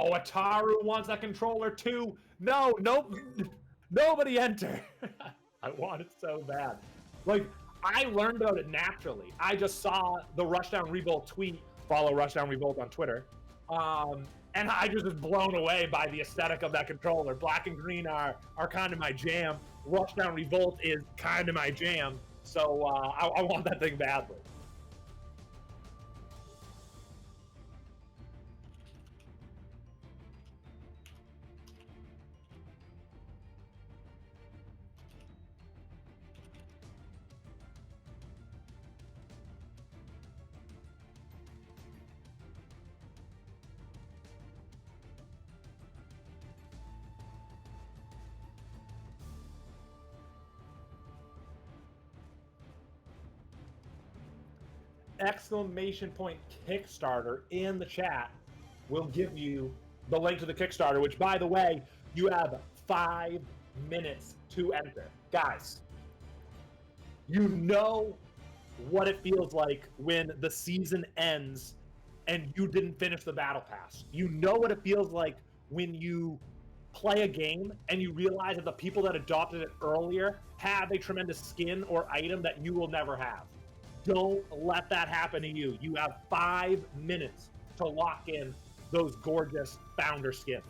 Oh, Ataru wants that controller too. No, nope. Nobody enter. I want it so bad. Like, I learned about it naturally. I just saw the Rushdown Revolt tweet. Follow Rushdown Revolt on Twitter. And I just was blown away by the aesthetic of that controller. Black and green are kind of my jam. Rushdown Revolt is kind of my jam. So I want that thing badly. !Kickstarter in the chat will give you the link to the Kickstarter, which, by the way, you have 5 minutes to enter. Guys, you know what it feels like when the season ends and you didn't finish the battle pass. You know what it feels like when you play a game and you realize that the people that adopted it earlier have a tremendous skin or item that you will never have. Don't let that happen to you. You have 5 minutes to lock in those gorgeous founder skins.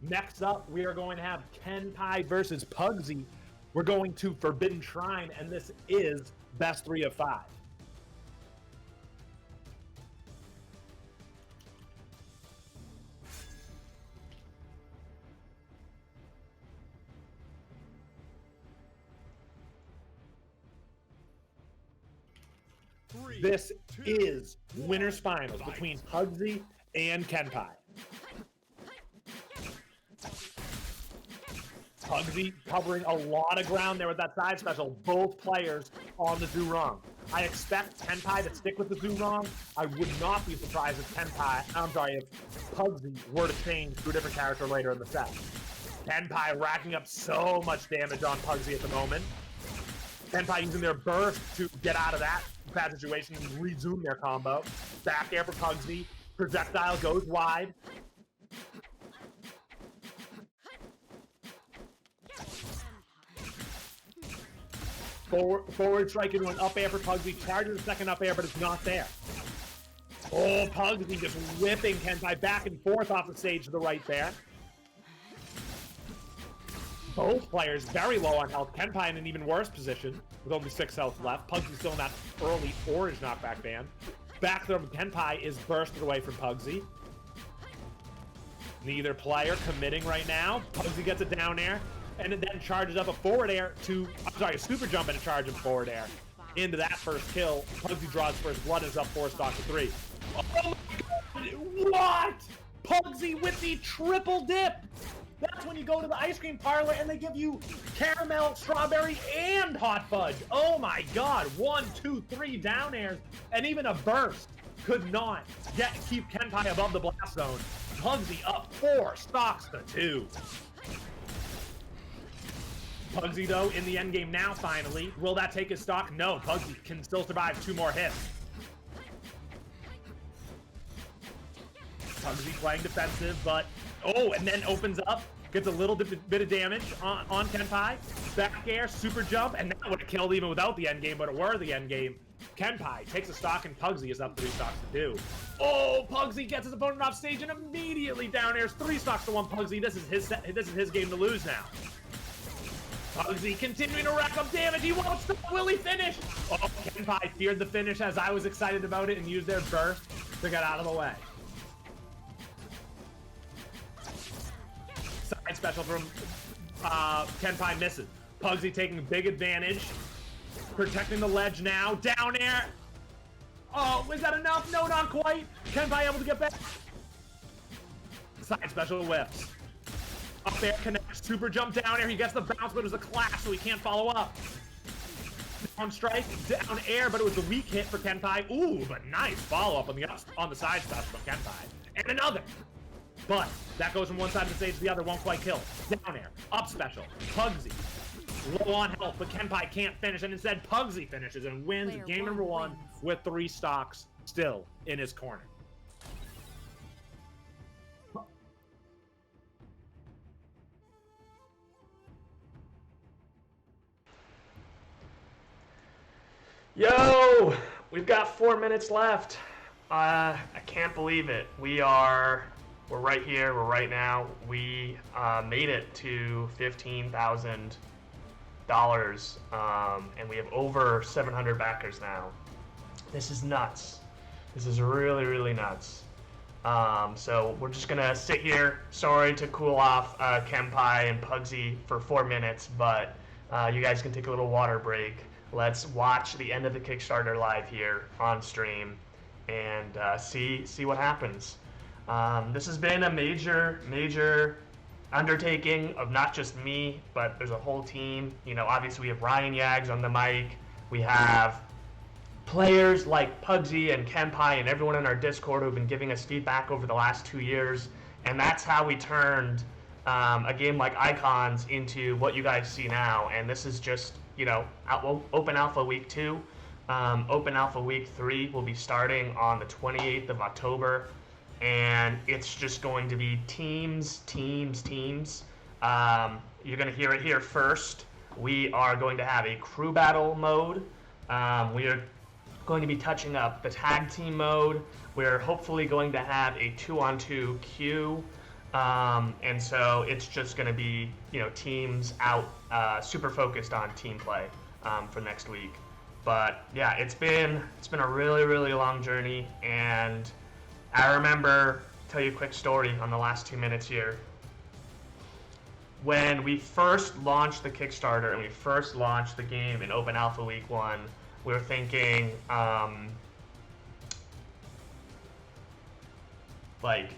Next up, we are going to have Kenpai versus Pugsy. We're going to Forbidden Shrine, and this is best 3 of 5. This is winner's finals between Pugsy and Kenpai. Pugsy covering a lot of ground there with that side special. Both players on the Zurong. I expect Kenpai to stick with the Zurong. I would not be surprised if if Pugsy were to change to a different character later in the set. Kenpai racking up so much damage on Pugsy at the moment. Kenpai using their burst to get out of that bad situation and resume their combo. Back air for Pugsy. Projectile goes wide. Forward strike into an up air for Pugsy. Charges a second up air, but it's not there. Oh, Pugsy just whipping Kenpai back and forth off the stage to the right there. Both players very low on health. Kenpai in an even worse position with only 6 health left. Pugsy still in that early orange knockback band. Back throw from Kenpai is bursted away from Pugsy. Neither player committing right now. Pugsy gets a down air and it then charges up a forward air to, a super jump and a charge of forward air into that first kill. Pugsy draws first blood and is up 4 stocks to 3. Oh my god! What? Pugsy with the triple dip! That's when you go to the ice cream parlor and they give you caramel, strawberry, and hot fudge. Oh my god. 1, 2, 3 down airs, and even a burst could not keep Kenpai above the blast zone. Pugsy up 4 stocks to 2. Pugsy, though, in the endgame now, finally. Will that take his stock? No. Pugsy can still survive 2 more hits. Pugsy playing defensive, but... Oh, and then opens up, gets a little bit of damage on Kenpai. Back air, super jump, and that would have killed even without the endgame, but it were the endgame. Kenpai takes a stock, and Pugsy is up 3 stocks to 2. Oh, Pugsy gets his opponent off stage and immediately down airs 3 stocks to 1 Pugsy. This is his game to lose now. Pugsy continuing to rack up damage. He won't stop. Will he finish? Oh, Kenpai feared the finish as I was excited about it and used their burst to get out of the way. Side special from Kenpai misses. Pugsy taking big advantage. Protecting the ledge now. Down air. Oh, is that enough? No, not quite. Kenpai able to get back. Side special whiffs. Up air connects. Super jump down air. He gets the bounce, but it was a clash, so he can't follow up. Down strike. Down air, but it was a weak hit for Kenpai. Ooh, but nice follow up on the side special from Kenpai. And another. but that goes from one side of the stage to the other, won't quite kill. Down air, up special, Pugsxd, low on health, but Kenpai can't finish, and instead Pugsxd finishes and wins game number 1 with 3 stocks still in his corner. Yo, we've got 4 minutes left. I can't believe it. We're right here, we're right now. We made it to $15,000, and we have over 700 backers now. This is nuts. This is really, really nuts. So we're just gonna sit here. Sorry to cool off Kenpai and Pugsxd for 4 minutes, but you guys can take a little water break. Let's watch the end of the Kickstarter live here on stream and see what happens. This has been a major undertaking of not just me, but there's a whole team. You know, obviously we have Ryan Yags on the mic. We have players like Pugsxd and Kenpai and everyone in our Discord who've been giving us feedback over the last 2 years. And that's how we turned a game like Icons into what you guys see now. And this is just, you know, Open Alpha Week 2. Open Alpha Week 3 will be starting on the 28th of October. And it's just going to be teams. You're going to hear it here first. We are going to have a crew battle mode. We are going to be touching up the tag team mode. We're hopefully going to have a 2-on-2 queue. And so it's just going to be, you know, teams out, super focused on team play for next week. But yeah, it's been a really, really long journey, and I remember, tell you a quick story on the last 2 minutes here. When we first launched the Kickstarter and we first launched the game in Open Alpha Week 1, we were thinking, like,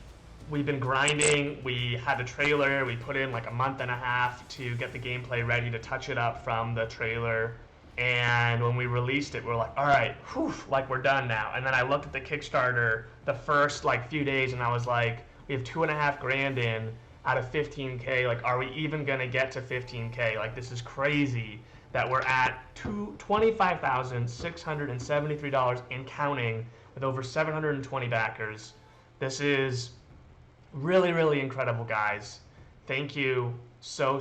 we've been grinding, we had the trailer, we put in like a month and a half to get the gameplay ready, to touch it up from the trailer. And when we released it, we're like, all right, whew, like we're done now. And then I looked at the Kickstarter the first like few days and I was like, we have $2.5 grand in out of 15K. Like, are we even gonna get to 15K? Like, this is crazy that we're at $25,673 and counting with over 720 backers. This is really, really incredible, guys. Thank you so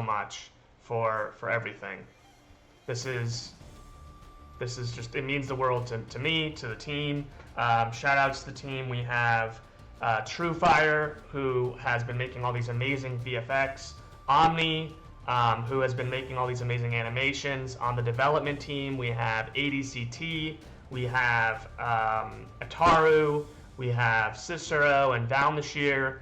much for everything. This is just, it means the world to me, to the team. Shout outs to the team. We have Truefire, who has been making all these amazing VFX. Omni, who has been making all these amazing animations. On the development team, we have ADCT, we have Ataru, we have Cicero and Down the Sheer.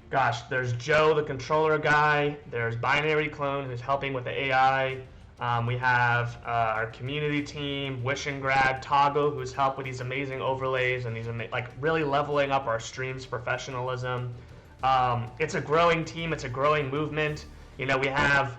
Gosh, there's Joe, the controller guy. There's Binary Clone, who's helping with the AI. We have our community team, Wishingrad, Toggle, who's helped with these amazing overlays and these like really leveling up our stream's professionalism. It's a growing team. It's a growing movement. You know, we have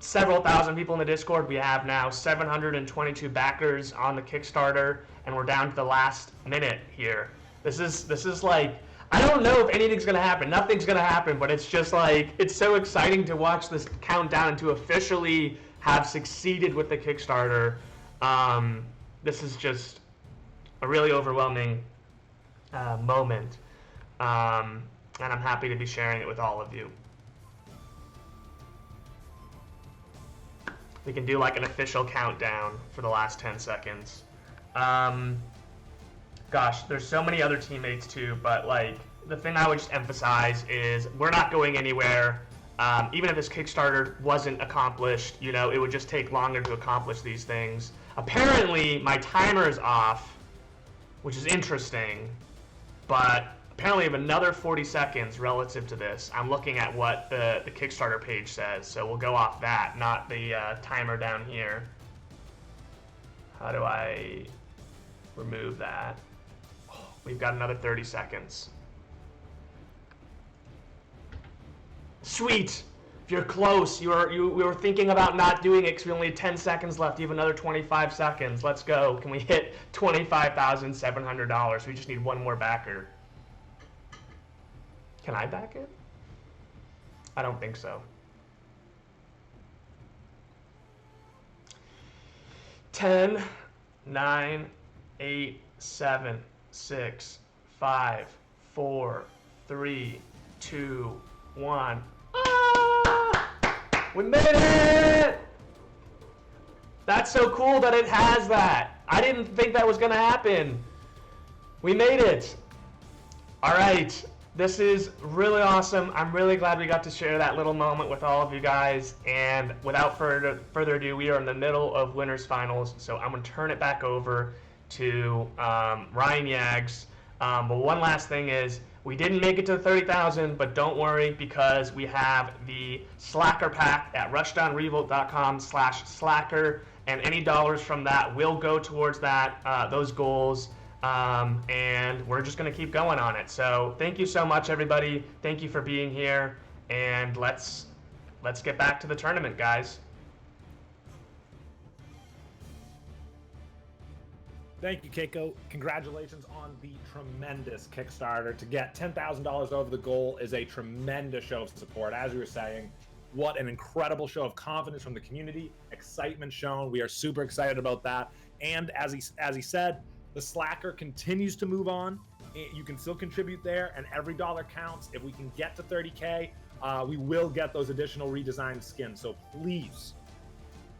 several thousand people in the Discord. We have now 722 backers on the Kickstarter, and we're down to the last minute here. This is like, I don't know if anything's gonna happen. Nothing's gonna happen, but it's just like, it's so exciting to watch this countdown and to officially have succeeded with the Kickstarter. This is just a really overwhelming moment, and I'm happy to be sharing it with all of you. We can do like an official countdown for the last 10 seconds. Gosh, there's so many other teammates too, but like, the thing I would just emphasize is we're not going anywhere. Even if this Kickstarter wasn't accomplished, you know, it would just take longer to accomplish these things. Apparently, my timer is off, which is interesting, but apparently I have another 40 seconds relative to this. I'm looking at what the Kickstarter page says, so we'll go off that, not the timer down here. How do I remove that? Oh, we've got another 30 seconds. Sweet! If you're close, we were thinking about not doing it because we only had 10 seconds left. You have another 25 seconds. Let's go. Can we hit $25,700? We just need one more backer. Can I back it? I don't think so. 10, 9, 8, 7, 6, 5, 4, 3, 2, 1. Ah! We made it! That's so cool that it has that. I didn't think that was gonna happen. We made it. All right, this is really awesome. I'm really glad we got to share that little moment with all of you guys. And without further ado, we are in the middle of winners finals. So I'm gonna turn it back over to Ryan Yags. But one last thing is, we didn't make it to 30,000, but don't worry, because we have the Slacker pack at rushdownrevolt.com/slacker, and any dollars from that will go towards that those goals. And we're just going to keep going on it. So thank you so much, everybody. Thank you for being here, and let's get back to the tournament, guys. Thank you, Keiko. Congratulations on the tremendous Kickstarter. To get $10,000 over the goal is a tremendous show of support. As we were saying, what an incredible show of confidence from the community, excitement shown. We are super excited about that. And as he said, the Slacker continues to move on. You can still contribute there, and every dollar counts. If we can get to 30K, we will get those additional redesigned skins. So please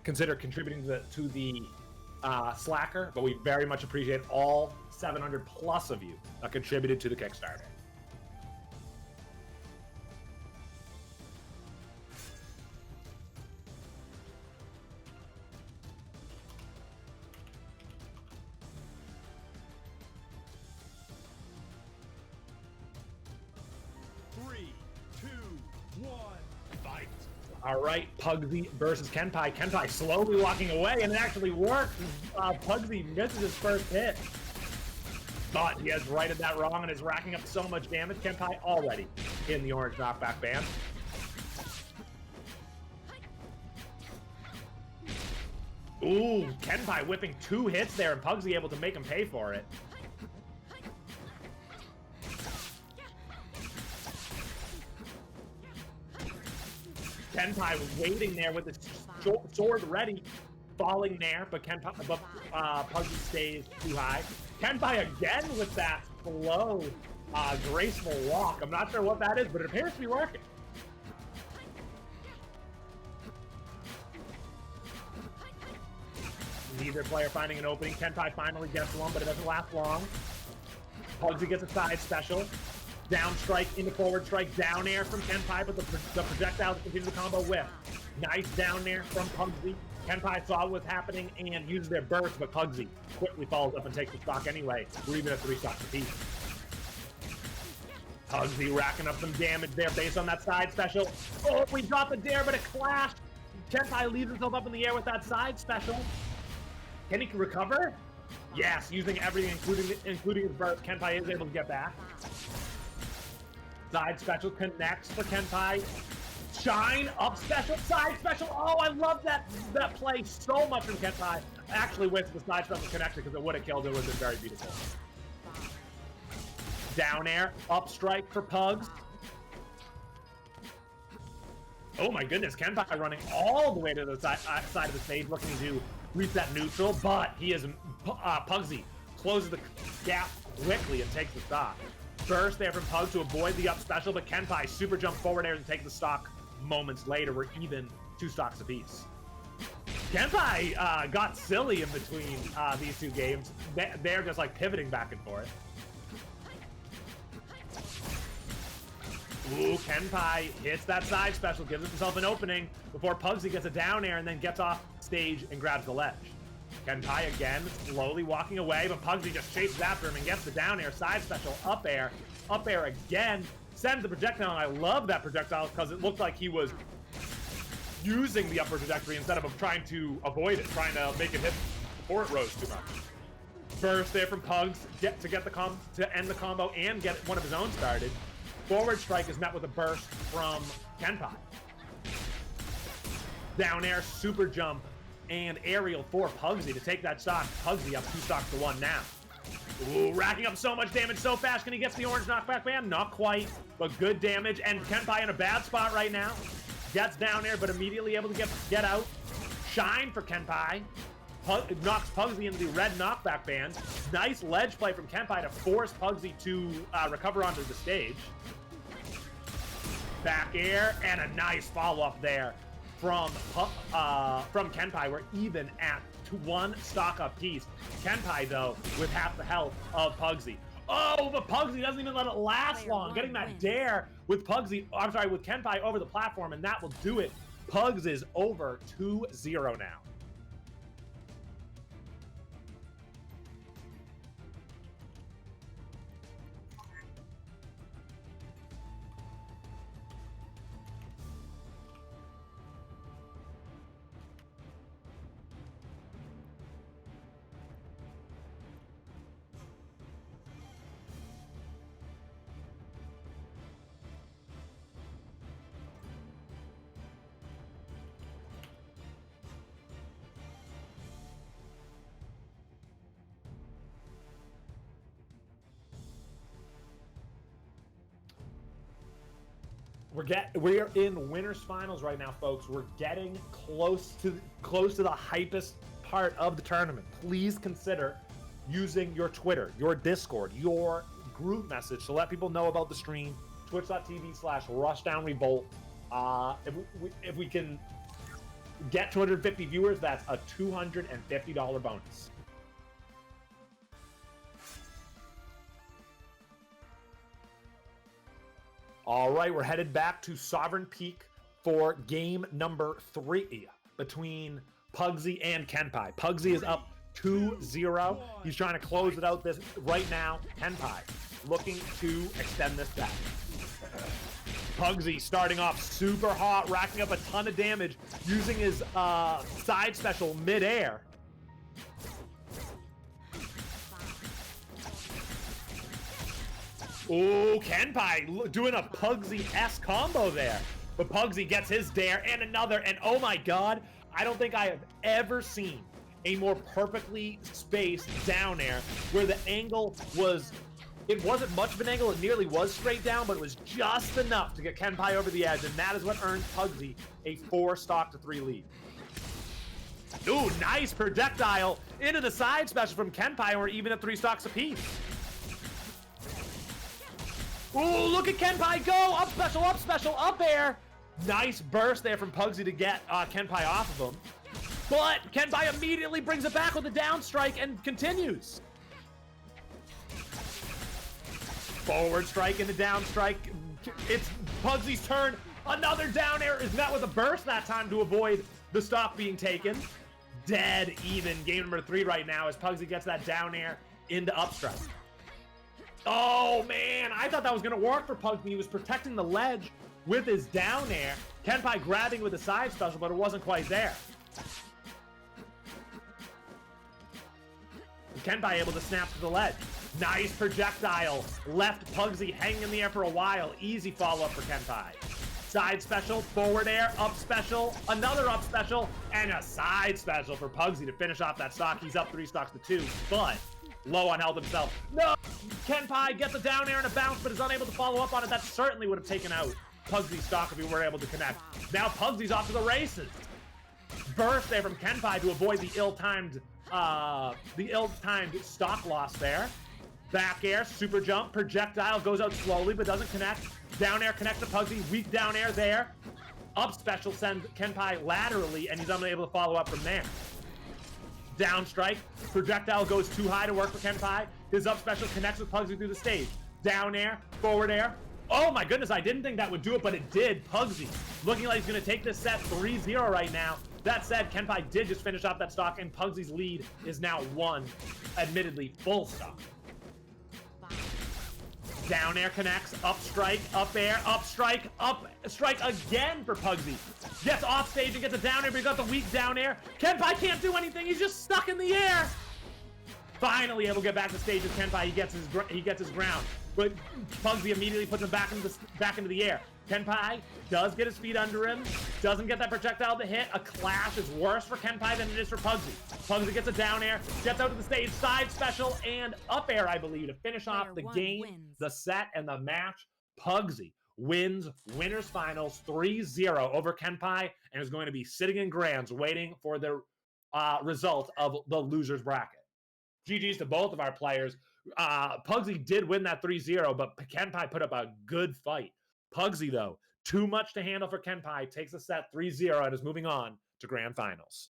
consider contributing to the Slacker, but we very much appreciate all 700 plus of you that contributed to the Kickstarter. All right, Pugsy versus Kenpai. Kenpai slowly walking away, and it actually works. Pugsy misses his first hit. But he has righted that wrong and is racking up so much damage. Kenpai already in the orange knockback band. Ooh, Kenpai whipping 2 hits there, and Pugsy able to make him pay for it. Kenpai was waiting there with his sword ready, falling there, but Pugsy stays too high. Kenpai again with that slow, graceful walk. I'm not sure what that is, but it appears to be working. Neither player finding an opening. Kenpai finally gets one, but it doesn't last long. Pugsy gets a side special. Down strike into forward strike, down air from Kenpai, but the projectiles continue the combo whip. Nice down air from Pugsy. Kenpai saw what was happening and uses their burst, but Pugsy quickly follows up and takes the stock anyway. We're even at 3 stocks apiece. Pugsy racking up some damage there based on that side special. Oh, we dropped the dare, but it clashed. Kenpai leaves himself up in the air with that side special. Can he recover? Yes, using everything, including his burst, Kenpai is able to get back. Side special connects for Kenpai. Shine, up special, side special. Oh, I love that play so much from Kenpai. Actually wasted the side special connection because it would have killed. It would have been very beautiful. Down air, up strike for Pugs. Oh my goodness, Kenpai running all the way to the side of the stage, looking to reset neutral, but he is Pugsy closes the gap quickly and takes the stock. Burst there from Pug to avoid the up special, but Kenpai super jump forward air to take the stock moments later. We're even 2 stocks apiece. Kenpai got silly in between these 2 games. They're just like pivoting back and forth. Ooh, Kenpai hits that side special, gives himself an opening before Pugsy gets a down air and then gets off stage and grabs the ledge. Kenpai again, slowly walking away, but Pugsy just chases after him and gets the down air, side special, up air again, sends the projectile, and I love that projectile because it looked like he was using the upward trajectory instead of trying to avoid it, trying to make it hit before it rose too much. Burst there from Pugs to end the combo and get one of his own started. Forward strike is met with a burst from Kenpai. Down air, super jump, and aerial for Pugsy to take that stock. Pugsy up 2 stocks to 1 now. Ooh, racking up so much damage so fast. Can he get to the orange knockback ban? Not quite, but good damage. And KenPai in a bad spot right now. Gets down there, but immediately able to get out. Shine for KenPai. Knocks Pugsxd into the red knockback band. Nice ledge play from KenPai to force Pugsxd to recover onto the stage. Back air and a nice follow-up there from KenPai. We're even at one stock apiece. KenPai, though, with half the health of Pugsxd. Oh, but Pugsxd doesn't even let it last long. Getting that dare with with KenPai over the platform, and that will do it. Pugs is over 2-0 now. We're in winners finals right now, folks. We're getting close to the hypest part of the tournament. Please consider using your Twitter, your Discord, your group message to let people know about the stream. Twitch.tv/Rushdown Revolt. If we can get 250 viewers, that's a $250 bonus. All right, we're headed back to Sovereign Peak for game number 3 between Pugsxd and KenPai. Pugsxd is up 2-0. He's trying to close it out this right now. KenPai looking to extend this back. Pugsxd starting off super hot, racking up a ton of damage, using his side special midair. Oh, KenPai doing a Pugsxd-esque combo there. But Pugsxd gets his dare and another, and oh my god, I don't think I have ever seen a more perfectly spaced down air where the angle was, it wasn't much of an angle, it nearly was straight down, but it was just enough to get KenPai over the edge, and that is what earned Pugsxd a 4-stock-to-3 lead. Ooh, nice projectile into the side special from KenPai, and we're even at 3 stocks apiece. Ooh, look at KenPai go! Up special, up air! Nice burst there from Pugsxd to get KenPai off of him. But KenPai immediately brings it back with a down strike and continues. Forward strike into down strike. It's Pugsxd's turn. Another down air is met with a burst that time to avoid the stock being taken. Dead even. Game number 3 right now as Pugsxd gets that down air into up strike. Oh man, I thought that was gonna work for Pugsxd. He was protecting the ledge with his down air. KenPai grabbing with a side special, but it wasn't quite there. KenPai able to snap to the ledge. Nice projectile. Left Pugsxd hanging in the air for a while. Easy follow-up for KenPai. Side special, forward air, up special, another up special, and a side special for Pugsxd to finish off that stock. He's up 3 stocks to 2, but low on health himself. No! KenPai gets a down air and a bounce, but is unable to follow up on it. That certainly would have taken out Pugsxd's stock if he were able to connect. Now Pugsxd's off to the races. Burst there from KenPai to avoid the ill-timed stock loss there. Back air, super jump, projectile goes out slowly but doesn't connect. Down air connects to Pugsxd, weak down air there. Up special sends KenPai laterally, and he's unable to follow up from there. Down strike, projectile goes too high to work for KenPai. His up special connects with Pugsxd through the stage. Down air, forward air. Oh my goodness, I didn't think that would do it, but it did. Pugsxd looking like he's going to take this set 3-0 right now. That said, KenPai did just finish off that stock, and Pugsxd's lead is now 1, admittedly full stock. Down air connects, up strike, up air, up strike again for Pugsxd. Gets off stage and gets a down air, but he got the weak down air. KenPai can't do anything, he's just stuck in the air. Finally able to get back to stage with KenPai, he gets his ground. But Pugsxd immediately puts him back into the air. Kenpai does get his feet under him, doesn't get that projectile to hit. A clash is worse for Kenpai than it is for Pugsy. Pugsy gets a down air, gets out to the stage, side special, and up air, I believe, to finish off the game, the set, and the match. Pugsy wins winners finals 3-0 over Kenpai and is going to be sitting in grands waiting for the result of the loser's bracket. GG's to both of our players. Pugsy did win that 3-0, but Kenpai put up a good fight. Pugsy, though, too much to handle for Kenpai, takes a set 3-0 and is moving on to grand finals.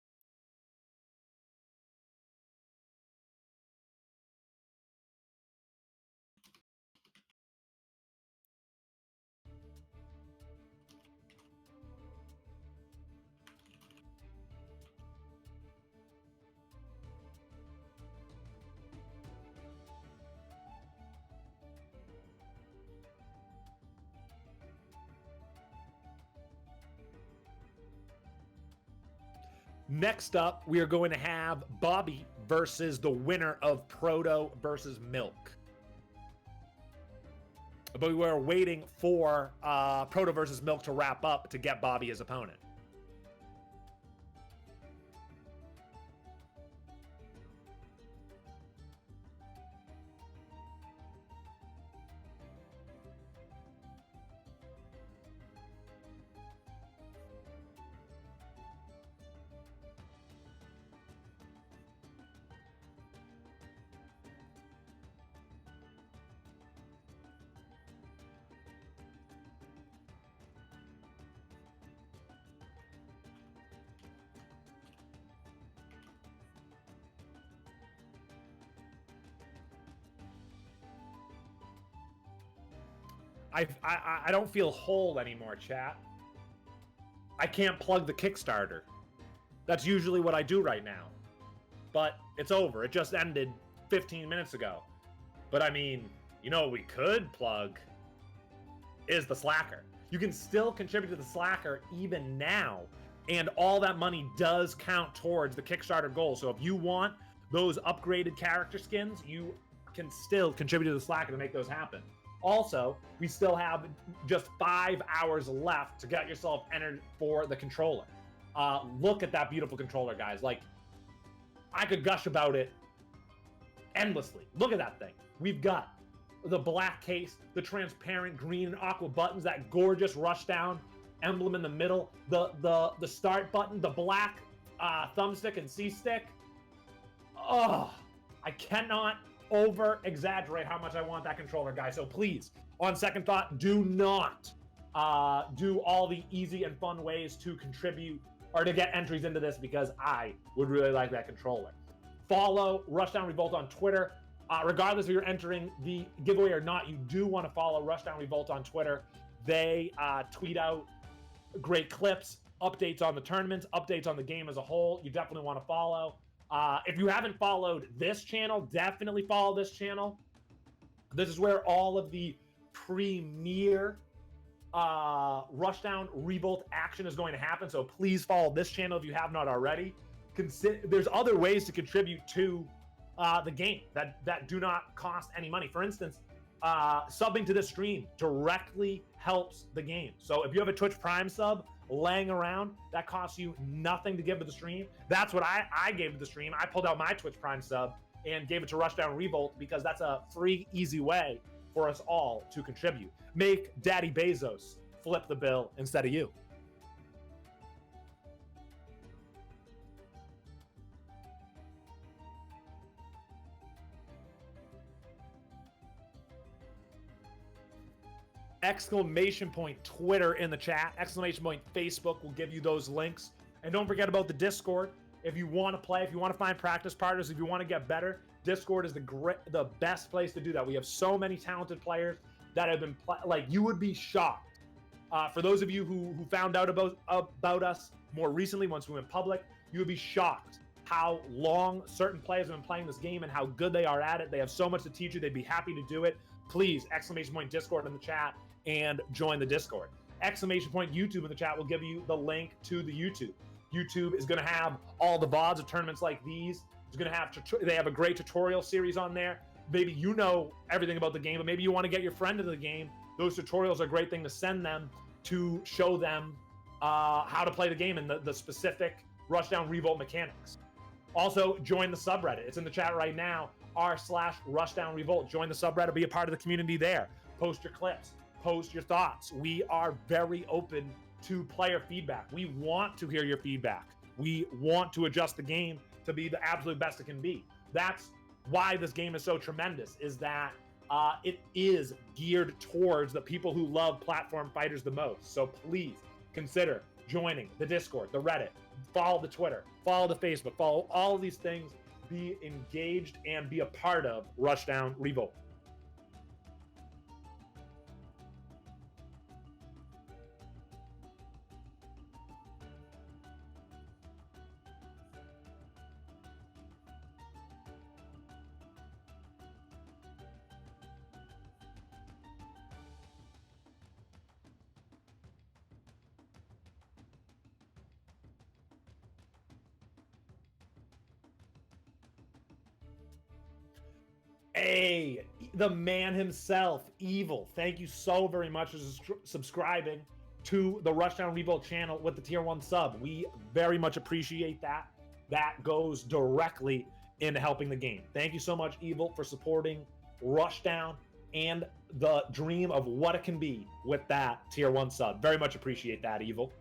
Next up, we are going to have Bobby versus the winner of Proto versus Milk. But we were waiting for Proto versus Milk to wrap up to get Bobby his opponent. I don't feel whole anymore, chat. I can't plug the Kickstarter. That's usually what I do right now. But it's over. It just ended 15 minutes ago. But I mean, you know what we could plug is the Slacker. You can still contribute to the Slacker even now, and all that money does count towards the Kickstarter goal. So if you want those upgraded character skins, you can still contribute to the Slacker to make those happen. Also, we still have just 5 hours left to get yourself entered for the controller. Look at that beautiful controller, guys. Like, I could gush about it endlessly. Look at that thing. We've got the black case, the transparent green and aqua buttons, that gorgeous Rushdown emblem in the middle, the start button, the black thumbstick and C-stick. Oh, I cannot over exaggerate how much I want that controller, guys. So please, on second thought, do not do all the easy and fun ways to contribute or to get entries into this, because I would really like that controller. Follow Rushdown Revolt on Twitter. Regardless if you're entering the giveaway or not, you do want to follow Rushdown Revolt on Twitter. They tweet out great clips, updates on the tournaments, updates on the game as a whole. You definitely want to follow. If you haven't followed this channel, definitely follow this channel. This is where all of the premier Rushdown Revolt action is going to happen. So please follow this channel if you have not already. There's other ways to contribute to the game that do not cost any money. For instance, subbing to this stream directly helps the game. So if you have a Twitch Prime sub laying around that costs you nothing to give to the stream, that's what I gave to the stream. I pulled out my Twitch Prime sub and gave it to Rushdown Revolt because that's a free, easy way for us all to contribute. Make Daddy Bezos flip the bill instead of you. Exclamation point Twitter in the chat. Exclamation point Facebook will give you those links. And don't forget about the Discord. If you want to play, if you want to find practice partners, if you want to get better, Discord is the best place to do that. We have so many talented players that have been like, you would be shocked. For those of you who found out about us more recently once we went public, you would be shocked how long certain players have been playing this game and how good they are at it. They have so much to teach you. They'd be happy to do it. Please, exclamation point Discord in the chat and join the Discord. Exclamation point YouTube in the chat will give you the link to the YouTube. YouTube is going to have all the VODs of tournaments like these. It's going to have they have a great tutorial series on there. Maybe you know everything about the game, but maybe you want to get your friend into the game. Those tutorials are a great thing to send them to show them how to play the game and the specific Rushdown Revolt mechanics. Also, join the subreddit. It's in the chat right now, r/Rushdown Revolt. Join the subreddit, be a part of the community there. Post your clips, post your thoughts. We are very open to player feedback. We want to hear your feedback. We want to adjust the game to be the absolute best it can be. That's why this game is so tremendous, is that it is geared towards the people who love platform fighters the most. So please consider joining the Discord, the Reddit, follow the Twitter, follow the Facebook, follow all of these things, be engaged and be a part of Rushdown Revolt. Hey, the man himself, Evil. Thank you so very much for subscribing to the Rushdown Revolt channel with the tier 1 sub. We very much appreciate that. That goes directly into helping the game. Thank you so much, Evil, for supporting Rushdown and the dream of what it can be with that tier 1 sub. Very much appreciate that, Evil.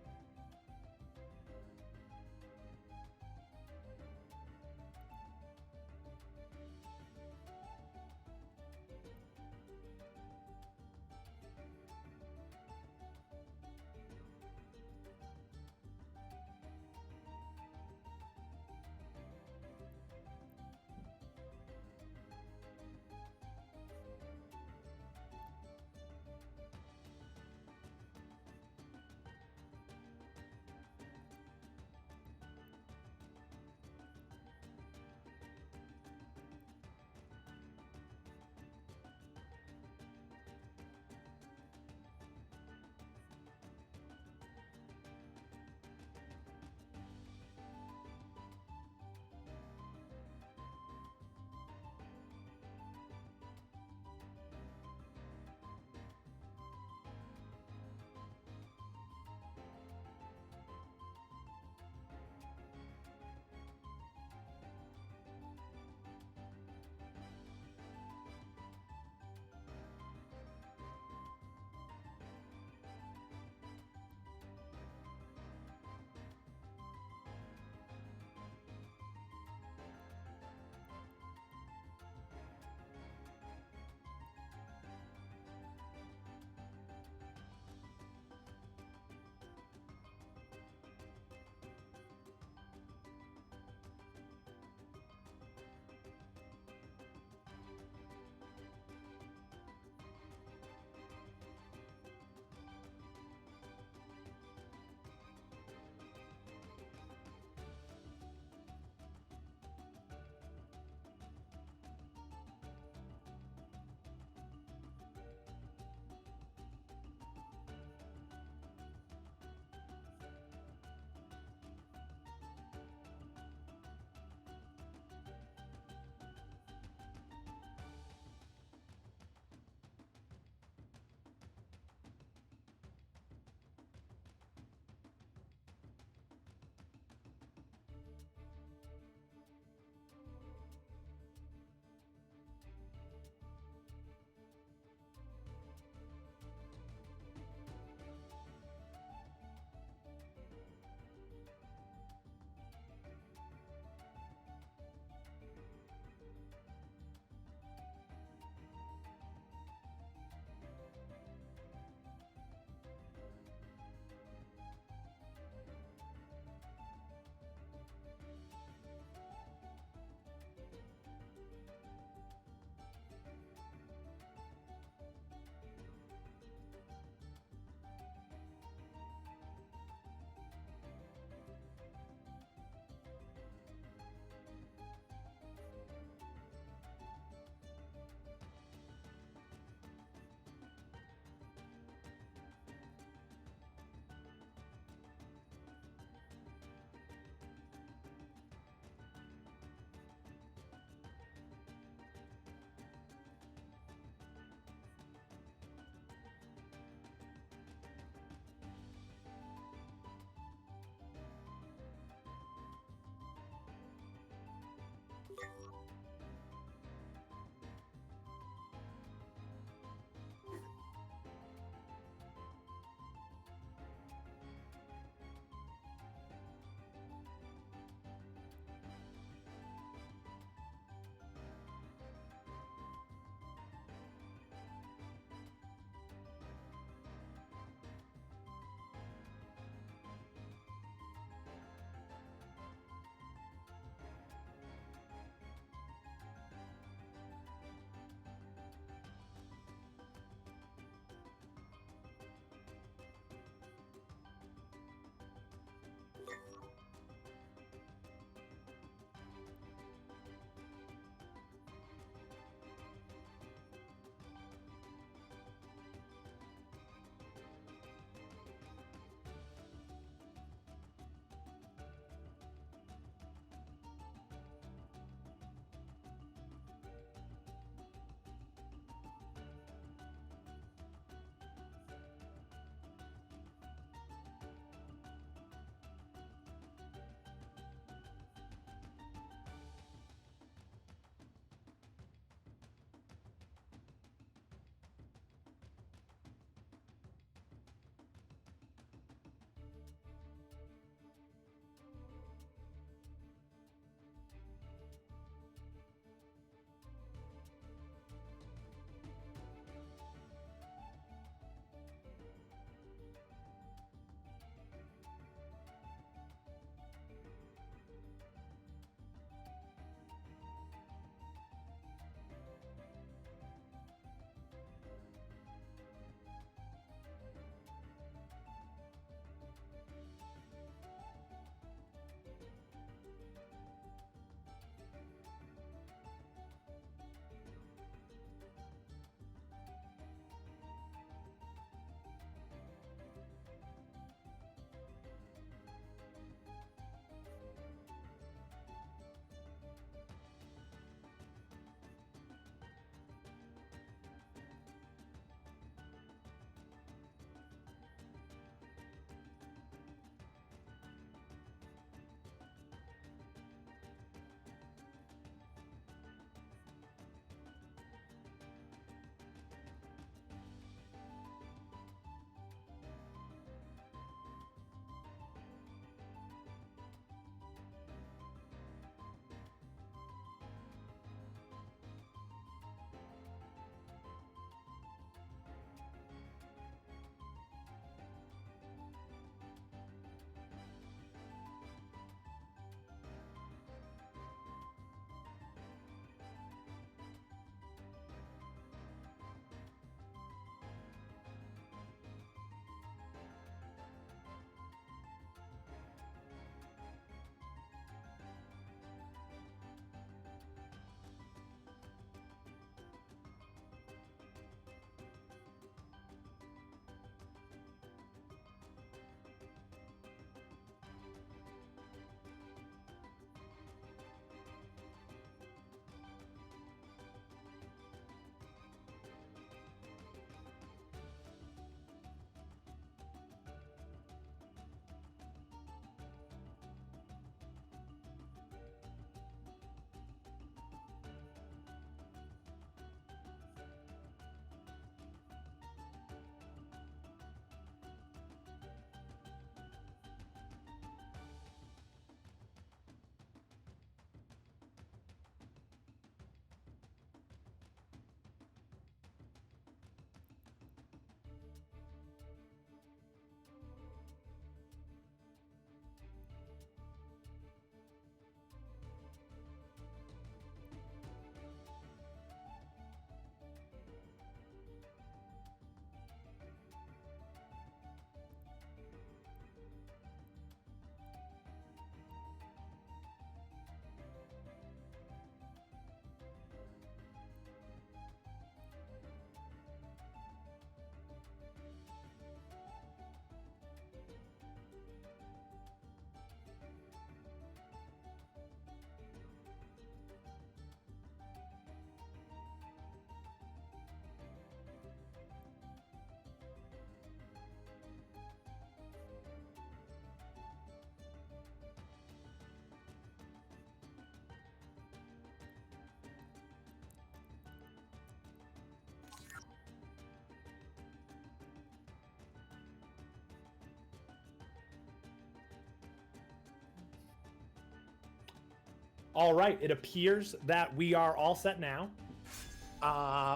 All right, it appears that we are all set now.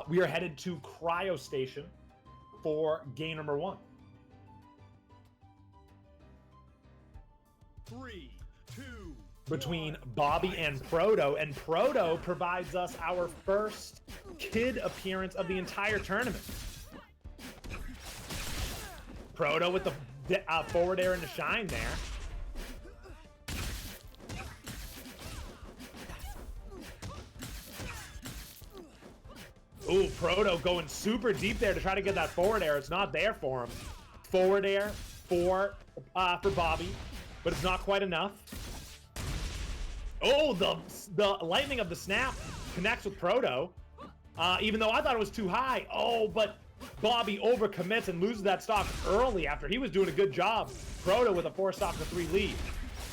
We are headed to Cryo Station for game number 1. 3, 2, Between Bobby and Proto provides us our first kid appearance of the entire tournament. Proto with the forward air and the shine there. Ooh, Proto going super deep there to try to get that forward air. It's not there for him. Forward air for Bobby, but it's not quite enough. Oh, the lightning of the snap connects with Proto, even though I thought it was too high. Oh, but Bobby overcommits and loses that stock early after he was doing a good job. Proto with a 4-stock to 3 lead.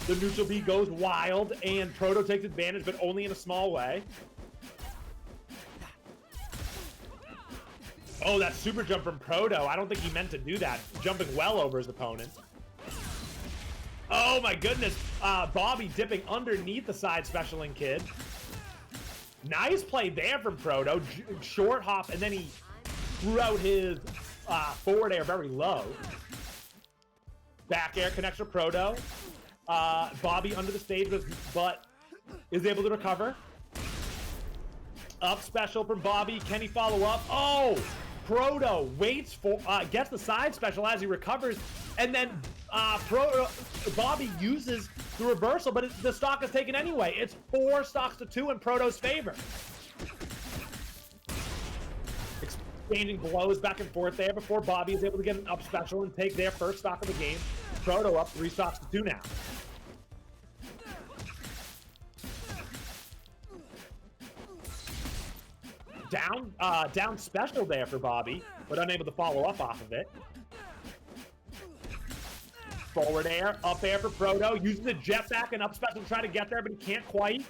The neutral B goes wild, and Proto takes advantage, but only in a small way. Oh, that super jump from Proto. I don't think he meant to do that. Jumping well over his opponent. Oh my goodness. Bobby dipping underneath the side specialing kid. Nice play there from Proto. Short hop, and then he threw out his forward air very low. Back air connects to Proto. Bobby under the stage, but is able to recover. Up special from Bobby. Can he follow up? Oh! Proto waits for, gets the side special as he recovers, and then Bobby uses the reversal, but the stock is taken anyway. It's 4 stocks to 2 in Proto's favor. Exchanging blows back and forth there before Bobby is able to get an up special and take their first stock of the game. Proto up 3 stocks to 2 now. Down special there for Bobby, but unable to follow up off of it. Forward air, up air for Proto. Uses the jetpack and up special to try to get there, but he can't quite.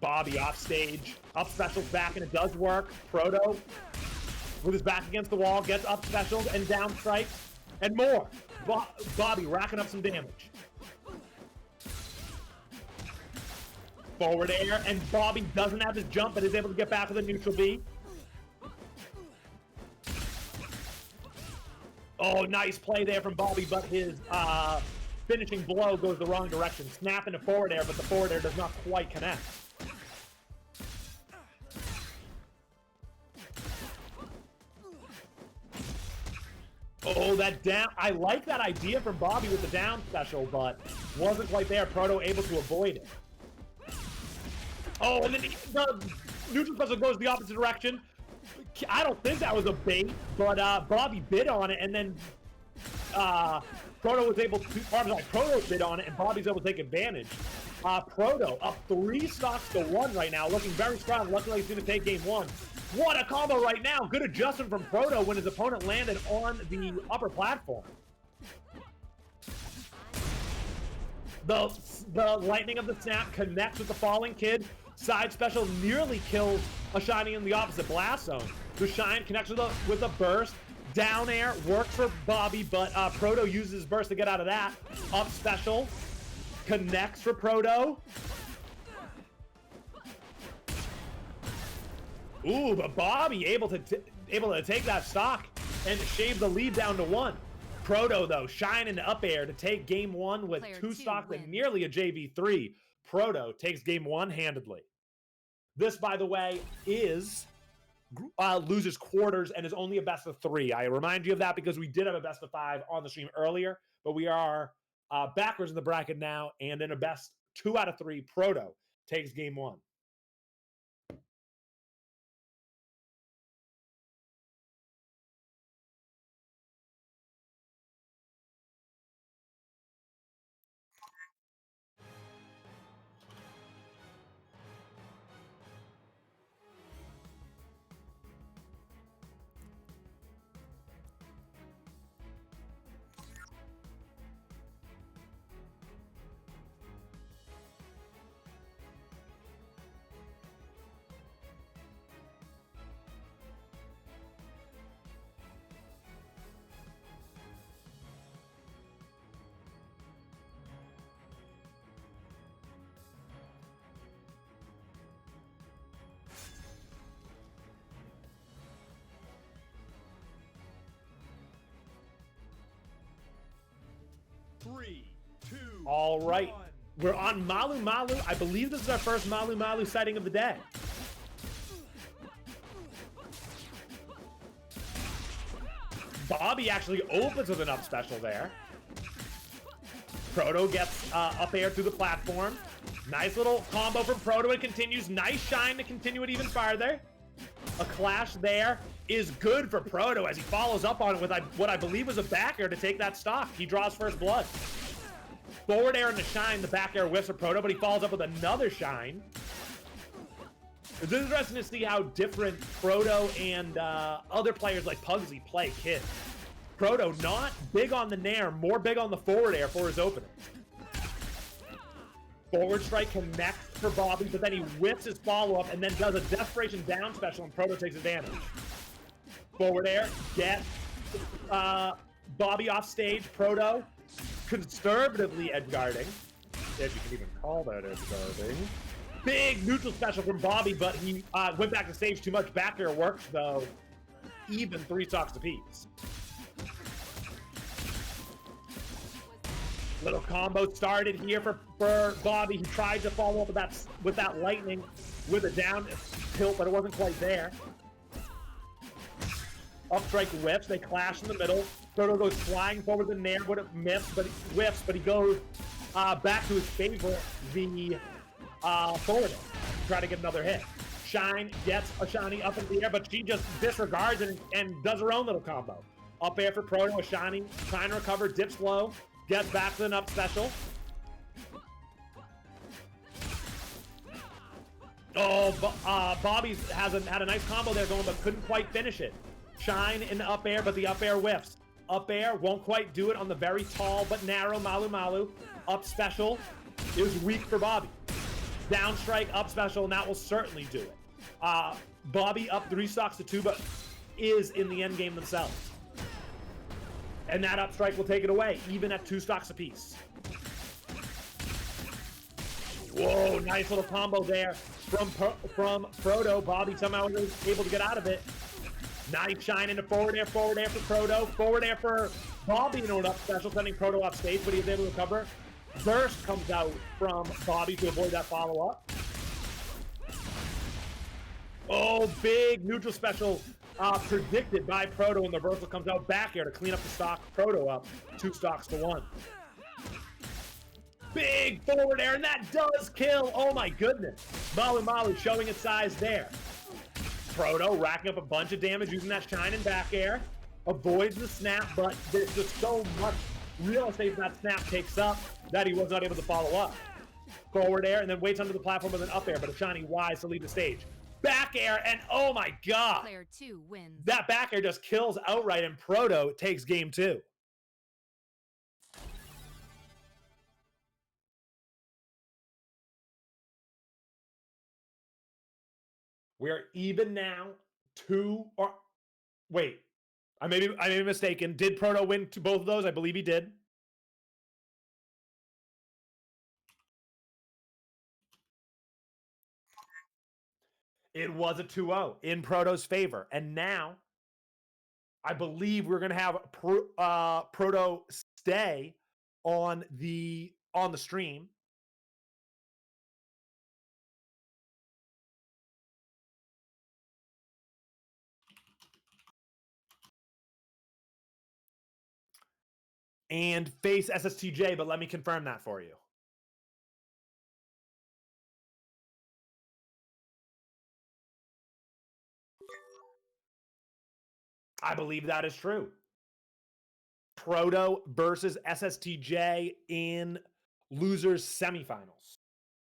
Bobby off stage. Up specials back, and it does work. Proto, with his back against the wall, gets up specials and down strikes, and more. Bobby racking up some damage. Forward air, and Bobby doesn't have his jump, but is able to get back with a neutral B. Oh, nice play there from Bobby, but his finishing blow goes the wrong direction. Snap into forward air, but the forward air does not quite connect. Oh, that down. I like that idea from Bobby with the down special, but wasn't quite there. Proto able to avoid it. Oh, and then the neutral special goes the opposite direction. I don't think that was a bait, but Bobby bid on it, and then Proto was able to, Proto bid on it, and Bobby's able to take advantage. Proto up 3 stocks to 1 right now, looking very strong. Luckily, he's going to take game 1. What a combo right now. Good adjustment from Proto when his opponent landed on the upper platform. The lightning of the snap connects with the falling kid. Side special nearly kills a shiny in the opposite blast zone. The shine connects with a burst. Down air works for Bobby, but Proto uses his burst to get out of that. Up special connects for Proto. Ooh, but Bobby able to take that stock and shave the lead down to 1. Proto though, shine into up air to take game 1 with Player 2 stocks and wins. nearly a JV3. Proto takes game 1 handedly. This, by the way, is losers quarters and is only a best of 3. I remind you of that because we did have a best of 5 on the stream earlier, but we are backwards in the bracket now, and in a best 2 out of 3, Proto takes game 1. All right. We're on Malu Malu. I believe this is our first Malu Malu sighting of the day. Bobby actually opens with an up special there. Proto gets up air through the platform. Nice little combo from Proto. It continues. Nice shine to continue it even farther. A clash there is good for Proto as he follows up on it with what I believe was a back air to take that stock. He draws first blood. Forward air and the shine. The back air whiffs for Proto, but he follows up with another shine. It's interesting to see how different Proto and other players like Pugsxd play Kid. Proto not big on the nair, more big on the forward air for his opening. Forward strike connects for Bobby, but then he whips his follow-up and then does a desperation down special, and Proto takes advantage. Forward air, get Bobby off stage. Proto conservatively edge guarding, if you can even call that edge guarding. Big neutral special from Bobby, but he went back to stage too much. Back air works, though. Even 3 stocks apiece. Little combo started here for Bobby. He tried to follow up with that lightning with a down tilt, but it wasn't quite there. Up strike whips. They clash in the middle. Proto goes flying forward the nair, would have missed, but he whiffs, but he goes back to his favorite, the forward air. Try to get another hit. Shine gets a shiny up in the air, but she just disregards it and does her own little combo. Up air for Proto, a shiny, trying to recover, dips low. Gets back to an up special. Oh, Bobby had a nice combo there going, but couldn't quite finish it. Shine in the up air, but the up air whiffs. Up air won't quite do it on the very tall but narrow Malu Malu. Up special is weak for Bobby. Down strike, up special, and that will certainly do it. Bobby up 3 stocks to 2, but is in the end game themselves. And that up strike will take it away, even at 2 stocks apiece. Whoa, nice little combo there from Proto. Bobby somehow was able to get out of it. Nice shine into forward air for Proto. Forward air for Bobby in an up special, sending Proto off stage, but he was able to recover. Burst comes out from Bobby to avoid that follow-up. Oh, big neutral special. Predicted by Proto, and the reversal comes out back air to clean up the stock. Proto up 2 stocks to 1. Big forward air, and that does kill. Oh my goodness. Malu Malu showing its size there. Proto racking up a bunch of damage using that shine and back air. Avoids the snap, but there's just so much real estate that snap takes up that he was not able to follow up. Forward air, and then waits under the platform with an up air, but a shiny wise to lead the stage. Back air, and oh my god, Player 2 wins. that back air just kills outright, and Proto takes game 2. We are even now. Wait, I may be mistaken. Did Proto win to both of those? I believe he did. It was a 2-0 in Proto's favor. And now, I believe we're going to have Proto stay on the stream. And face SSTJ, but let me confirm that for you. I believe that is true. Proto versus SSTJ in losers semifinals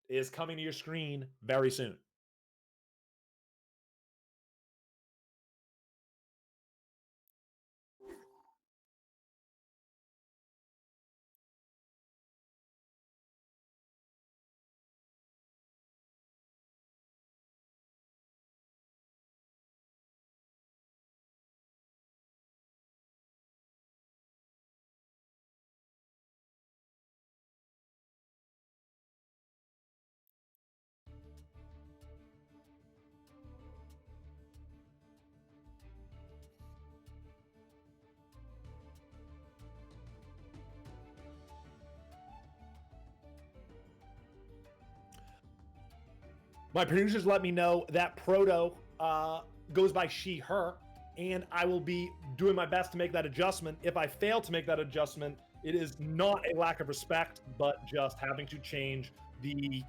is coming to your screen very soon. My producers let me know that Proto goes by she, her, and I will be doing my best to make that adjustment. If I fail to make that adjustment, it is not a lack of respect, but just having to change the,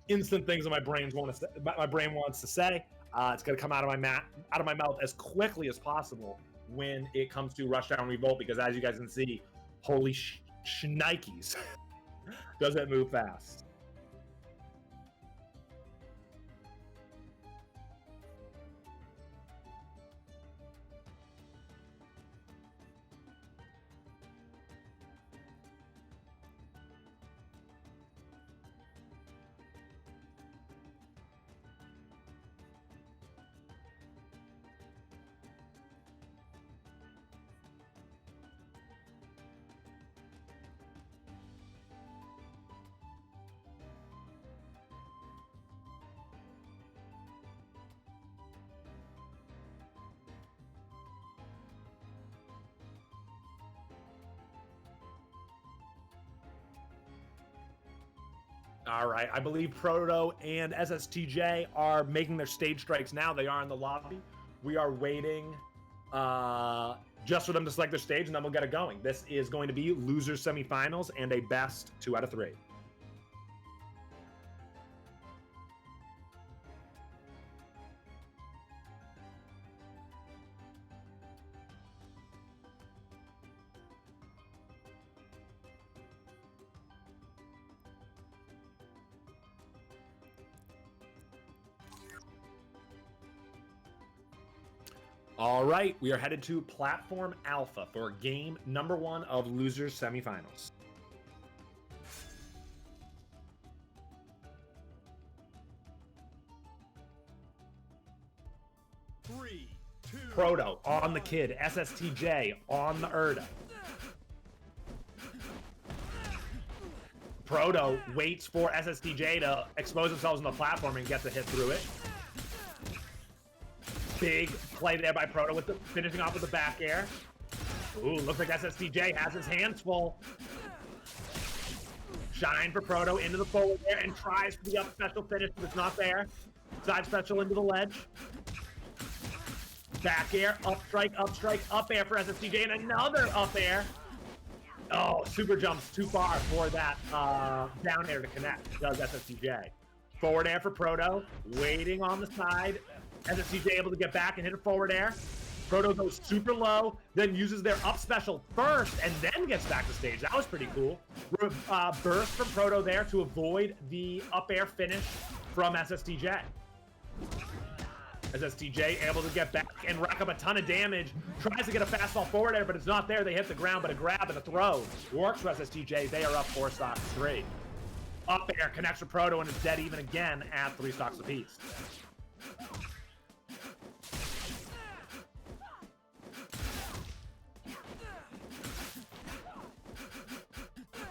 instant things that my brain wants to say. It's going to come out of my mouth as quickly as possible when it comes to Rushdown Revolt, because as you guys can see, holy shnikes, does it move fast. All right, I believe Proto and SSTJ are making their stage strikes now. They are in the lobby. We are waiting just for them to select their stage, and then we'll get it going. This is going to be losers semifinals and a best 2 out of 3. All right, we are headed to Platform Alpha for game number 1 of Losers Semifinals. Three, two, Proto on the Kid, SSTJ on the Erda. Proto waits for SSTJ to expose themselves on the platform and gets a hit through it. Big play there by Proto with finishing off with the back air. Ooh, looks like SSTJ has his hands full. Shine for Proto into the forward air and tries for the up special finish, but it's not there. Side special into the ledge. Back air, up strike, up air for SSTJ, and another up air. Oh, super jumps too far for that down air to connect, does SSTJ. Forward air for Proto, waiting on the side. SSTJ able to get back and hit a forward air. Proto goes super low, then uses their up special first, and then gets back to stage. That was pretty cool. Burst from Proto there to avoid the up air finish from SSTJ. SSTJ able to get back and rack up a ton of damage. Tries to get a fastball forward air, but it's not there. They hit the ground, but a grab and a throw works for SSTJ. They are up 4 stocks to 3. Up air connects for Proto and is dead even again at 3 stocks apiece.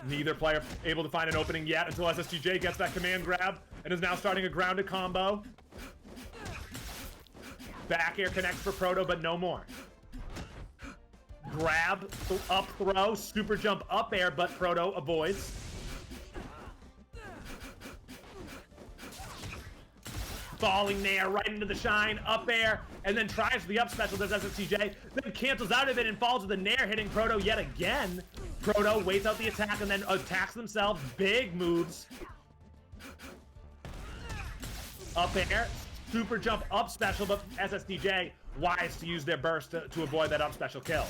Neither player able to find an opening yet until SSTJ gets that command grab and is now starting a grounded combo. Back air connects for Proto, but no more. Grab, up throw, super jump up air, but Proto avoids. Falling there right into the shine, up air, and then tries the up special, does SSTJ, then cancels out of it and falls with a nair, hitting Proto yet again. Proto waits out the attack and then attacks themselves. Big moves. Up air, super jump up special, but SSTJ wise to use their burst to avoid that up special kill.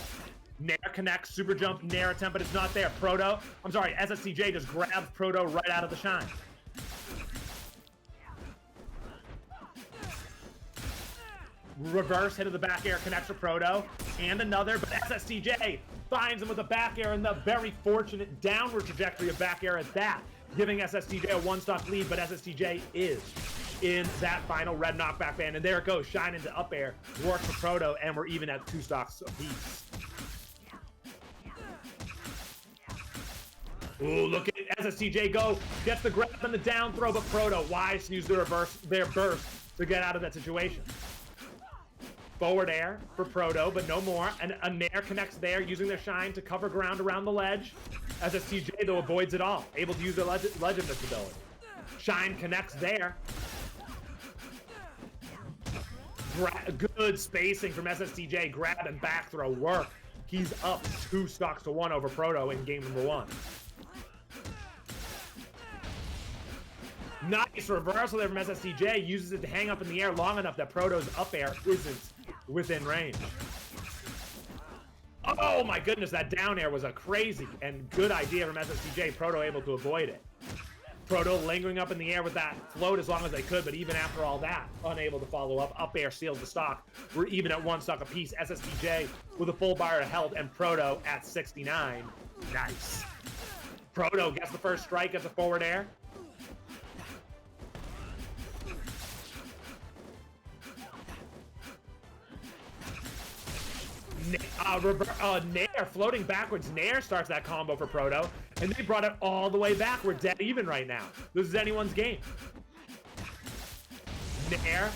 Nair connects, super jump, nair attempt, but it's not there. SSTJ just grabs Proto right out of the shine. Reverse hit of the back air connects for Proto, and another, but SSTJ finds him with a back air and the very fortunate downward trajectory of back air at that, giving SSTJ a 1-stock lead, but SSTJ is in that final red knockback band, and there it goes, shine into up air, works for Proto, and we're even at 2 stocks apiece. Ooh, look at SSTJ go, gets the grab and the down throw, but Proto wise to use their burst to get out of that situation. Forward air for Proto, but no more. And a nair connects there, using their shine to cover ground around the ledge. SSTJ, though, avoids it all. Able to use their ledge invincibility. Shine connects there. Good spacing from SSTJ. Grab and back throw work. He's up 2 stocks to 1 over Proto in game number 1. Nice reversal there from SSTJ. Uses it to hang up in the air long enough that Proto's up air isn't within range. Oh my goodness, that down air was a crazy and good idea from SSTJ. Proto able to avoid it. Proto lingering up in the air with that float as long as they could, but even after all that, unable to follow up. Up air seals the stock. We're even at 1 stock apiece. SSTJ with a full bar of health and Proto at 69. Nice. Proto gets the first strike at the forward air. Nair, floating backwards. Nair starts that combo for Proto, and they brought it all the way back. We're dead even right now. This is anyone's game. Nair.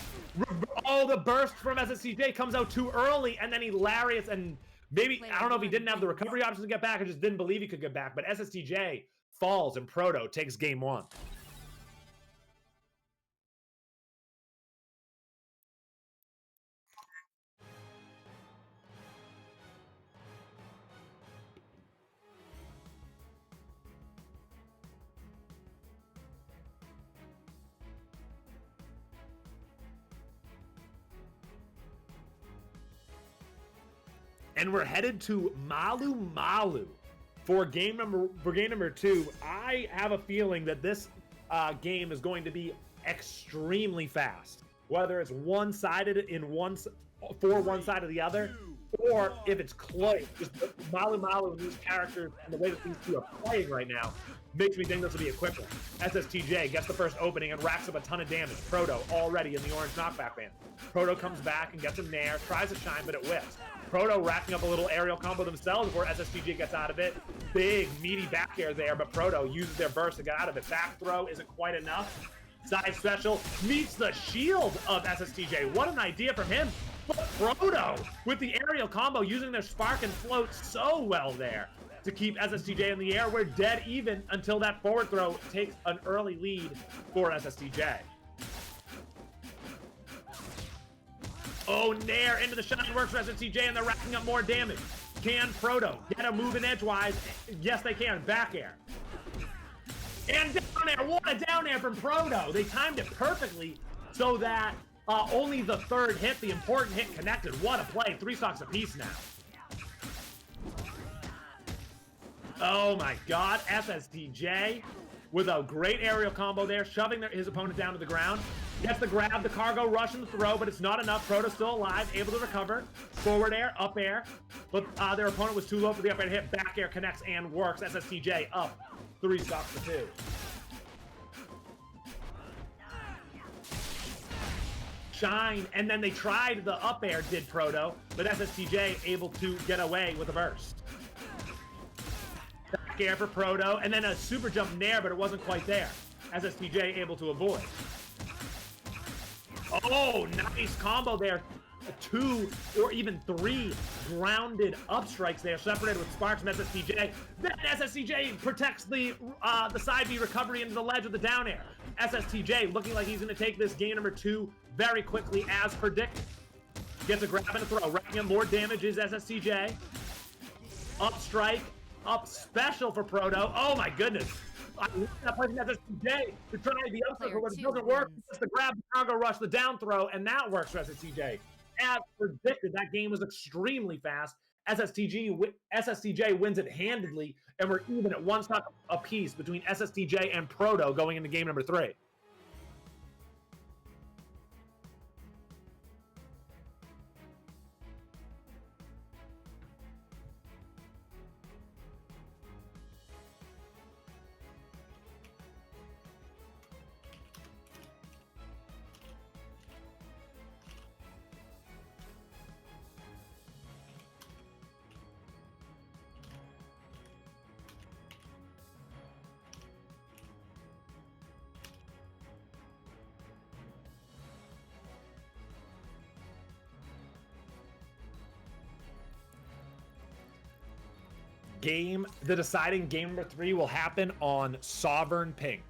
Oh, the burst from SSTJ comes out too early, and then he lariats, and maybe, I don't know if he didn't have the recovery options to get back, or just didn't believe he could get back, but SSTJ falls, and Proto takes game 1. And we're headed to Malu Malu for game number 2. I have a feeling that this game is going to be extremely fast. Whether it's one-sided for one side or the other, or if it's close. Just Malu Malu and these characters and the way that these two are playing right now makes me think this will be a quick one. SSTJ gets the first opening and racks up a ton of damage. Proto already in the orange knockback band. Proto comes back and gets a nair, tries to shine, but it whiffs. Proto racking up a little aerial combo themselves before SSTJ gets out of it. Big, meaty back air there, but Proto uses their burst to get out of it. Back throw isn't quite enough. Side special meets the shield of SSTJ. What an idea from him. But Proto with the aerial combo using their spark and float so well there to keep SSTJ in the air. We're dead even until that forward throw takes an early lead for SSTJ. Oh, nair into the shine works for SSTJ, and they're racking up more damage. Can Proto get a move in edgewise? Yes, they can. Back air. And down air. What a down air from Proto. They timed it perfectly so that only the third hit, the important hit, connected. What a play. 3 stocks apiece now. Oh my god. SSTJ with a great aerial combo there, shoving his opponent down to the ground. Gets the grab, the cargo rush and the throw, but it's not enough. Proto's still alive, able to recover. Forward air, up air, but their opponent was too low for the up air hit. Back air connects and works. SSTJ up 3 stocks to 2. Shine, and then they tried the up air, did Proto, but SSTJ able to get away with a burst. Back air for Proto, and then a super jump nair, but it wasn't quite there. SSTJ able to avoid. Oh, nice combo there. 2 or even 3 grounded up strikes there, separated with sparks from SSTJ. Then SSTJ protects the side B recovery into the ledge with the down air. SSTJ looking like he's going to take this game number 2 very quickly as predicted. Gets a grab and a throw, racking up more damage is SSTJ. Up strike, up special for Proto. Oh my goodness. I love that play from SSTJ to try the up circle, but it doesn't work. Just the grab, the cargo rush, the down throw, and that works for SSTJ. As predicted, that game was extremely fast. SSTJ wins it handedly, and we're even at 1 stock apiece between SSTJ and Proto going into game number 3. The deciding game number 3 will happen on Sovereign Peak.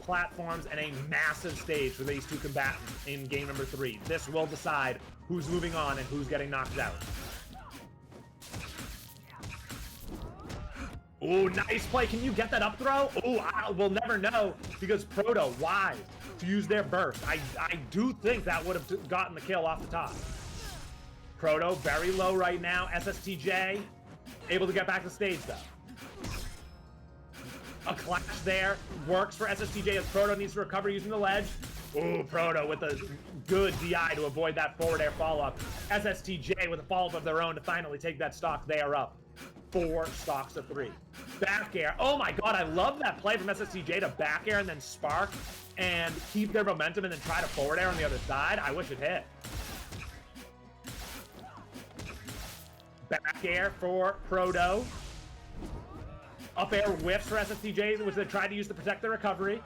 platforms and a massive stage for these two combatants in game number 3. This will decide who's moving on and who's getting knocked out. Ooh, nice play. Can you get that up throw? Ooh, we'll never know because Proto, wise to use their burst. I do think that would have gotten the kill off the top. Proto, very low right now. SSTJ, able to get back to stage though. A clash there. Works for SSTJ as Proto needs to recover using the ledge. Ooh, Proto with a good DI to avoid that forward air follow-up. SSTJ with a follow-up of their own to finally take that stock. They are up 4 stocks to 3. Back air. Oh my god, I love that play from SSTJ to back air and then spark and keep their momentum and then try to forward air on the other side. I wish it hit. Back air for Proto. Up air whiffs for SSTJ, which they tried to use to protect their recovery.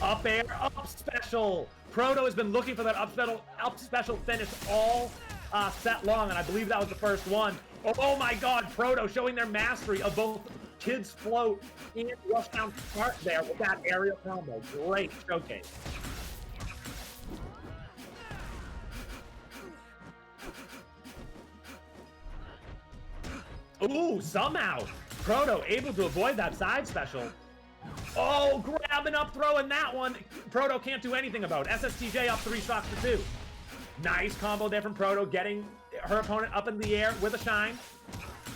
Up air, up special. Proto has been looking for that up special finish all set long, and I believe that was the first one. Oh my god, Proto showing their mastery of both Kids Float and Rushdown Start there with that aerial combo. Great showcase. Ooh, somehow Proto able to avoid that side special. Oh, grab and up throw in that one. Proto can't do anything about. SSTJ up 3 stocks to 2. Nice combo there from Proto, getting her opponent up in the air with a shine.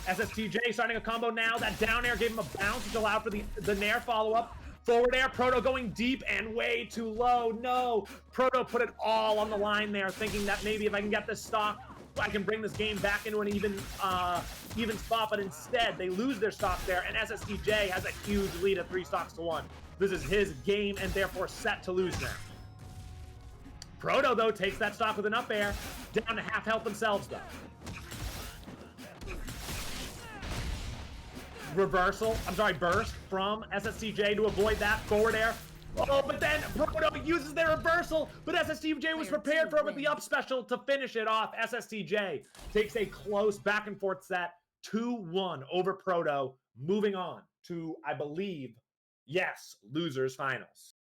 SSTJ starting a combo now. That down air gave him a bounce, which allowed for the nair follow-up. Forward air, Proto going deep and way too low. No, Proto put it all on the line there, thinking that maybe if I can get this stock, I can bring this game back into an even spot, but instead they lose their stock there, and SSTJ has a huge lead at 3 stocks to 1. This is his game and therefore set to lose now. Proto, though, takes that stock with an up air, down to half health themselves, though. Burst from SSTJ to avoid that forward air. Oh, but then Proto uses their reversal, but SSTJ was prepared for it with the up special to finish it off. SSTJ takes a close back and forth set, 2-1 over Proto, moving on to, I believe, yes, losers finals.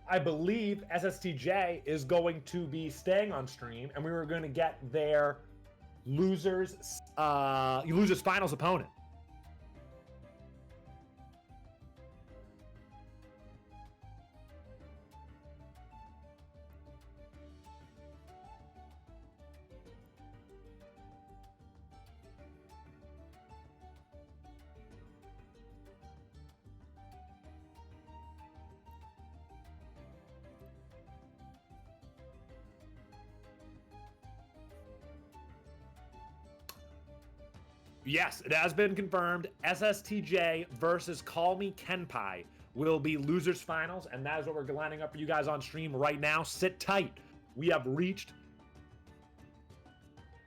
I believe SSTJ is going to be staying on stream, and we were going to get their losers finals opponent. Yes, it has been confirmed. SSTJ versus callMeKenpai will be losers finals, and that is what we're lining up for you guys on stream right now. Sit tight. We have reached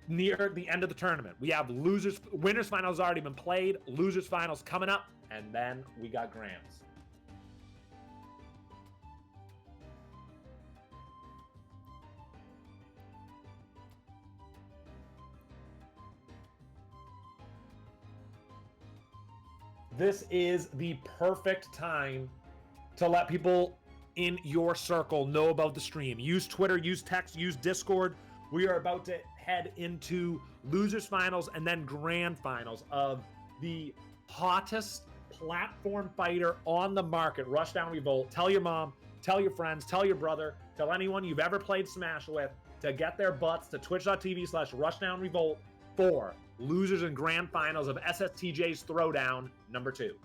near the end of the tournament. We have winners finals already been played, losers finals coming up, and then we got grands. This is the perfect time to let people in your circle know about the stream. Use Twitter, use text, use Discord. We are about to head into losers finals and then grand finals of the hottest platform fighter on the market, Rushdown Revolt. Tell your mom, tell your friends, tell your brother, tell anyone you've ever played Smash with to get their butts to twitch.tv/Rushdown Revolt for losers and grand finals of SSTJ's Throwdown number 2.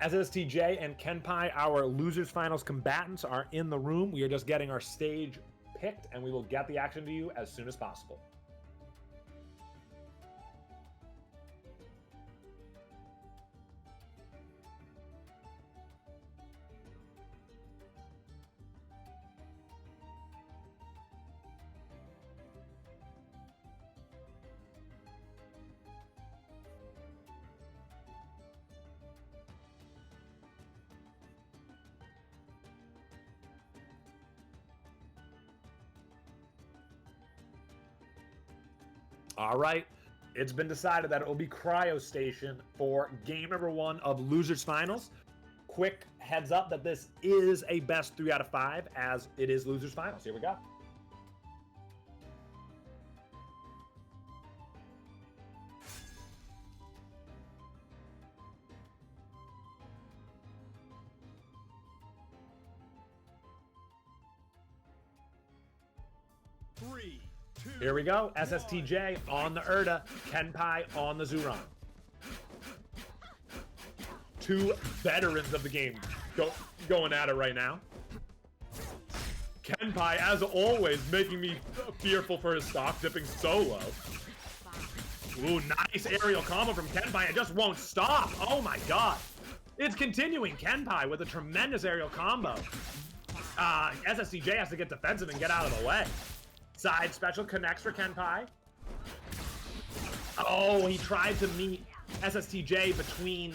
SSTJ and Kenpai, our losers finals combatants, are in the room. We are just getting our stage picked, and we will get the action to you as soon as possible. All right, it's been decided that it will be Cryo Station for game number 1 of Losers Finals. Quick heads up that this is a best 3 out of 5, as it is Losers Finals. Here we go. Three, two, Here we go. SSTJ on the Erda, Kenpai on the Zuron. Two veterans of the game going at it right now. Kenpai, as always, making me fearful for his stock, dipping so low. Ooh, nice aerial combo from Kenpai. It just won't stop. Oh my god. It's continuing. Kenpai with a tremendous aerial combo. SSTJ has to get defensive and get out of the way. Side special connects for Kenpai. Oh, he tried to meet SSTJ between,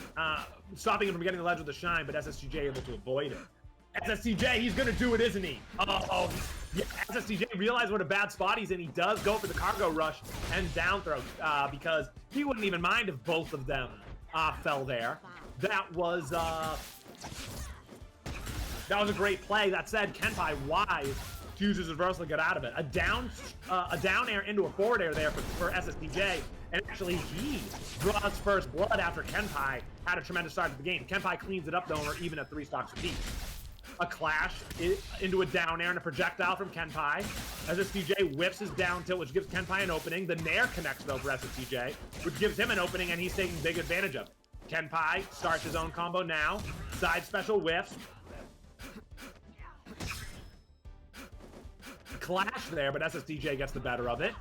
stopping him from getting the ledge with the shine, but SSTJ able to avoid it. SSTJ, he's gonna do it, isn't he? Oh, yeah, SSTJ realized what a bad spot he's in. He does go for the cargo rush and down throw, because he wouldn't even mind if both of them fell there. That was a great play. That said, Kenpai wise to use his reversal to get out of it. A down air into a forward air there for SSTJ, and actually he draws first blood after Kenpai had a tremendous start to the game. Kenpai cleans it up though, and we're even at 3 stocks apiece. A clash into a down air and a projectile from Kenpai. SSTJ whips his down tilt, which gives Kenpai an opening. The nair connects though for SSTJ, which gives him an opening, and he's taking big advantage of it. Kenpai starts his own combo now. Side special whiffs. Clash there, but SSTJ gets the better of it.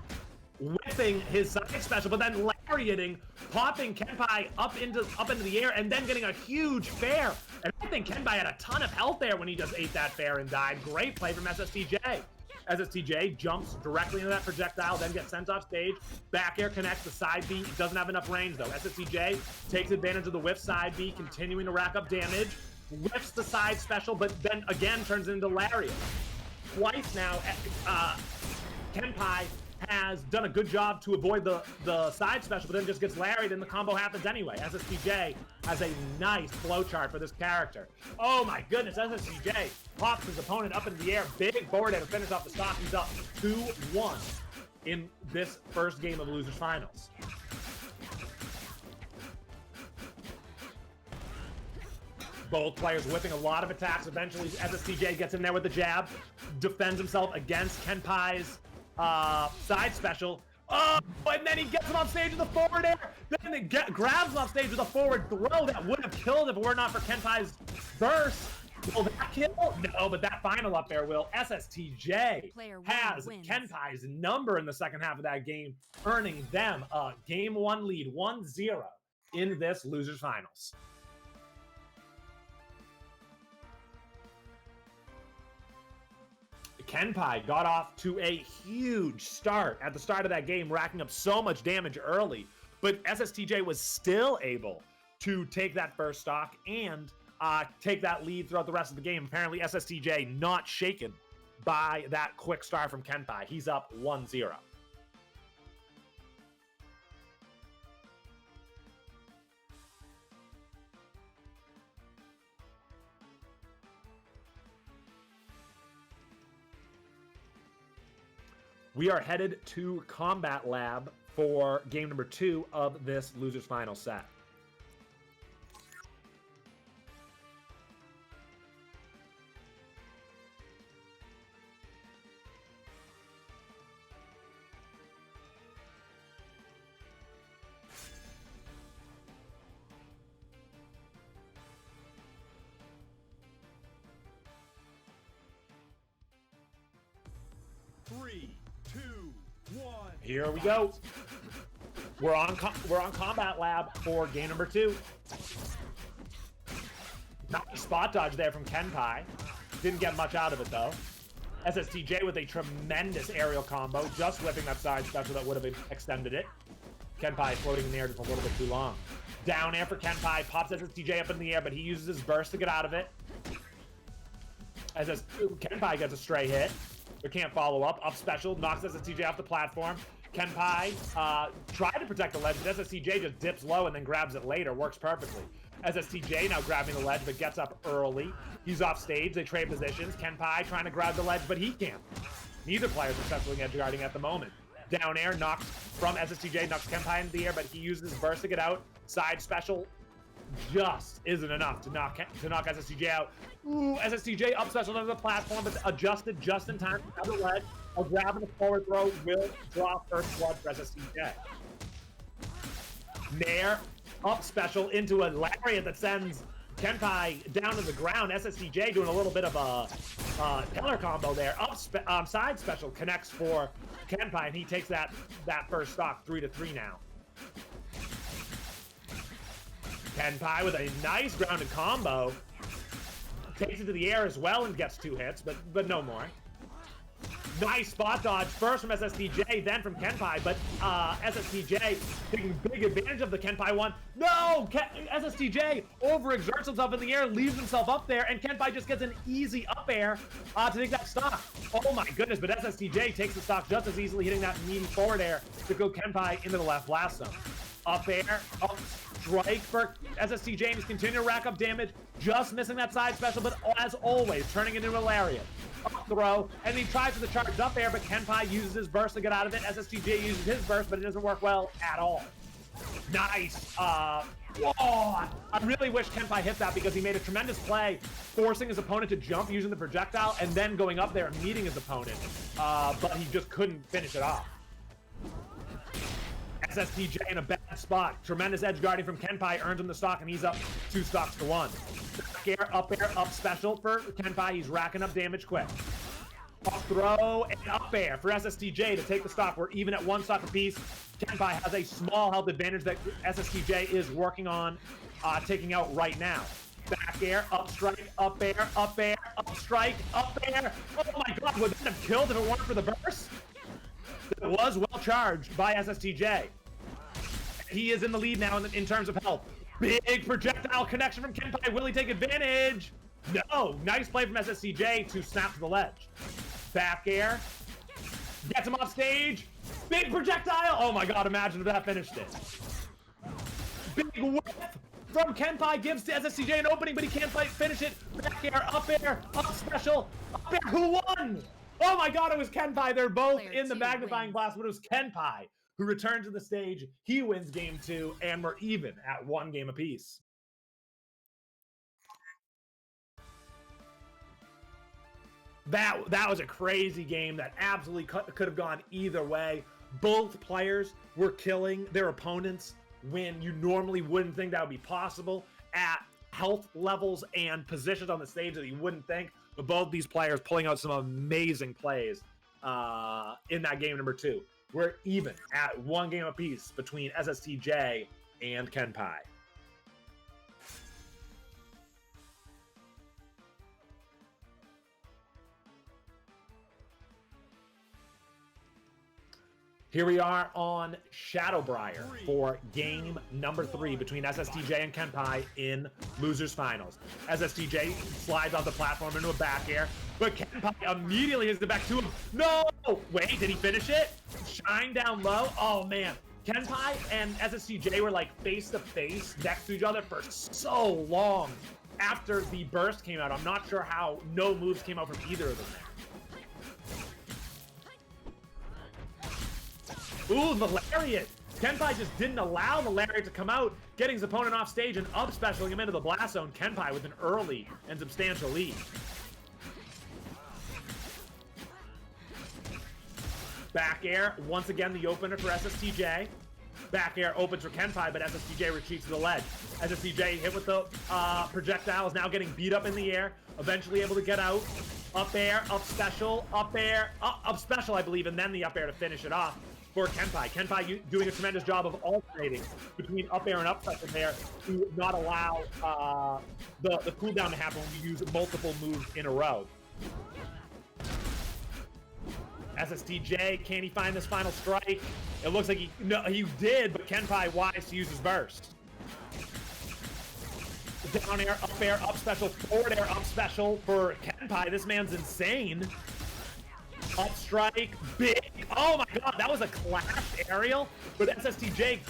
Whipping his side special, but then lariating, popping Kenpai up into the air, and then getting a huge fair. And I think Kenpai had a ton of health there when he just ate that fair and died. Great play from SSTJ. SSTJ jumps directly into that projectile, then gets sent off stage. Back air connects the side B. Doesn't have enough range though. SSTJ takes advantage of the whiff side B, continuing to rack up damage. Whiffs the side special, but then again turns into lariat. Twice now, Kenpai has done a good job to avoid the side special, but then just gets lariat and the combo happens anyway. SSTJ has a nice flowchart for this character. Oh my goodness, SSTJ pops his opponent up into the air. Big forward air to finish off the stock. He's up 2-1 in this first game of Losers Finals. Both players whipping a lot of attacks. Eventually, SSTJ gets in there with the jab, defends himself against Kenpai's side special. Oh, and then he gets him off stage with a forward air. Then he grabs him off stage with a forward throw that would have killed if it were not for Kenpai's burst. Will that kill? No, but that final up air will. SSTJ has Kenpai's number in the second half of that game, earning them a game 1 lead, 1-0 in this Losers Finals. Kenpai got off to a huge start at the start of that game, racking up so much damage early, but SSTJ was still able to take that first stock and take that lead throughout the rest of the game. Apparently, SSTJ not shaken by that quick start from Kenpai. He's up 1-0. We are headed to Combat Lab for game number 2 of this Losers Final set. Here we go. We're on Combat Lab for game number 2. Nice spot dodge there from KenPai. Didn't get much out of it though. SSTJ with a tremendous aerial combo, just whipping that side special that would have extended it. KenPai floating in the air just a little bit too long. Down air for KenPai, pops SSTJ up in the air, but he uses his burst to get out of it. KenPai gets a stray hit, but can't follow up. Up special, knocks SSTJ off the platform. KenPai tried to protect the ledge, but SSTJ just dips low and then grabs it later. Works perfectly. SSTJ now grabbing the ledge, but gets up early. He's off stage. They trade positions. KenPai trying to grab the ledge, but he can't. Neither player is successfully edge guarding at the moment. Down air, knocks from SSTJ, knocks KenPai into the air, but he uses his burst to get out. Side special just isn't enough to knock SSTJ out. Ooh, SSTJ up special under the platform, but adjusted just in time to grab the ledge. A grab and a forward throw will draw first blood for SSTJ. Nair up special into a lariat that sends KenPai down to the ground. SSTJ doing a little bit of a pillar combo there. Side special connects for KenPai, and he takes that first stock 3-3 now. KenPai with a nice grounded combo. Takes it to the air as well and gets 2 hits, but no more. Nice spot dodge, first from SSTJ, then from KenPai, but SSTJ taking big advantage of the KenPai one. No! SSTJ overexerts himself in the air, leaves himself up there, and KenPai just gets an easy up air to take that stock. Oh my goodness, but SSTJ takes the stock just as easily, hitting that meaty forward air to go KenPai into the left blast zone. Up air, up strike for SSTJ, and he's continuing to rack up damage, just missing that side special, but as always, turning into a lariat. Up throw, and he tries for the charge up air, but KenPai uses his burst to get out of it. SSTJ uses his burst, but it doesn't work well at all. Nice. Whoa! I really wish KenPai hit that because he made a tremendous play, forcing his opponent to jump using the projectile, and then going up there and meeting his opponent. But he just couldn't finish it off. SSTJ in a bad spot. Tremendous edge guarding from KenPai earns him the stock, and he's up 2 stocks to 1. Back air, up special for KenPai. He's racking up damage quick. Up throw and up air for SSTJ to take the stock. We're even at 1 stock apiece. KenPai has a small health advantage that SSTJ is working on taking out right now. Back air, up strike, up air, up air, up strike, up air. Oh my god, would that have killed if it weren't for the burst? It was well charged by SSTJ. He is in the lead now in terms of health. Big projectile connection from KenPai. Will he take advantage? No. Nice play from SSTJ to snap to the ledge. Back air. Gets him off stage. Big projectile. Oh my god, imagine if that finished it. Big whip from KenPai gives to SSTJ an opening, but he can't finish it. Back air, up special. Up air, who won? Oh my god, it was KenPai. They're both in the magnifying glass, but it was KenPai who returned to the stage. He wins game 2, and we're even at 1 game apiece. That was a crazy game that absolutely could have gone either way. Both players were killing their opponents when you normally wouldn't think that would be possible at health levels and positions on the stage that you wouldn't think. But both these players pulling out some amazing plays in that game number 2. We're even at 1 game apiece between SSTJ and KenPai. Here we are on Shadowbriar for game number 3 between SSTJ and KenPai in losers finals. SSTJ slides off the platform into a back air, but KenPai immediately hits the back to him. No! Wait, did he finish it? Shine down low. Oh man, KenPai and SSTJ were like face to face next to each other for so long after the burst came out. I'm not sure how no moves came out from either of them there. Ooh, the lariat! KenPai just didn't allow the lariat to come out, getting his opponent off stage and up specialing him into the blast zone. KenPai with an early and substantial lead. Back air, once again the opener for SSTJ. Back air opens for KenPai, but SSTJ retreats to the ledge. SSTJ hit with the projectile, is now getting beat up in the air, eventually able to get out. Up air, up special, up air, up special, I believe, and then the up air to finish it off. for KenPai. KenPai doing a tremendous job of alternating between up air and up special there to not allow the cooldown to happen when you use multiple moves in a row. SSTJ, can he find this final strike? It looks like he did, but KenPai wise to use his burst. Down air, up special, forward air, up special for KenPai. This man's insane. Up strike, big. Oh my god, that was a clash aerial, but SSTJ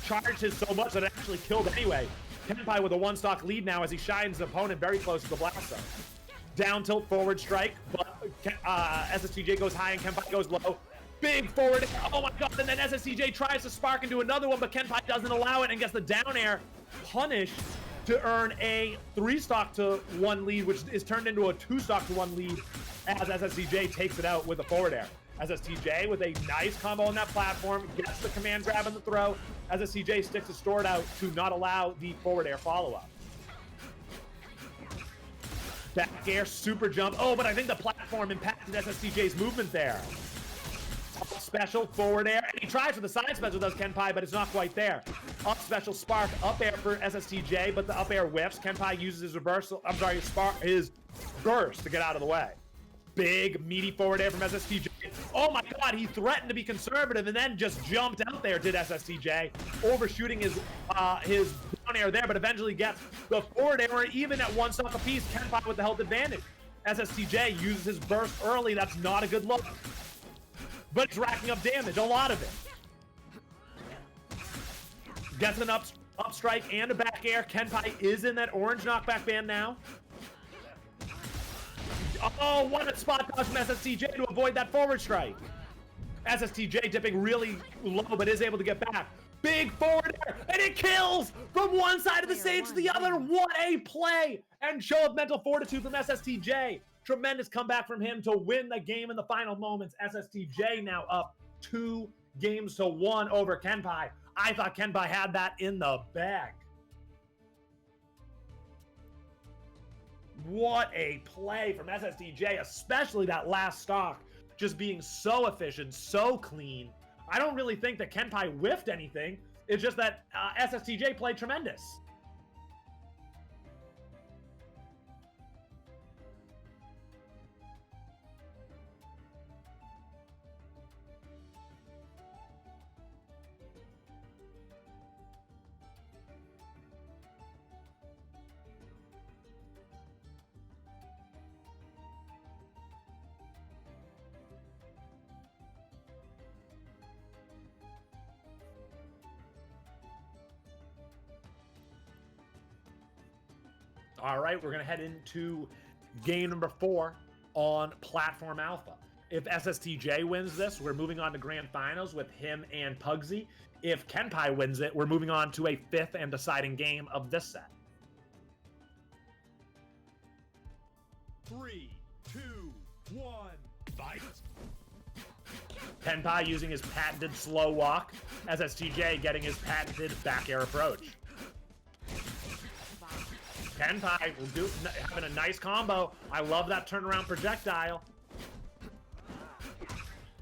charged his so much that it actually killed anyway. KenPai with a one stock lead now as he shines the opponent very close to the blast zone. Down tilt forward strike, but SSTJ goes high and KenPai goes low. Big forward air. Oh my god, and then SSTJ tries to spark into another one, but KenPai doesn't allow it and gets the down air punished to earn a 3-stock to 1 lead, which is turned into a 2-stock to 1 lead as SSTJ takes it out with a forward air. SSTJ with a nice combo on that platform, gets the command grab and the throw. SSTJ sticks his sword out to not allow the forward air follow-up. Back air, super jump. Oh, but I think the platform impacted SSTJ's movement there. Up special, forward air, and he tries for the side special, does KenPai, but it's not quite there. Up special, spark, up air for SSTJ, but the up air whiffs. KenPai uses his reversal, his burst to get out of the way. Big, meaty forward air from SSTJ. Oh my god, he threatened to be conservative and then just jumped out there, did SSTJ. Overshooting his down air there, but eventually gets the forward air, even at 1 stock apiece. KenPai with the health advantage. SSTJ uses his burst early, that's not a good look. But it's racking up damage, a lot of it. Gets an up strike and a back air. KenPai is in that orange knockback band now. Oh, what a spot dodge from SSTJ to avoid that forward strike. SSTJ dipping really low, but is able to get back. Big forward air, and it kills from one side of the stage to the other. What a play and show of mental fortitude from SSTJ. Tremendous comeback from him to win the game in the final moments. SSTJ now up 2-1 over KenPai. I thought KenPai had that in the bag. What a play from SSTJ, especially that last stock. Just being so efficient, so clean. I don't really think that KenPai whiffed anything. It's just that SSTJ played tremendous. All right, we're going to head into game number 4 on Platform Alpha. If SSTJ wins this, we're moving on to grand finals with him and Pugsxd. If KenPai wins it, we're moving on to a 5th and deciding game of this set. 3, 2, 1, fight! KenPai using his patented slow walk. SSTJ getting his patented back air approach. KenPai having a nice combo. I love that turnaround projectile.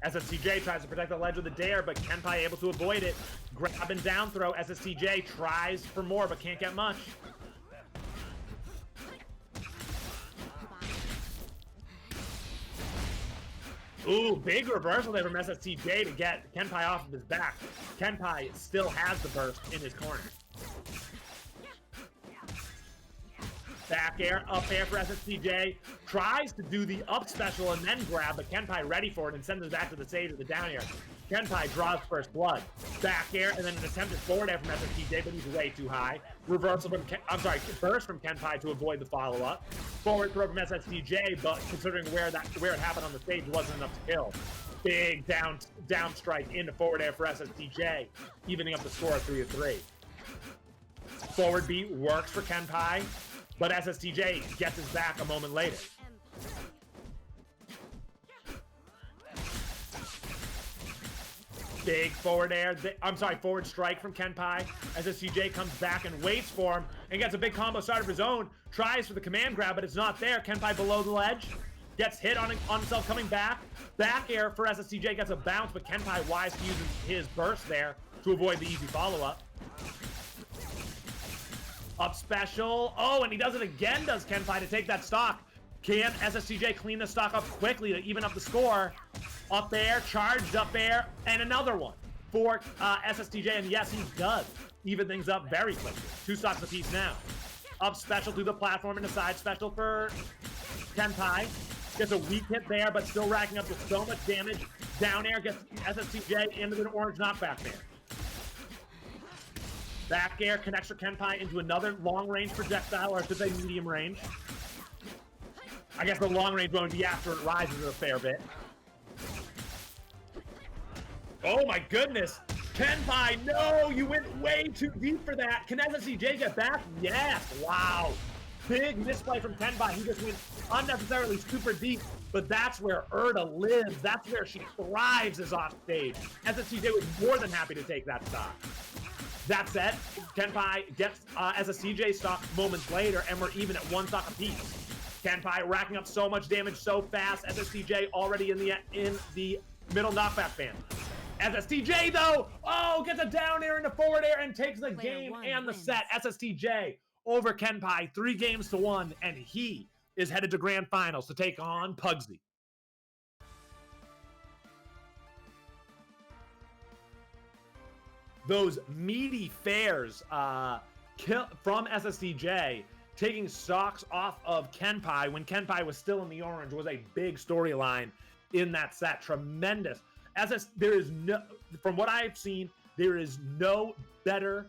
SSTJ tries to protect the ledge with a dare, but KenPai able to avoid it. Grab and down throw. SSTJ tries for more, but can't get much. Ooh, big reversal there from SSTJ to get KenPai off of his back. KenPai still has the burst in his corner. Back air, up air for SSTJ. Tries to do the up special and then grab, but KenPai ready for it and sends it back to the stage with the down air. KenPai draws first blood. Back air and then an attempted forward air from SSTJ, but he's way too high. Reversal from burst from KenPai to avoid the follow-up. Forward throw from SSTJ, but considering where it happened on the stage wasn't enough to kill. Big down strike into forward air for SSTJ, evening up the score of 3-3. Forward beat works for KenPai, but SSTJ gets his back a moment later. Big forward air, forward strike from KenPai. SSTJ comes back and waits for him and gets a big combo start of his own. Tries for the command grab, but it's not there. KenPai below the ledge. Gets hit on himself coming back. Back air for SSTJ gets a bounce, but Kenpai wise to use his burst there to avoid the easy follow-up. Up special. Oh, and he does it again, does Kenpai, to take that stock. Can SSTJ clean the stock up quickly to even up the score? Up air, charged up air, and another one for SSTJ, and yes, he does even things up very quickly. 2 stocks apiece now. Up special through the platform and a side special for Kenpai. Gets a weak hit there, but still racking up with so much damage. Down air gets SSTJ into the orange knockback there. Back air connects for Kenpai into another long-range projectile, or I should say medium range. I guess the long-range won't be after it rises a fair bit. Oh my goodness! Kenpai, no! You went way too deep for that! Can SSTJ get back? Yes! Wow! Big misplay from Kenpai. He just went unnecessarily super deep, but that's where Erda lives. That's where she thrives, is off stage. SSTJ was more than happy to take that stock. That said, Kenpai gets SSTJ stock moments later, and we're even at 1 stock apiece. Kenpai racking up so much damage so fast. SSTJ already in the middle knockback band. SSTJ though, oh, gets a down air into forward air and takes the game and the set. SSTJ over Kenpai 3-1, and he is headed to grand finals to take on Pugsxd. Those meaty fares from SSTJ taking stocks off of Kenpai when Kenpai was still in the orange was a big storyline in that set. Tremendous. There is no, from what I've seen, there's no player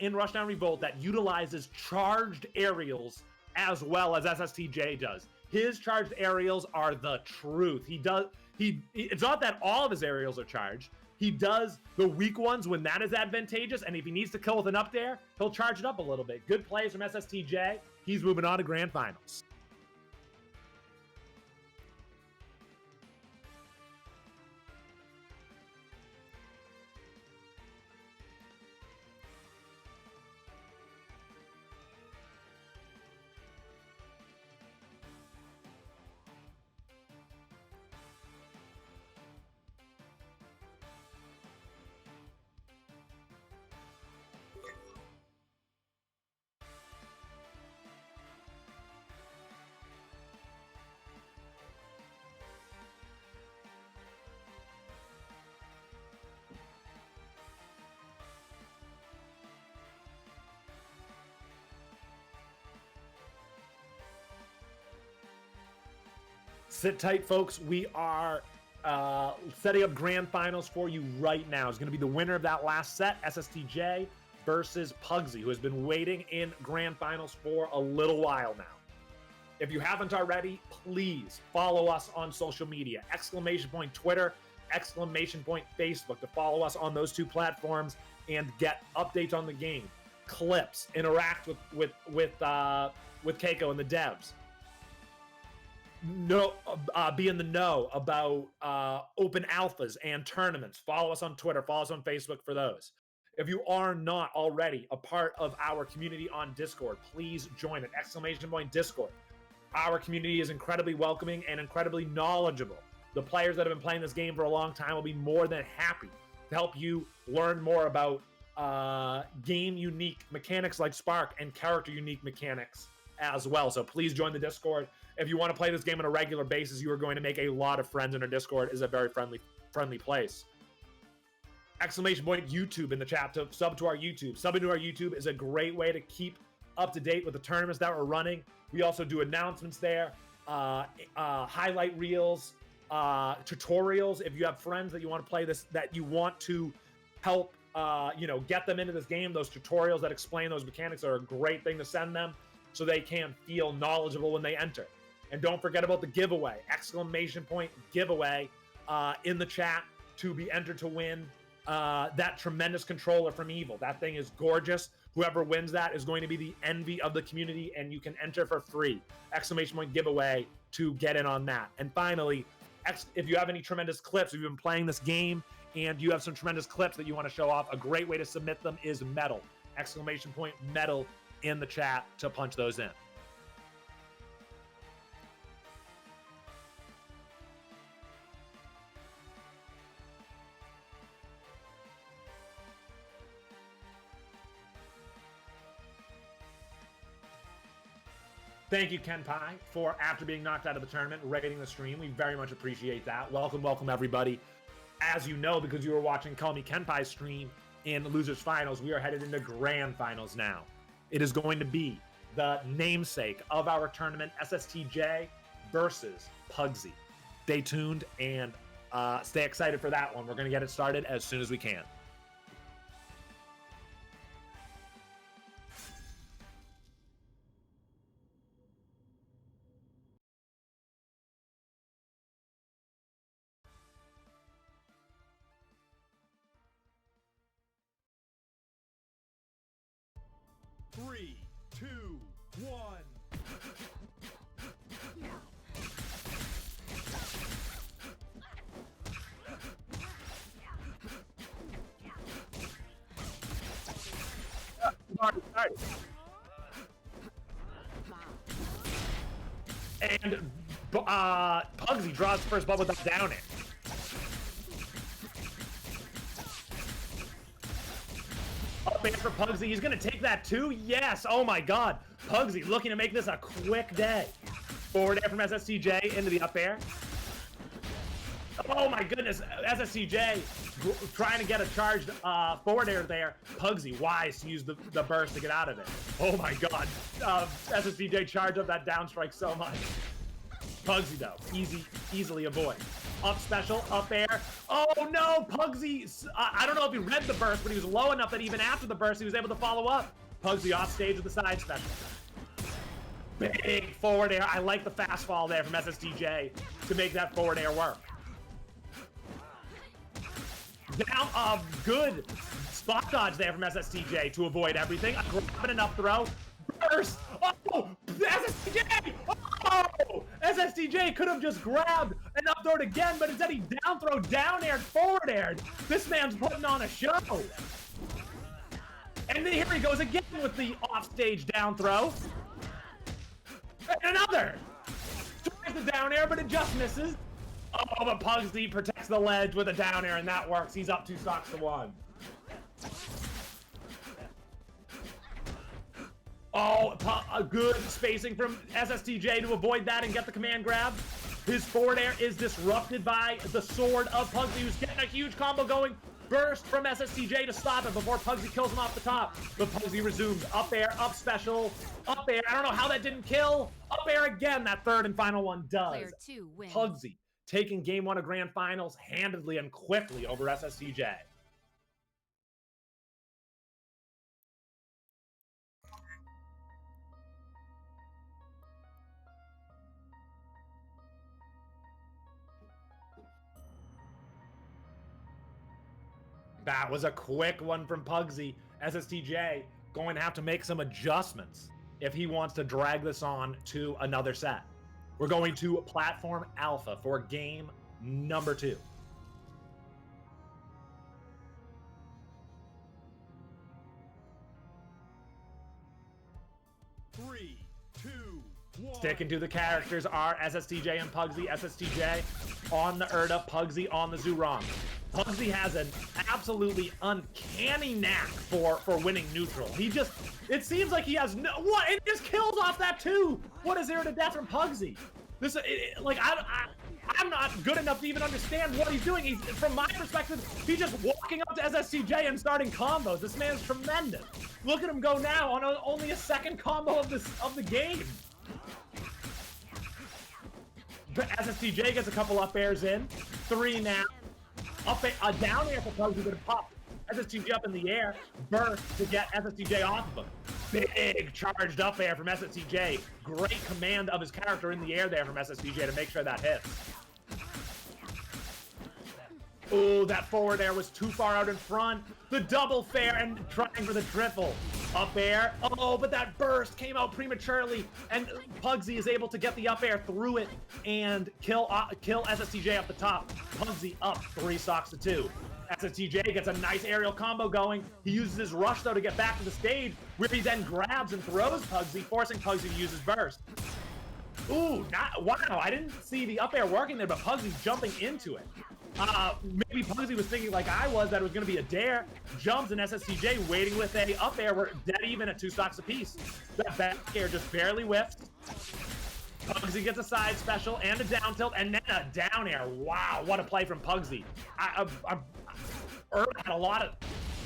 in Rushdown Revolt that utilizes charged aerials as well as SSTJ does. His charged aerials are the truth. It's not that all of his aerials are charged. He does the weak ones when that is advantageous, and if he needs to kill with an up air, he'll charge it up a little bit. Good plays from SSTJ. He's moving on to grand finals. Sit tight, folks. We are setting up grand finals for you right now. It's going to be the winner of that last set, SSTJ versus Pugsxd, who has been waiting in grand finals for a little while now. If you haven't already, please follow us on social media. !point Twitter, !point Facebook to follow us on those 2 platforms and get updates on the game, clips, interact with Keiko and the devs. Be in the know about open alphas and tournaments. Follow us on Twitter, follow us on Facebook for those. If you are not already a part of our community on Discord, please join it. !point Discord. Our community is incredibly welcoming and incredibly knowledgeable. The players that have been playing this game for a long time will be more than happy to help you learn more about game unique mechanics like Spark and character unique mechanics as well. So please join the Discord. If you want to play this game on a regular basis, you are going to make a lot of friends, and our Discord is a very friendly place. !point YouTube in the chat to sub to our YouTube. Subbing to our YouTube is a great way to keep up to date with the tournaments that we're running. We also do announcements there, highlight reels, tutorials. If you have friends that you want to play this, that you want to help, get them into this game, those tutorials that explain those mechanics are a great thing to send them so they can feel knowledgeable when they enter. And don't forget about the giveaway, !point giveaway in the chat to be entered to win that tremendous controller from Evil. That thing is gorgeous. Whoever wins that is going to be the envy of the community, and you can enter for free. !point giveaway to get in on that. And finally, if you have any tremendous clips, if you've been playing this game and you have some tremendous clips that you want to show off, a great way to submit them is medal. !point medal in the chat to punch those in. Thank you, Kenpai, for after being knocked out of the tournament, rating the stream. We very much appreciate that. Welcome, everybody. As you know, because you were watching callMeKenpai stream in Losers Finals, we are headed into Grand Finals now. It is going to be the namesake of our tournament, SSTJ versus Pugsxd. Stay tuned and stay excited for that one. We're going to get it started as soon as we can. Three, two, one. Sorry. And Pugsxd draws the first bubble without down it. Up air for Pugsxd. He's going to take that too? Yes. Oh my god. Pugsxd looking to make this a quick day. Forward air from SSTJ into the up air. Oh my goodness. SSTJ trying to get a charged forward air there. Pugsxd wise to use the burst to get out of it. Oh my god. SSTJ charged up that down strike so much. Pugsxd though, easily avoid. Up special, up air. Oh no, Pugsxd, I don't know if he read the burst, but he was low enough that even after the burst, he was able to follow up. Pugsxd off stage with the side special. Big forward air. I like the fast fall there from SSTJ to make that forward air work. Down, good spot dodge there from SSTJ to avoid everything. A grab and an up throw. Burst! Oh! SSTJ! Oh! SSTJ could have just grabbed and up throwed again, but instead he down throw, down aired, forward aired. This man's putting on a show. And then here he goes again with the offstage down throw. And another! Tries the down air, but it just misses. Oh, but Pugsxd protects the ledge with a down air, and that works. He's up 2 stocks to 1. Oh, a good spacing from SSTJ to avoid that and get the command grab. His forward air is disrupted by the sword of Pugsxd, who's getting a huge combo going. Burst from SSTJ to stop it before Pugsxd kills him off the top. But Pugsxd resumes. Up air, up special, up air. I don't know how that didn't kill. Up air again. That third and final one does. Player 2 wins. Pugsxd taking game 1 of Grand Finals handedly and quickly over SSTJ. That was a quick one from Pugsxd. SSTJ going to have to make some adjustments if he wants to drag this on to another set. We're going to Platform Alpha for game number 2. Three, two, one. Sticking to the characters are SSTJ and Pugsxd. SSTJ on the Erda, Pugsxd on the Zurong. Pugsxd has an absolutely uncanny knack for winning neutral. It seems like he has what? It just kills off that too. What is 0 to death from Pugsxd? I'm not good enough to even understand what he's doing. From my perspective, he's just walking up to SSTJ and starting combos. This man's tremendous. Look at him go now on only a second combo of the game. But SSTJ gets a couple up airs in. 3 now. Up a down air for Pugsxd to pop SSTJ up in the air, burst to get SSTJ off of him. Big charged up air from SSTJ. Great command of his character in the air there from SSTJ to make sure that hits. Oh, that forward air was too far out in front. The double fair and trying for the triple. Up air. Oh, but that burst came out prematurely, and Pugsxd is able to get the up air through it and kill SSTJ up the top. Pugsxd up 3 stocks to 2. SSTJ gets a nice aerial combo going. He uses his rush though to get back to the stage, where he then grabs and throws Pugsxd, forcing Pugsxd to use his burst. Ooh, wow, I didn't see the up air working there, but Pugsxd jumping into it. maybe Pugsy was thinking like I was that it was going to be a dare. Jumps and SSTJ waiting with a up air. We're dead even at 2 stocks apiece. That back air just barely whiffs. Pugsy gets a side special and a down tilt and then a down air. Wow, what a play from Pugsy. Had a lot of...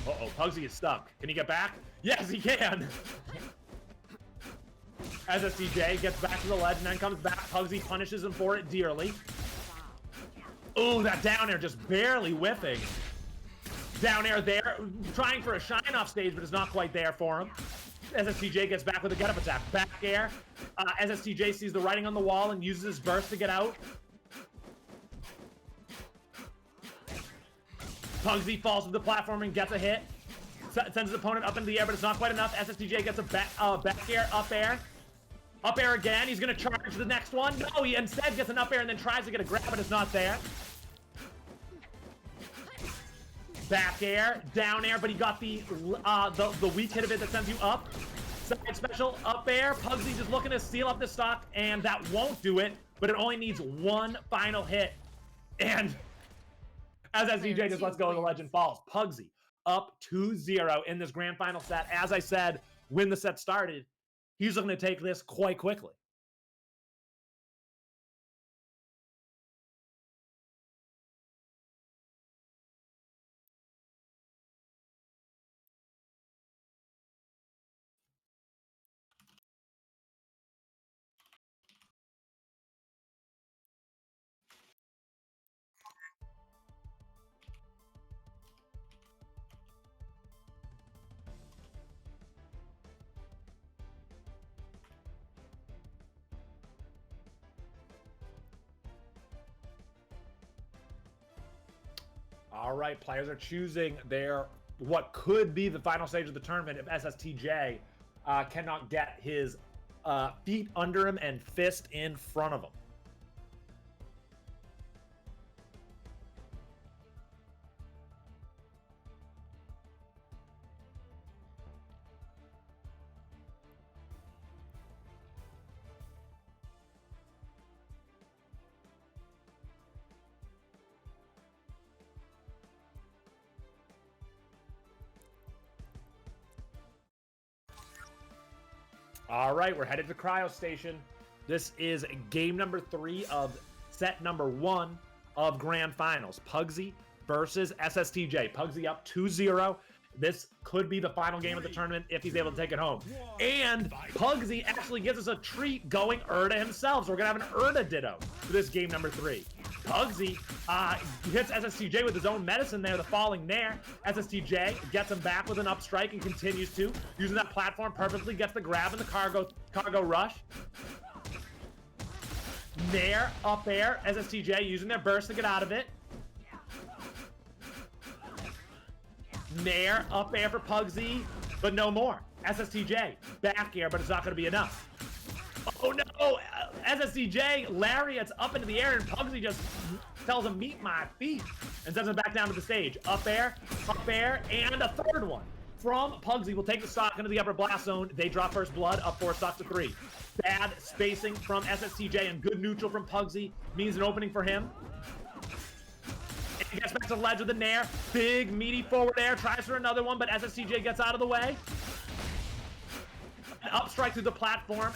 Uh-oh, Pugsy is stuck. Can he get back? Yes, he can. SSTJ gets back to the ledge and then comes back. Pugsy punishes him for it dearly. Ooh, that down air just barely whiffing. Down air there, trying for a shine off stage, but it's not quite there for him. SSTJ gets back with a get up attack. Back air. SSTJ sees the writing on the wall and uses his burst to get out. Pugsy falls to the platform and gets a hit. Sends his opponent up into the air, but it's not quite enough. SSTJ gets a back air, up air. Up air again. He's going to charge the next one. No, he instead gets an up air and then tries to get a grab, but it's not there. Back air, down air, but he got the weak hit of it that sends you up. Side special, up air. Pugsy just looking to steal up the stock, and that won't do it, but it only needs one final hit. And as SSTJ just lets go of the legend falls. Pugsy up 2-0 in this grand final set. As I said, when the set started, he's looking to take this quite quickly. All right, players are choosing their what could be the final stage of the tournament if SSTJ cannot get his feet under him and fist in front of him. All right, we're headed to Cryo Station. This is game number 3 of set number 1 of Grand Finals. Pugsy versus SSTJ. Pugsy up 2-0. This could be the final game of the tournament if he's able to take it home. And Pugsy actually gives us a treat going Urda himself. So we're going to have an Urda ditto for this game number 3. Pugsy hits SSTJ with his own medicine there, the falling nair. SSTJ gets him back with an up strike and continues to. Using that platform perfectly, gets the grab in the cargo rush. Nair, up air. SSTJ using their burst to get out of it. Nair, up air for Pugsy, but no more. SSTJ, back air, but it's not going to be enough. Oh no! SSTJ lariats up into the air, and Pugsy just tells him, meet my feet, and sends him back down to the stage. Up air, and a third one from Pugsy will take the stock into the upper blast zone. They draw first blood, up 4 stocks to 3. Bad spacing from SSTJ and good neutral from Pugsy means an opening for him. He gets back to the ledge with a nair. Big, meaty forward air. Tries for another one, but SSTJ gets out of the way. An up strike through the platform.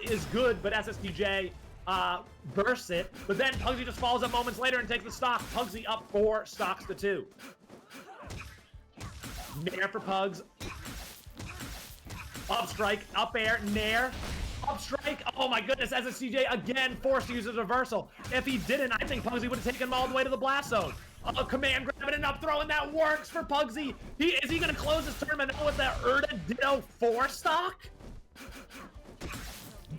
Is good, but SSTJ bursts it. But then Pugsy just follows up moments later and takes the stock. Pugsy up 4 stocks to 2. Nair for Pugs. Up strike, up air, nair. Up strike. Oh my goodness, SSTJ again forced to use his reversal. If he didn't, I think Pugsy would have taken him all the way to the blast zone. Command grab and up throw, and that works for Pugsy. Is he going to close this tournament out with that Urda Ditto 4 stock?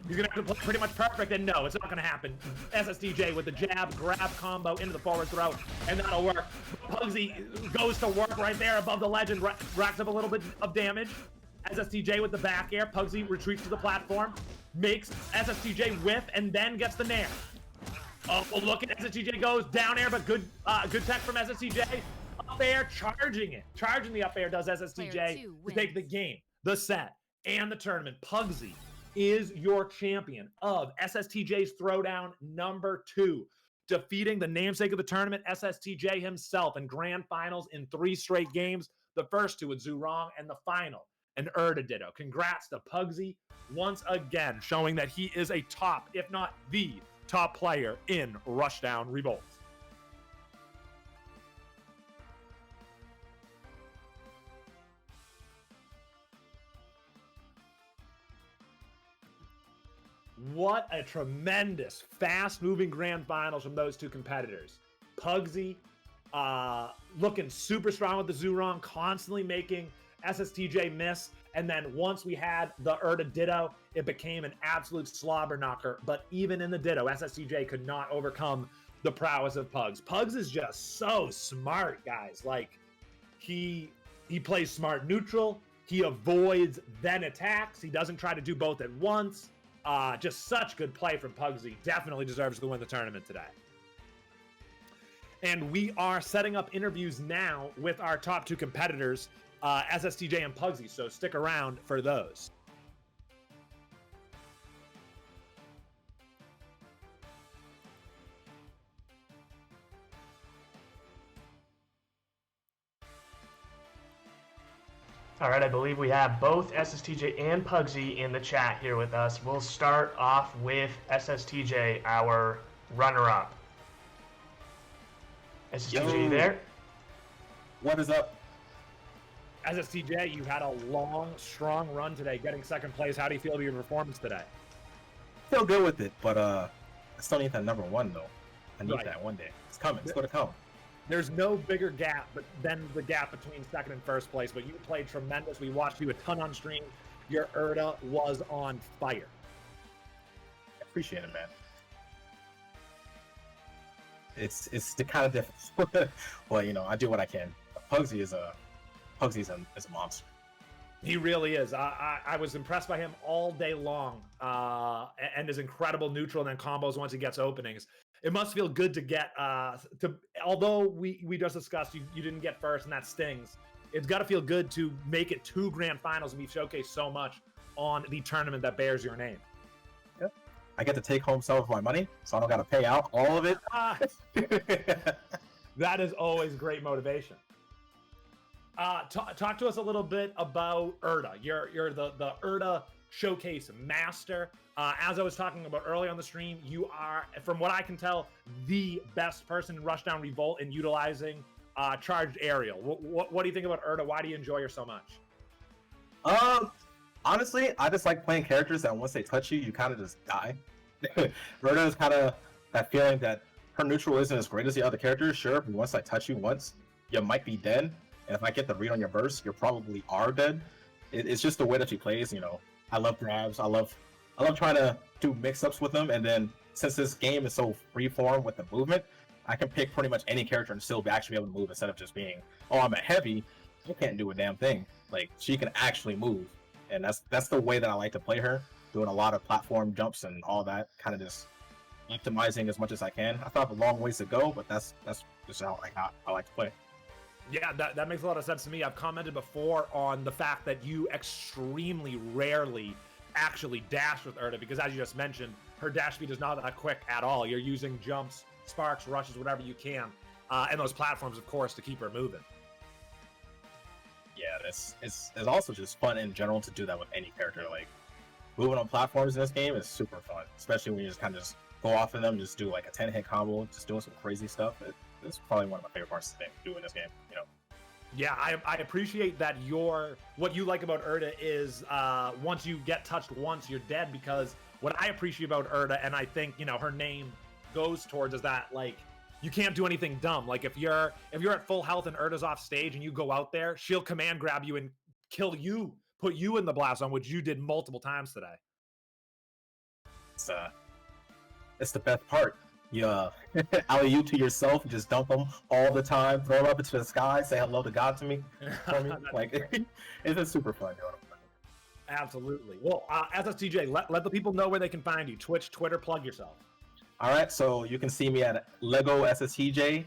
He's going to have to play pretty much perfect, and no, it's not going to happen. SSTJ with the jab, grab combo into the forward throw, and that'll work. Pugsy goes to work right there above the ledge and racks up a little bit of damage. SSTJ with the back air. Pugsy retreats to the platform, makes SSTJ whiff, and then gets the nair. Oh, well, look at SSTJ goes down air, but good tech from SSTJ. Up air, charging it. Charging the up air does SSTJ to take the game, the set, and the tournament. Pugsy is your champion of SSTJ's Throwdown number 2. defeating the namesake of the tournament, SSTJ himself, in grand finals in 3 straight games. The first 2 with Zurong, and the final, an Ditto. Congrats to Pugsxd once again, showing that he is a top, if not the top player in Rushdown Revolt. What a tremendous, fast-moving grand finals from those 2 competitors. Pugsxd looking super strong with the Zurong, constantly making SSTJ miss. And then once we had the Ditto, it became an absolute slobber knocker. But even in the Ditto, SSTJ could not overcome the prowess of Pugs. Pugs is just so smart, guys. Like, he plays smart neutral. He avoids then attacks. He doesn't try to do both at once. Just such good play from Pugsxd. Definitely deserves to win the tournament today. And we are setting up interviews now with our top 2 competitors, SSTJ and Pugsxd, so stick around for those. All right, I believe we have both SSTJ and Pugsxd in the chat here with us. We'll start off with SSTJ, our runner-up. SSTJ, you there? What is up? SSTJ, you had a long, strong run today, getting 2nd place. How do you feel about your performance today? Feel good with it, but I still need that number 1 though. I need that one day. It's coming. It's going to come. There's no bigger gap than the gap between 2nd and 1st place, but you played tremendous. We watched you a ton on stream. Your was on fire. I appreciate it, man. It's the kind of difference. Well, you know, I do what I can. Pugsxd is a monster. He really is. I was impressed by him all day long, and his incredible neutral and then combos once he gets openings. It must feel good to get although we just discussed you didn't get 1st and that stings. It's got to feel good to make it 2 grand finals and be showcased so much on the tournament that bears your name. Yep. I get to take home some of my money, so I don't got to pay out all of it. That is always great motivation. Talk to us a little bit about You're the showcase master. As I was talking about early on the stream, you are, from what I can tell, the best person in Rushdown Revolt in utilizing charged aerial. What do you think about Why do you enjoy her so much? Honestly, I just like playing characters that once they touch you, you kind of just die. Rhoda is kind of that feeling that her neutral isn't as great as the other characters, sure, but once I touch you once, you might be dead. And if I get the read on your burst, you probably are dead. It's just the way that she plays, you know. I love grabs. I love trying to do mix-ups with them, and then since this game is so freeform with the movement, I can pick pretty much any character and still actually be able to move instead of just being, oh, I'm a heavy, I can't do a damn thing. Like, she can actually move, and that's the way that I like to play her, doing a lot of platform jumps and all that, kind of just optimizing as much as I can. I thought I have a long ways to go, but that's just how I like to play. Yeah, that makes a lot of sense to me. I've commented before on the fact that you extremely rarely actually dash with Urda, because as you just mentioned, her dash speed is not that quick at all. You're using jumps, sparks, rushes, whatever you can, and those platforms, of course, to keep her moving. Yeah, it's also just fun in general to do that with any character. Like, moving on platforms in this game is super fun, especially when you just kind of just go off of them, just do like a 10-hit combo, just doing some crazy stuff. It's probably one of my favorite parts to do in this game, you know. Yeah, I appreciate that what you like about Urda is once you get touched once, you're dead, because what I appreciate about Urda, and I think, you know, her name goes towards, is that, like, you can't do anything dumb. Like, if you're at full health and Urda's off stage and you go out there, she'll command grab you and kill you, put you in the blast zone, which you did multiple times today. It's the best part. You alley-oop to yourself and just dump them all the time, throw them up into the sky, say hello to God to me. For me. Like, it's just super fun doing it. Absolutely. Well, SSTJ, let the people know where they can find you. Twitch, Twitter, plug yourself. All right, so you can see me at Lego SSTJ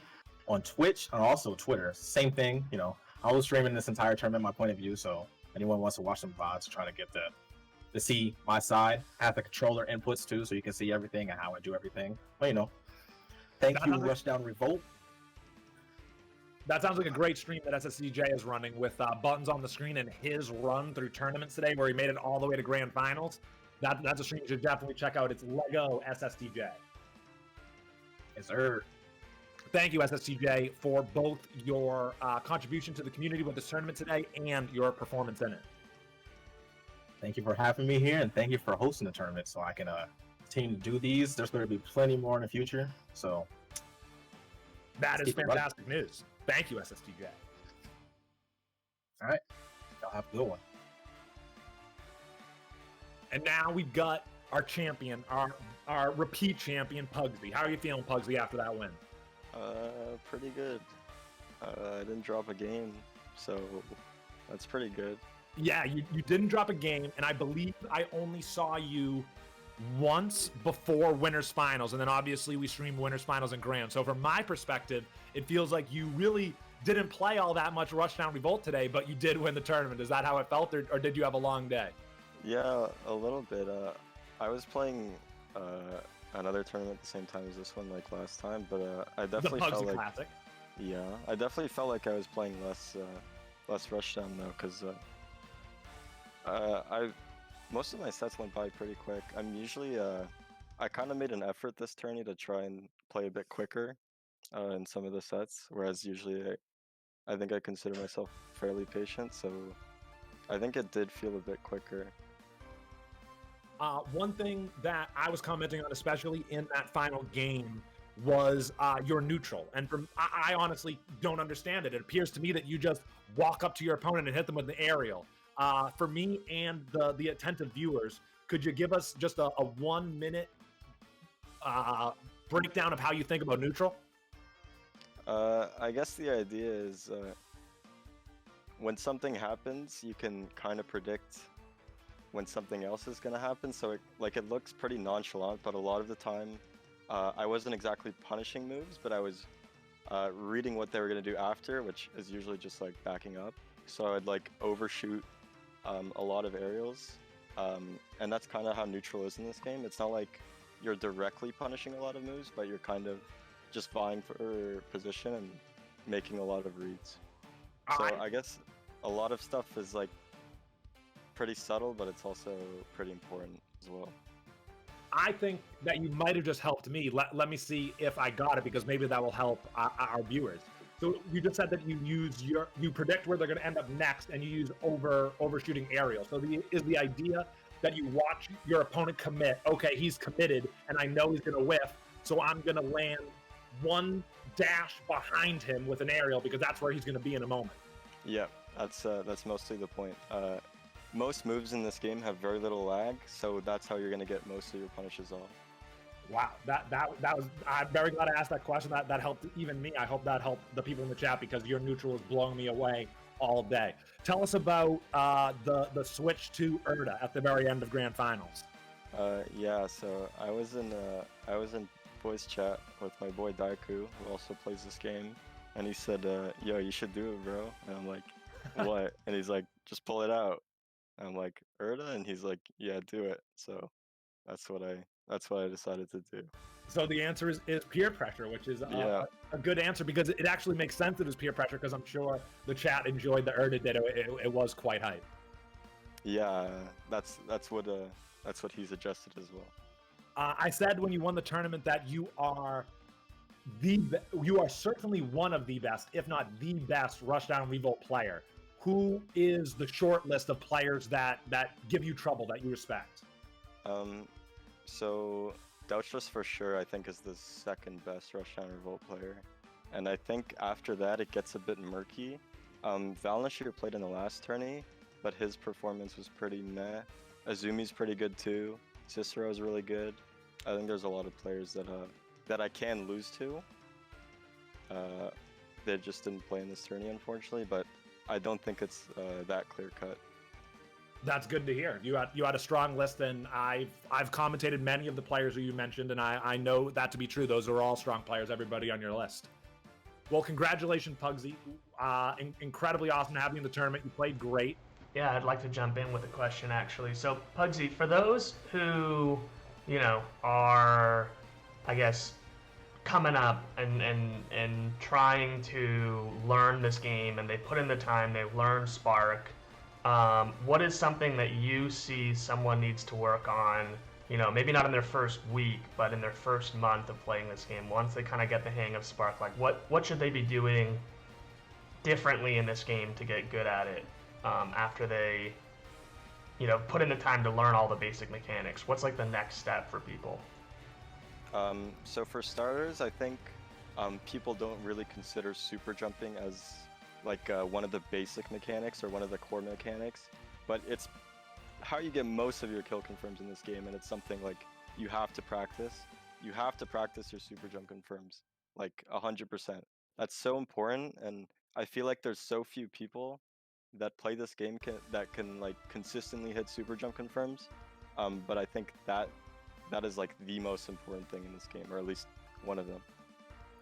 on Twitch and also Twitter. Same thing, you know. I was streaming this entire tournament, my point of view, so anyone wants to watch some VODs, trying to get to see my side. I have the controller inputs too, so you can see everything and how I do everything. But, you know, Thank you, Rushdown Revolt. That sounds like a great stream that SSTJ is running with buttons on the screen and his run through tournaments today where he made it all the way to grand finals. That's a stream you should definitely check out. It's Lego SSTJ. Yes, sir. Thank you, SSTJ, for both your contribution to the community with this tournament today and your performance in it. Thank you for having me here, and thank you for hosting the tournament so I can continue to do these. There's going to be plenty more in the future, so... That is fantastic news. Thank you, SSTJ. All right. Y'all have a good one. And now we've got our champion, our repeat champion, Pugsxd. How are you feeling, Pugsxd, after that win? Pretty good. I didn't drop a game, so that's pretty good. Yeah, you didn't drop a game, and I believe I only saw you once before Winners Finals, and then obviously we streamed Winners Finals and Grand. So from my perspective, it feels like you really didn't play all that much Rushdown Revolt today, but you did win the tournament. Is that how it felt, or did you have a long day? Yeah, a little bit. I was playing another tournament at the same time as this one, like last time, but I definitely felt like Classic. Yeah, I definitely felt like I was playing less Rushdown though, because most of my sets went by pretty quick. I'm usually I kind of made an effort this tourney to try and play a bit quicker in some of the sets, whereas usually I think I consider myself fairly patient, so I think it did feel a bit quicker. One thing that I was commenting on, especially in that final game, was your neutral. And I honestly don't understand it. It appears to me that you just walk up to your opponent and hit them with the aerial. For me and the attentive viewers, could you give us just a 1 minute breakdown of how you think about neutral? I guess the idea is when something happens, you can kind of predict when something else is going to happen. So it looks pretty nonchalant, but a lot of the time I wasn't exactly punishing moves, but I was reading what they were going to do after, which is usually just like backing up. So I'd like overshoot a lot of aerials, and that's kind of how neutral is in this game. It's not like you're directly punishing a lot of moves, but you're kind of just vying for position and making a lot of reads. So I guess a lot of stuff is like pretty subtle, but it's also pretty important as well. I think that you might have just helped me. Let me see if I got it, because maybe that will help our viewers. So you just said that you predict where they're going to end up next, and you use overshooting aerial. So is the idea that you watch your opponent commit? Okay, he's committed, and I know he's going to whiff, so I'm going to land one dash behind him with an aerial because that's where he's going to be in a moment. Yeah, that's mostly the point. Most moves in this game have very little lag, so that's how you're going to get most of your punishes off. Wow, that was. I'm very glad I asked that question. That helped even me. I hope that helped the people in the chat, because your neutral is blowing me away all day. Tell us about the switch to Erda at the very end of Grand Finals. Yeah, so I was in voice chat with my boy Daiku, who also plays this game, and he said, "Yo, you should do it, bro." And I'm like, "What?" And he's like, "Just pull it out." And I'm like, "Erda?" And he's like, "Yeah, do it." So that's what I decided to do. So the answer is peer pressure, which is a good answer, because it actually makes sense that it's peer pressure, because I'm sure the chat enjoyed the Erda did. It was quite hype. Yeah, that's what he's adjusted as well. I said when you won the tournament that you are certainly one of the best, if not the best, Rushdown Revolt player. Who is the short list of players that give you trouble, that you respect? So Douchless for sure, I think, is the second best Rushdown Revolt player, and I think after that it gets a bit murky. Valnashir played in the last tourney, but his performance was pretty meh. Azumi's pretty good too. Cicero's really good. I think there's a lot of players that I can lose to. They just didn't play in this tourney, unfortunately, but I don't think it's that clear cut. That's good to hear. You had a strong list, and I've commentated many of the players who you mentioned, and I know that to be true. Those are all strong players, everybody on your list. Well, congratulations, Pugsy. Incredibly awesome to have you in the tournament. You played great. Yeah, I'd like to jump in with a question, actually. So, Pugsy, for those who, are, I guess, coming up and trying to learn this game, and they put in the time, they've learned Spark, what is something that you see someone needs to work on, you know, maybe not in their first week, but in their first month of playing this game, once they kind of get the hang of Spark? Like, what should they be doing differently in this game to get good at it, after they, you know, put in the time to learn all the basic mechanics? What's like the next step for people? So for starters, I think people don't really consider super jumping as like one of the basic mechanics or one of the core mechanics, but it's how you get most of your kill confirms in this game, and it's something like you have to practice. You have to practice your super jump confirms, like 100%. That's so important, and I feel like there's so few people that play this game that can like consistently hit super jump confirms. But I think that is like the most important thing in this game, or at least one of them.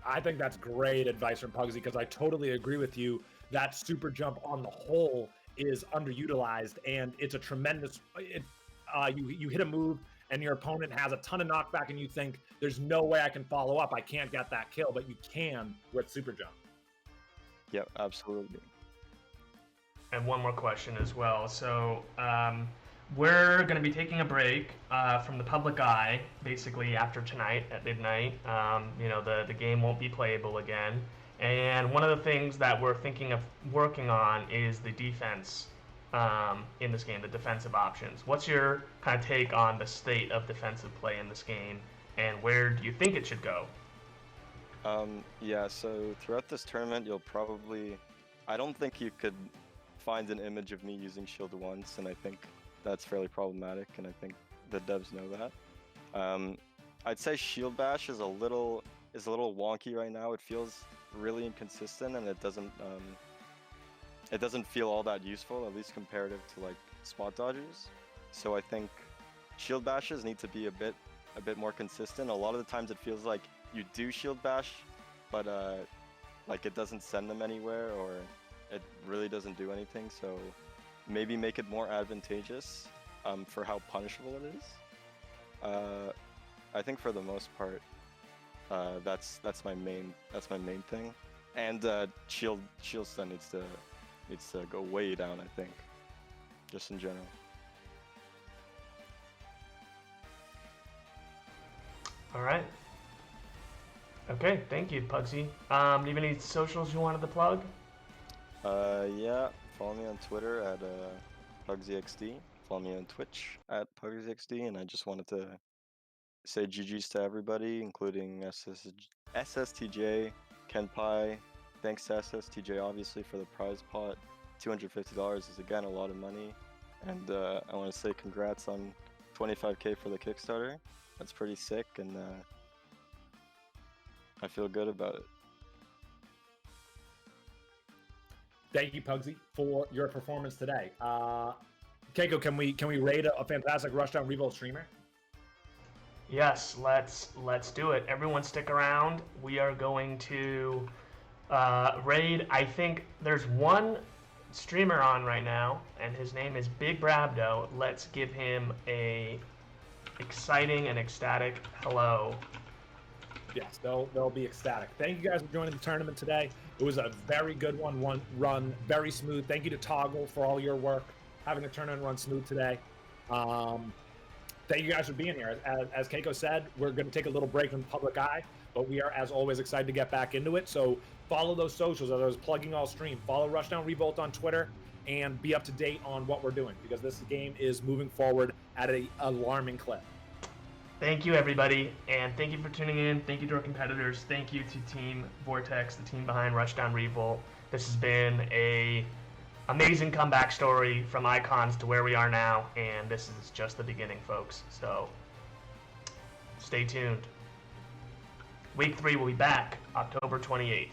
I think that's great advice from Pugsy, because I totally agree with you that super jump on the whole is underutilized, and it's a tremendous. You hit a move and your opponent has a ton of knockback, and you think there's no way I can follow up. I can't get that kill, but you can with super jump. Yep, absolutely. And one more question as well. So we're going to be taking a break from the public eye, basically after tonight at midnight. You know, the game won't be playable again. And one of the things that we're thinking of working on is the defense in this game, the defensive options. What's your kind of take on the state of defensive play in this game, and where do you think it should go? Yeah, so throughout this tournament, you'll probably... I don't think you could find an image of me using shield once, and I think that's fairly problematic, and I think the devs know that. I'd say shield bash is a little wonky right now. It feels really inconsistent, and it doesn't feel all that useful, at least comparative to like spot dodgers. So I think shield bashes need to be a bit more consistent. A lot of the times it feels like you do shield bash, but like it doesn't send them anywhere, or it really doesn't do anything. So maybe make it more advantageous for how punishable it is. I think for the most part, that's my main thing. And shield stun needs to go way down, I think, just in general. All right. Okay, thank you, Pugsy. Do you have any socials you wanted to plug? Yeah, follow me on Twitter at PugsyXD. Follow me on Twitch at PugsyXD, and I just wanted to say GG's to everybody, including SSTJ, Kenpai. Thanks to SSTJ, obviously, for the prize pot. $250 is, again, a lot of money. And I want to say congrats on 25K for the Kickstarter. That's pretty sick, and I feel good about it. Thank you, Pugsy, for your performance today. Keiko, can we rate a fantastic Rushdown Revolt streamer? Yes, let's do it. Everyone stick around. We are going to raid. I think there's one streamer on right now, and his name is Big Brabdo. Let's give him a exciting and ecstatic hello. Yes, they'll be ecstatic. Thank you guys for joining the tournament today. It was a very good one run, very smooth. Thank you to Toggle for all your work, having the tournament run smooth today. Thank you guys for being here. As Keiko said, we're going to take a little break from the public eye, but we are, as always, excited to get back into it. So follow those socials as I was plugging all stream. Follow Rushdown Revolt on Twitter and be up to date on what we're doing, because this game is moving forward at an alarming clip. Thank you, everybody, and thank you for tuning in. Thank you to our competitors. Thank you to Team Vortex, the team behind Rushdown Revolt. This has been a amazing comeback story from icons to where we are now, and this is just the beginning, folks. So stay tuned. Week 3 will be back October 28th.